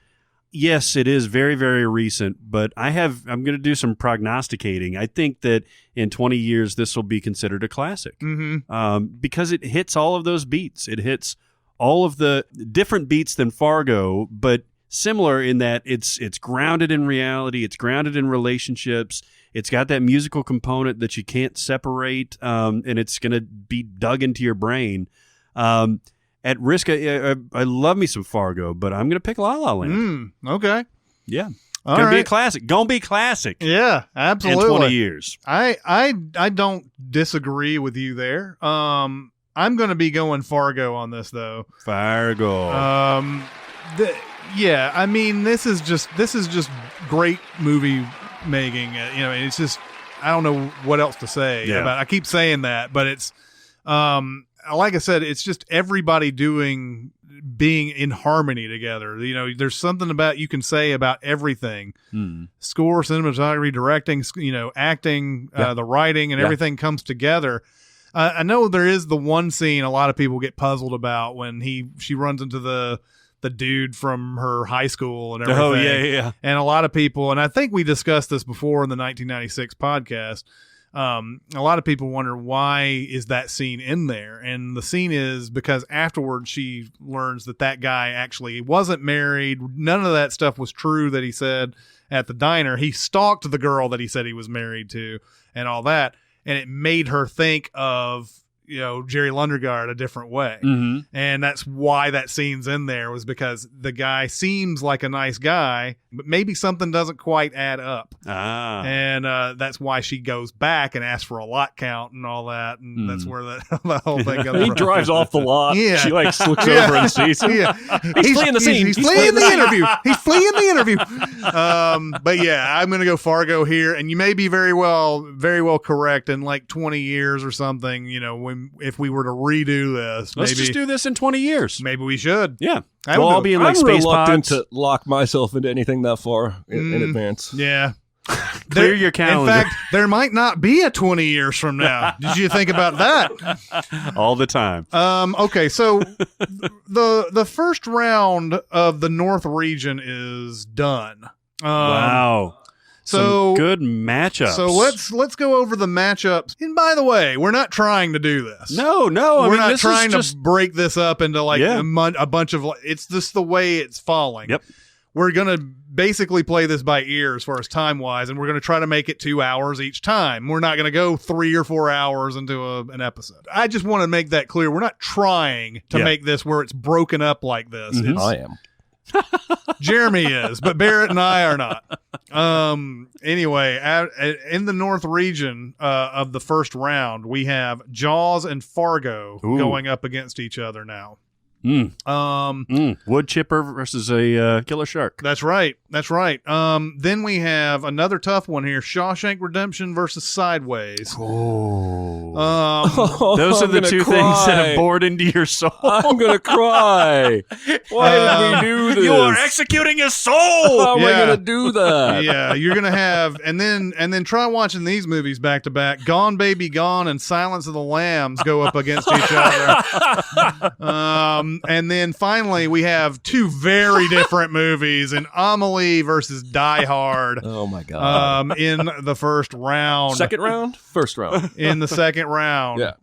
Yes, it is very, very recent, but I'm going to do some prognosticating. I think that in 20 years, this will be considered a classic because it hits all of those beats. It hits all of the different beats than Fargo, but similar in that it's grounded in reality. It's grounded in relationships. It's got that musical component that you can't separate, and it's going to be dug into your brain. At risk, I love me some Fargo, but I'm going to pick La La Land. Okay. Yeah. All Gonna be a right. classic. Gonna be classic. Yeah, absolutely. In 20 years. I don't disagree with you there. I'm going to be going Fargo on this though. Fargo. Yeah, I mean this is just great movie making. It's just I don't know what else to say about. I keep saying that, but it's like I said, it's just everybody being in harmony together. There's something about you can say about everything. Score, cinematography, directing, acting, the writing, and everything comes together. I know there is the one scene a lot of people get puzzled about when she runs into the dude from her high school and everything. Oh, yeah. And a lot of people, and I think we discussed this before in the 1996 podcast, a lot of people wonder why is that scene in there, and the scene is because afterwards she learns that guy actually wasn't married. None of that stuff was true that he said at the diner. He stalked the girl that he said he was married to and all that, and it made her think of Jerry Lundegaard a different way. And that's why that scene's in there, was because the guy seems like a nice guy, but maybe something doesn't quite add up. And that's why she goes back and asks for a lot count and all that. And that's where the whole thing comes He from. drives off the lot. Yeah. She looks over and sees him. Yeah. He's fleeing the scene. He's fleeing the interview. He's fleeing the interview. But yeah, I'm going to go Fargo here. And you may be very well correct in like 20 years or something, if we were to redo this. Let's just do this in 20 years. Maybe we should. Yeah. I We'll would all go- be in like I'm space reluctant pods. to lock myself into anything that far in advance. Yeah. Clear your calendar. In fact, there might not be a 20 years from now. Did you think about that? All the time. Okay, so the first round of the North region is done. Wow. So some good matchups. So let's go over the matchups. And by the way, we're not trying to do this. No. We're not this trying is just, to break this up into like Yeah. a bunch of. It's just the way it's falling. Yep. We're gonna basically play this by ear as far as time wise, and we're gonna try to make it 2 hours each time. We're not gonna go 3 or 4 hours into an episode. I just want to make that clear. We're not trying to make this where it's broken up like this. Mhm. I am. Jeremy is, but Barrett and I are not. Anyway, in the North region of the first round, we have Jaws and Fargo Ooh. going up against each other now. Wood chipper versus a killer shark. That's right. Then we have another tough one here: Shawshank Redemption versus Sideways. Those are the two things that have bored into your soul. I'm gonna cry. Why did we do this? You are executing his soul. How am I gonna do that? Yeah, you're gonna have, and then try watching these movies back to back. Gone Baby Gone and Silence of the Lambs go up against each other. And then finally we have two very different movies in Amelie versus Die Hard. Oh my God. In the first round. Second round? First round. In the second round. Yeah.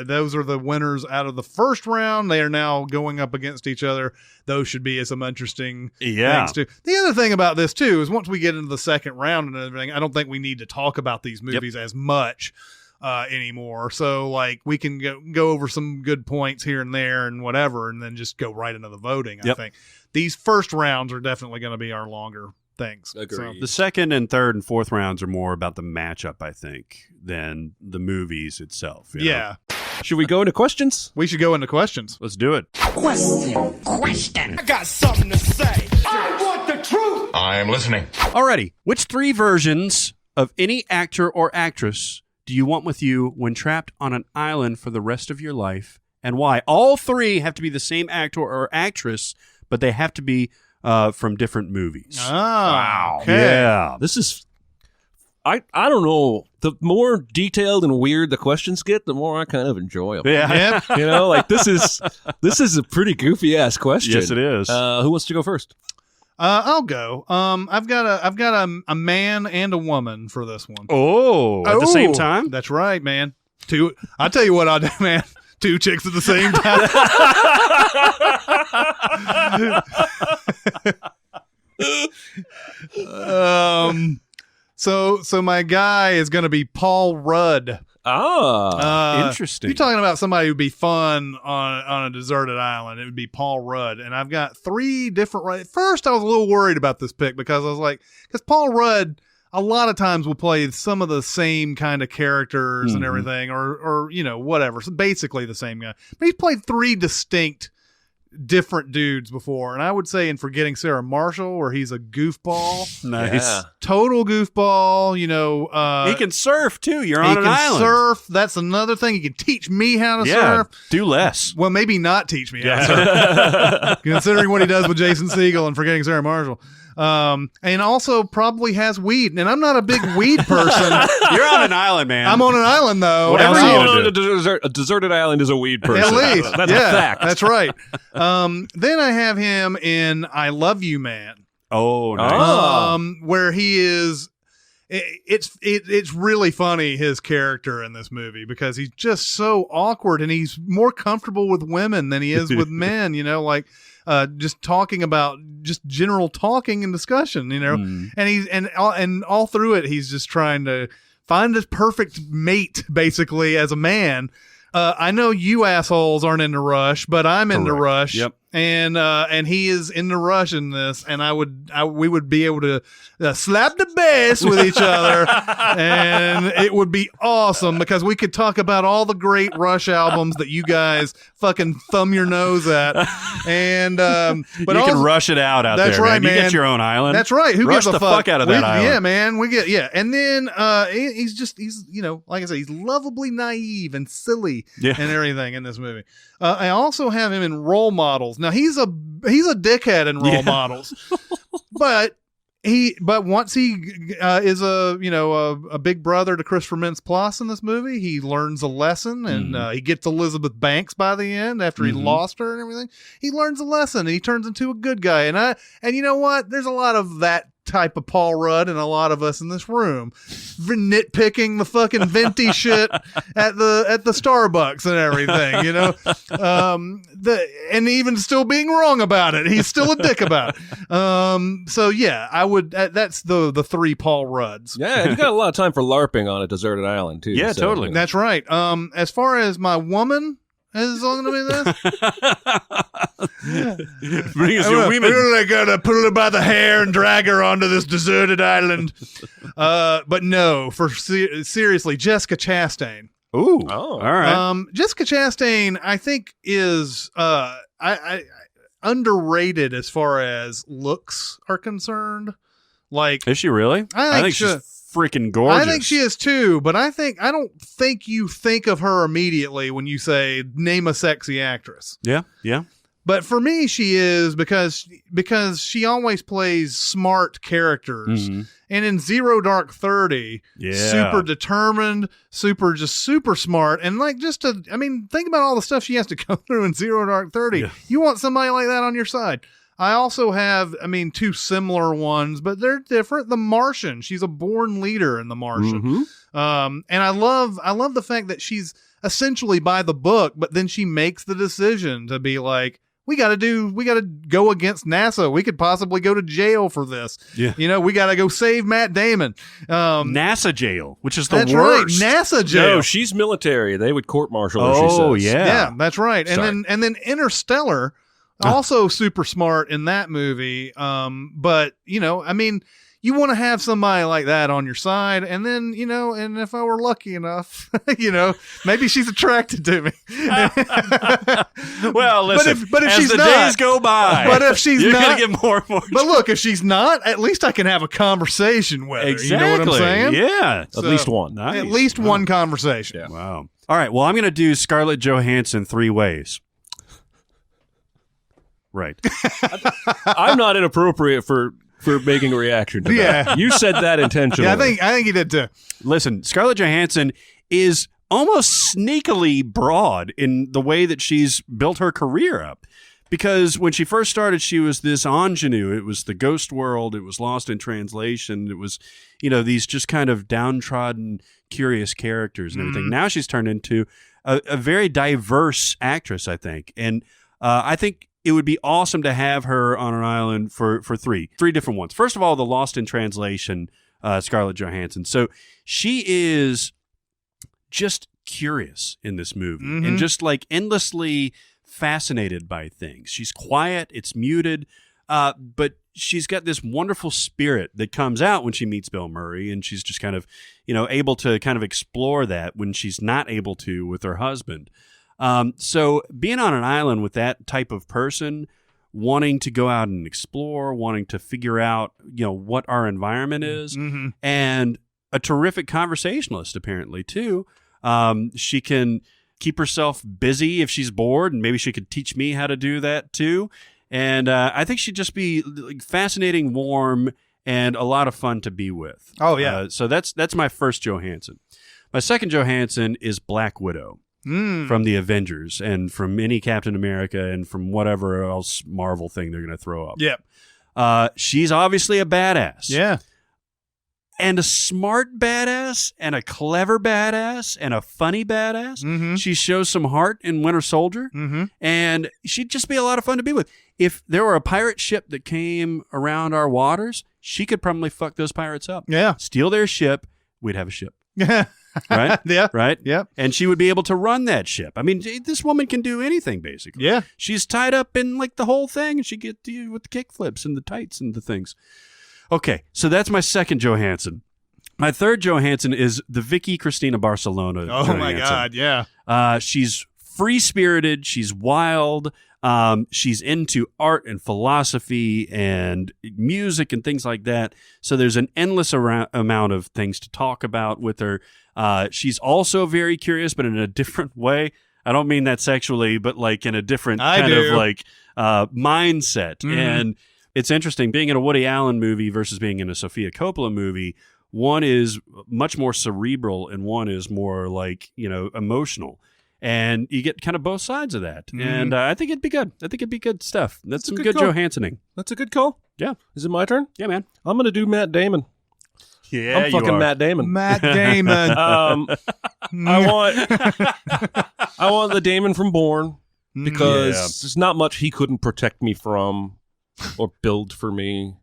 Those are the winners out of the first round. They are now going up against each other. Those should be some interesting things too. The other thing about this too is once we get into the second round and everything, I don't think we need to talk about these movies as much anymore. So like we can go over some good points here and there and whatever, and then just go right into the voting. I think these first rounds are definitely going to be our longer things. So, the second and third and fourth rounds are more about the matchup, I think, than the movies itself. You know? Should we go into questions? We should go into questions. Let's do it. Question. I got something to say. I want the truth. I am listening. Alrighty. Which three versions of any actor or actress do you want with you when trapped on an island for the rest of your life, and why? All three have to be the same actor or actress, but they have to be from different movies. Oh, wow. Okay. Yeah. This is... I don't know. The more detailed and weird the questions get, the more I kind of enjoy them. Yeah. You know, like this is a pretty goofy ass question. Yes, it is. Who wants to go first? I'll go. I've got a man and a woman for this one. Oh, at the same time? That's right, man. Two. I'll tell you what I do, man. Two chicks at the same time. So my guy is going to be Paul Rudd. Interesting. You're talking about somebody who'd be fun on a deserted island. It would be Paul Rudd. And I've got three different. At first, I was a little worried about this pick because I was like, because Paul Rudd a lot of times will play some of the same kind of characters and everything, or you know, whatever. So basically the same guy. But he's played three distinct different dudes before, and I would say in Forgetting Sarah Marshall, where he's a goofball. Nice. Total goofball, you know. He can surf too. You're on an island. He can surf. That's another thing. He can teach me how to surf. Do less. Well, maybe not teach me how to surf. Considering what he does with Jason Segel and Forgetting Sarah Marshall. And also probably has weed. And I'm not a big weed person. You're on an island, man. I'm on an island, though. Whatever on a deserted island is a weed person. At least. That's a fact. That's right. Then I have him in I Love You, Man. Oh, nice. Where he is... It's really funny, his character in this movie, because he's just so awkward, and he's more comfortable with women than he is with men, you know, like just talking about just general talking and discussion, you know, and he's and all through it he's just trying to find his perfect mate, basically, as a man. I know you assholes aren't into Rush, but I'm into Rush. Yep. And he is into Rush in this, and we would be able to slap the bass with each other, and it would be awesome because we could talk about all the great Rush albums that you guys fucking thumb your nose at, and but you can rush it out that's there. Right, man. You get your own island. That's right. Who rush gives a the fuck out of that island? Yeah, man. We get and then he's you know, like I said, he's lovably naive and silly and everything in this movie. I also have him in Role Models. Now he's a dickhead in Role Models, but once he is a big brother to Christopher Mintz-Plasse in this movie, he learns a lesson, and he gets Elizabeth Banks by the end after he lost her and everything. He learns a lesson, and he turns into a good guy. And you know what? There's a lot of that type of Paul Rudd and a lot of us in this room nitpicking the fucking venti shit at the Starbucks and everything, you know, and even still being wrong about it. He's still a dick about it. So yeah, I would, that's the three Paul Rudds. Yeah. You got a lot of time for LARPing on a deserted island too. Yeah, so, totally. You know. That's right. As far as my woman, is going to be this? Bring us your women. Really gotta pull her by the hair and drag her onto this deserted island. But no, seriously, Jessica Chastain. Ooh, all right. Jessica Chastain, I think, is I underrated as far as looks are concerned. Like, is she really? I think she's freaking gorgeous. I think she is too, but I don't think you think of her immediately when you say name a sexy actress. Yeah, yeah. But for me, she is because she always plays smart characters. Mm-hmm. And in Zero Dark 30, super determined, super smart. And like think about all the stuff she has to go through in Zero Dark 30. Yeah. You want somebody like that on your side. I also have, two similar ones, but they're different. The Martian, she's a born leader in The Martian. Mm-hmm. And I love the fact that she's essentially by the book, but then she makes the decision to be like, we got to go against NASA. We could possibly go to jail for this. Yeah. We got to go save Matt Damon. NASA jail, which is the worst. Right. NASA jail. No, she's military. They would court-martial her, she says. Oh, yeah. Yeah, that's right. And then Interstellar, also super smart in that movie. But, you want to have somebody like that on your side. And then, and if I were lucky enough, maybe she's attracted to me. Well, listen, but if as she's the not, days go by, but if she's you're not, going to get more and more. But look, if she's not, at least I can have a conversation with her. Exactly. You know what I'm saying? Yeah. At least one. Nice. At least one conversation. Yeah. Wow. All right. Well, I'm going to do Scarlett Johansson 3 ways. Right. I'm not inappropriate for making a reaction to that. Yeah. You said that intentionally. Yeah, I think he did too. Listen, Scarlett Johansson is almost sneakily broad in the way that she's built her career up. Because when she first started, she was this ingenue. It was the Ghost World. It was Lost in Translation. It was, these just kind of downtrodden, curious characters and everything. Now she's turned into a very diverse actress, I think. And I think it would be awesome to have her on an island for three different ones. First of all, the Lost in Translation Scarlett Johansson. So she is just curious in this movie and just like endlessly fascinated by things. She's quiet, it's muted, but she's got this wonderful spirit that comes out when she meets Bill Murray, and she's just kind of, able to kind of explore that when she's not able to with her husband. So being on an island with that type of person, wanting to go out and explore, wanting to figure out, what our environment is, and a terrific conversationalist apparently too. She can keep herself busy if she's bored, and maybe she could teach me how to do that too. And I think she'd just be fascinating, warm, and a lot of fun to be with. Oh yeah. So that's my first Johansson. My second Johansson is Black Widow. From the Avengers and from any Captain America and from whatever else Marvel thing they're going to throw up. Yep. She's obviously a badass. Yeah. And a smart badass and a clever badass and a funny badass. She shows some heart in Winter Soldier. And she'd just be a lot of fun to be with. If there were a pirate ship that came around our waters, she could probably fuck those pirates up. Yeah. Steal their ship. We'd have a ship. Right? Yeah. Right? Yeah. And she would be able to run that ship. I mean, this woman can do anything, basically. Yeah. She's tied up in like the whole thing, and she get to with the kick flips and the tights and the things. Okay, so that's my second Johansson. My third Johansson is the Vicky Cristina Barcelona. Oh, Johansson. my God, yeah. She's free-spirited. She's wild. She's into art and philosophy and music and things like that. So there's an endless amount of things to talk about with her. She's also very curious, but in a different way. I don't mean that sexually, but like in a different kind of like mindset. And it's interesting being in a Woody Allen movie versus being in a Sofia Coppola movie. One is much more cerebral and one is more like, emotional. And you get kind of both sides of that. And I think it'd be good. I think it'd be good stuff. That's some good Johanssoning. That's a good call. Yeah. Is it my turn? Yeah, man. I'm going to do Matt Damon. Yeah, I'm fucking Matt Damon. Matt Damon. I want the Damon from Bourne because there's not much he couldn't protect me from or build for me,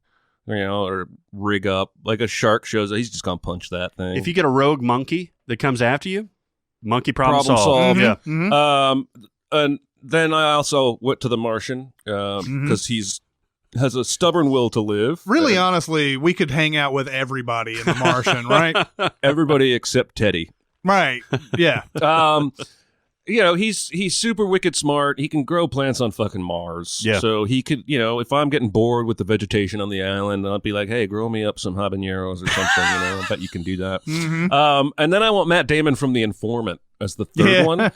or rig up. Like a shark shows up, he's just going to punch that thing. If you get a rogue monkey that comes after you, monkey problem solved. Yeah. And then I also went to the Martian because he's has a stubborn will to live. Really, honestly, we could hang out with everybody in The Martian, right? Everybody except Teddy. Right. Yeah. he's super wicked smart. He can grow plants on fucking Mars. Yeah. So he could, if I'm getting bored with the vegetation on the island, I'll be like, hey, grow me up some habaneros or something. I bet you can do that. Mm-hmm. And then I want Matt Damon from The Informant as the third one,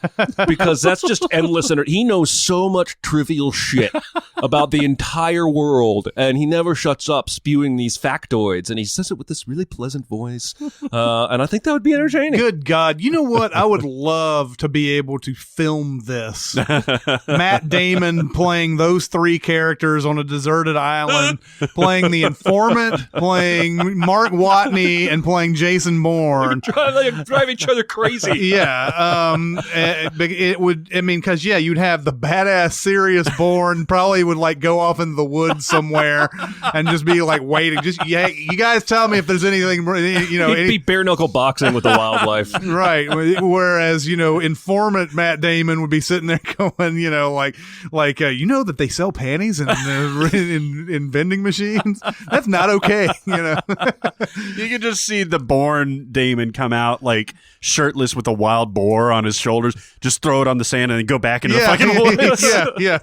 because that's just endless. He knows so much trivial shit about the entire world, and he never shuts up spewing these factoids, and he says it with this really pleasant voice. And I think that would be entertaining. Good God. You know what? I would love to be able to film this. Matt Damon playing those three characters on a deserted island, playing the informant, playing Mark Watney, and playing Jason Bourne. Trying to drive each other crazy. Yeah. It would, because you'd have the badass serious Bourne probably would like go off into the woods somewhere and just be like waiting. You guys tell me if there's anything, He'd be bare knuckle boxing with the wildlife. Right. Whereas, informant Matt Damon would be sitting there going, that they sell panties in vending machines. That's not okay. You could just see the Bourne Damon come out like shirtless with a wild boar on his shoulders, just throw it on the sand and then go back into the fucking woods. Yeah.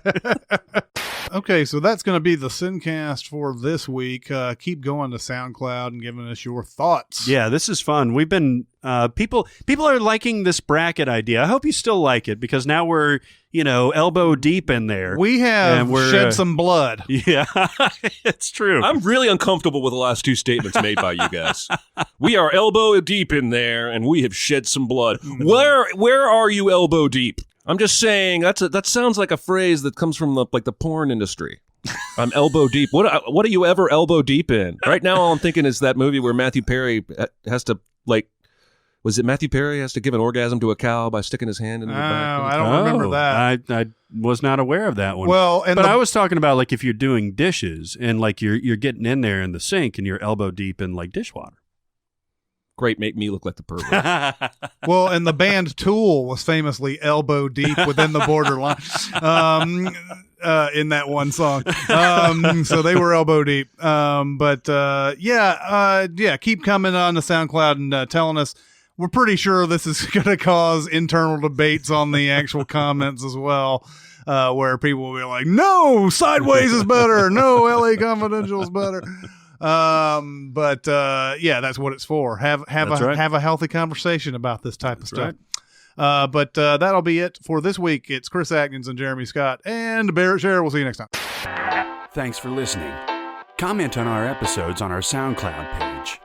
Okay, so that's going to be the SinCast for this week. Keep going to SoundCloud and giving us your thoughts. Yeah, this is fun. We've been people are liking this bracket idea. I hope you still like it, because now we're elbow deep in there. We have shed some blood. Yeah, it's true. I'm really uncomfortable with the last two statements made by you guys. We are elbow deep in there, and we have shed some blood. Where are you elbow deep? I'm just saying that sounds like a phrase that comes from the porn industry. I'm elbow deep. What are you ever elbow deep in? Right now, all I'm thinking is that movie where Matthew Perry has to was it Matthew Perry has to give an orgasm to a cow by sticking his hand in the back? I don't remember that. I was not aware of that one. Well, but I was talking about if you're doing dishes and you're getting in there in the sink and you're elbow deep in dishwater. Great, make me look like the pervert. Well, and the band Tool was famously elbow deep within the borderline in that one song. So they were elbow deep. Keep coming on to SoundCloud and telling us. We're pretty sure this is going to cause internal debates on the actual comments as well, where people will be like, no, Sideways is better. No, LA Confidential is better. That's what it's for. Have a healthy conversation about this type of stuff. Right. That'll be it for this week. It's Chris Atkins and Jeremy Scott and Barrett Sher. We'll see you next time. Thanks for listening. Comment on our episodes on our SoundCloud page.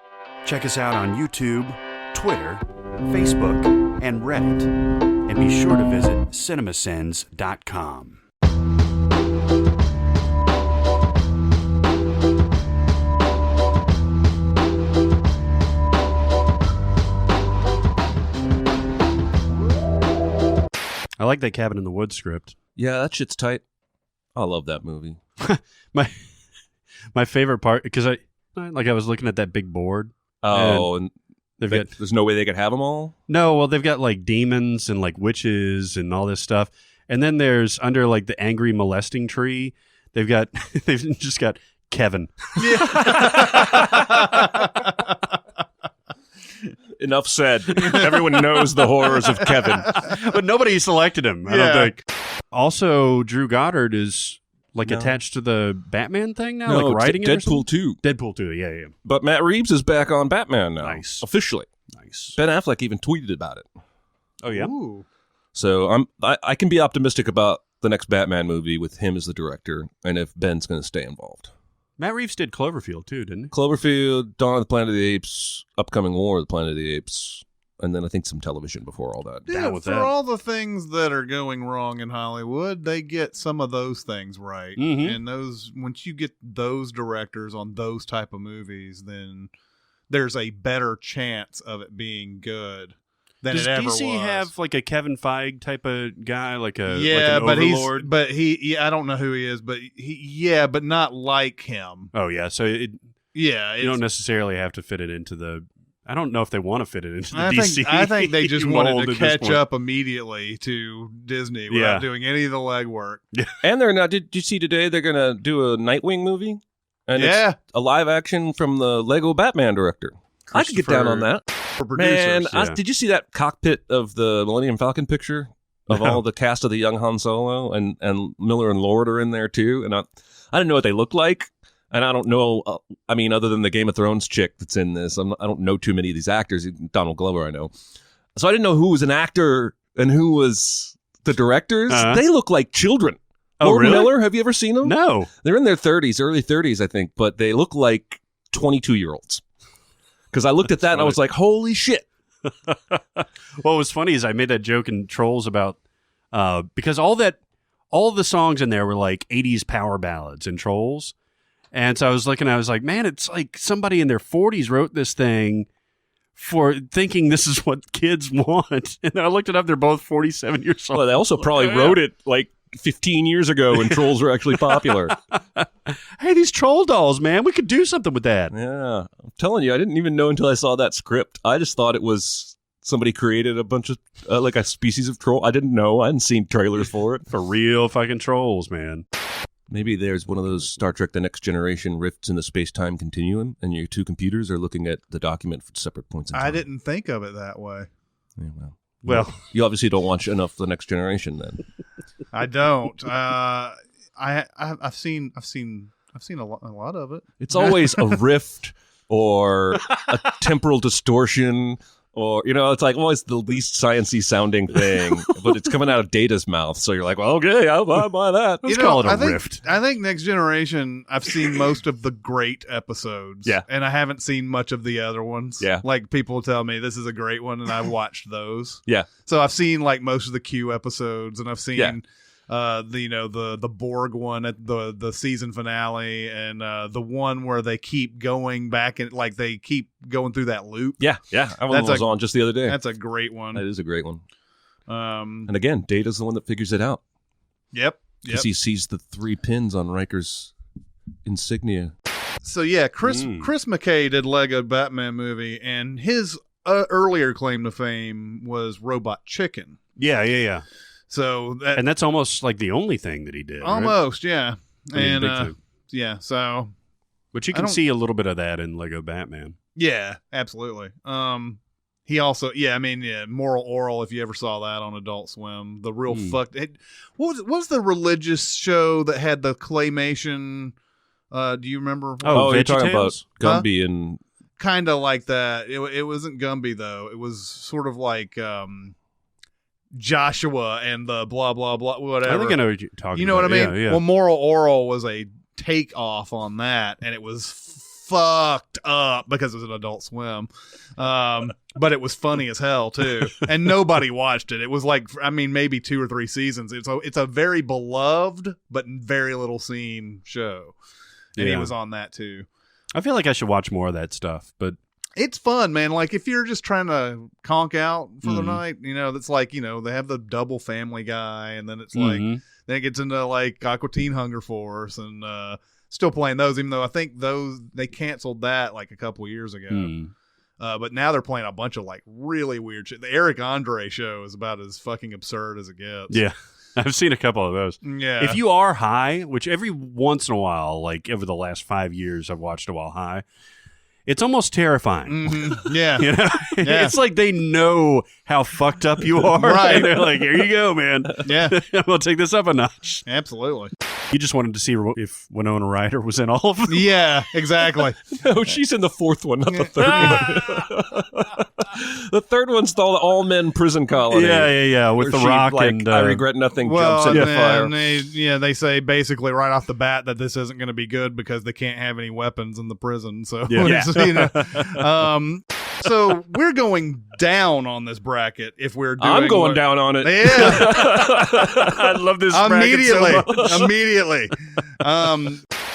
Check us out on YouTube, Twitter, Facebook, and Reddit. And be sure to visit Cinemasins.com. I like that Cabin in the Woods script. Yeah, that shit's tight. I love that movie. my favorite part, because I was looking at that big board. Oh, and there's no way they could have them all? No, well, they've got demons and witches and all this stuff. And then there's under the angry molesting tree, they've just got Kevin. Yeah. Enough said. Everyone knows the horrors of Kevin. But nobody selected him, I don't think. Also, Drew Goddard is attached to the Batman thing now? No, writing Deadpool 2. Deadpool 2, yeah. But Matt Reeves is back on Batman now. Nice. Officially. Nice. Ben Affleck even tweeted about it. Oh, yeah? Ooh. So I can be optimistic about the next Batman movie with him as the director, and if Ben's going to stay involved. Matt Reeves did Cloverfield, too, didn't he? Cloverfield, Dawn of the Planet of the Apes, upcoming War of the Planet of the Apes, and then I think some television before all that. Yeah, for all the things that are going wrong in Hollywood, they get some of those things right. Mm-hmm. And once you get those directors on those type of movies, then there's a better chance of it being good than Does it ever DC was. have a Kevin Feige type of guy, an but overlord? I don't know who he is, but not like him. Oh yeah, so you don't necessarily have to fit it into the. I don't know if they want to fit it into the DC. I think they just wanted to catch point. up immediately to Disney without doing any of the legwork. And they're not. Did you see today? They're going to do a Nightwing movie, and it's a live action from the Lego Batman director. I could get down on that. For producers, Man, did you see that cockpit of the Millennium Falcon picture of all the cast of the young Han Solo, and Miller and Lord are in there too. And I didn't know what they looked like. And I don't know, other than the Game of Thrones chick that's in this, I don't know too many of these actors. Donald Glover, I know. So I didn't know who was an actor and who was the directors. They look like children. Oh, Lord really? Miller, have you ever seen them? No. They're in their 30s, early 30s, I think, but they look like 22-year-olds. Because I looked at that and I was like, holy shit. What was funny is I made that joke in Trolls about, because all the songs in there were like 80s power ballads in Trolls. And so I was like, man, it's like somebody in their 40s wrote this thing for thinking this is what kids want. And then I looked it up. They're both 47 years old. Well, they also probably wrote it like 15 years ago when Trolls were actually popular. Hey, these troll dolls, man, we could do something with that. Yeah. I'm telling you, I didn't even know until I saw that script. I just thought it was somebody created a bunch of, like a species of troll. I didn't know. I hadn't seen trailers for it. For real fucking trolls, man. Maybe there's one of those Star Trek The Next Generation rifts in the space-time continuum, and your two computers are looking at the document for separate points in time. I didn't think of it that way. Yeah, well, you obviously don't watch enough The Next Generation then. I don't. I've seen a lot of it. It's always a rift or a temporal distortion. Or, it's like always the least sciencey sounding thing, but it's coming out of Data's mouth. So you're like, well, okay, I'll buy that. Let's call it a rift. I think Next Generation, I've seen most of the great episodes. Yeah. And I haven't seen much of the other ones. Yeah. Like people tell me this is a great one, and I've watched those. Yeah. So I've seen like most of the Q episodes, and I've seen Yeah. the Borg one at the season finale, and the one where they keep going back and like they keep going through that loop. Yeah. That one was on just the other day. That's a great one. That is a great one. And again, Data's the one that figures it out. Yep. Because he sees the 3 pins on Riker's insignia. So yeah, Chris McKay did Lego Batman movie, and his earlier claim to fame was Robot Chicken. Yeah. So and that's almost like the only thing that he did. Almost, right? yeah. And yeah, so but you can see a little bit of that in Lego Batman. Yeah, absolutely. He also, Moral Oral. If you ever saw that on Adult Swim, the real fucked. What was the religious show that had the claymation? Do you remember? Oh, you're talking about Gumby and kind of like that. It wasn't Gumby though. It was sort of like Joshua and the blah blah blah whatever. I think I know what you're talking about. You know what I mean? Yeah. Well, Moral Oral was a takeoff on that, and it was fucked up because it was an Adult Swim. But it was funny as hell too, and nobody watched it. It was like, maybe 2 or 3 seasons. It's a very beloved but very little seen show, and he was on that too. I feel like I should watch more of that stuff, but it's fun, man. Like if you're just trying to conk out for the night, that's like, they have the double Family Guy, and then it's like, then it gets into like Aqua Teen Hunger Force, and still playing those, even though I think they canceled that like a couple years ago. But now they're playing a bunch of like really weird shit. The Eric Andre show is about as fucking absurd as it gets. Yeah. I've seen a couple of those. Yeah. If you are high, which every once in a while, like over the last 5 years, I've watched a while high, it's almost terrifying. Mm-hmm. Yeah. Yeah. It's like they know how fucked up you are. Right. And they're like, here you go, man. Yeah. I'm going to take this up a notch. Absolutely. You just wanted to see if Winona Ryder was in all of them. Yeah, exactly. No, she's in the 4th one, not the 3rd one. The 3rd one's the all men prison colony. Yeah. With The Rock and I regret nothing. Jumps in the fire. They say basically right off the bat that this isn't going to be good because they can't have any weapons in the prison. So so we're going down on this bracket if we're doing. I'm going down on it. Yeah, I love this bracket so much. immediately.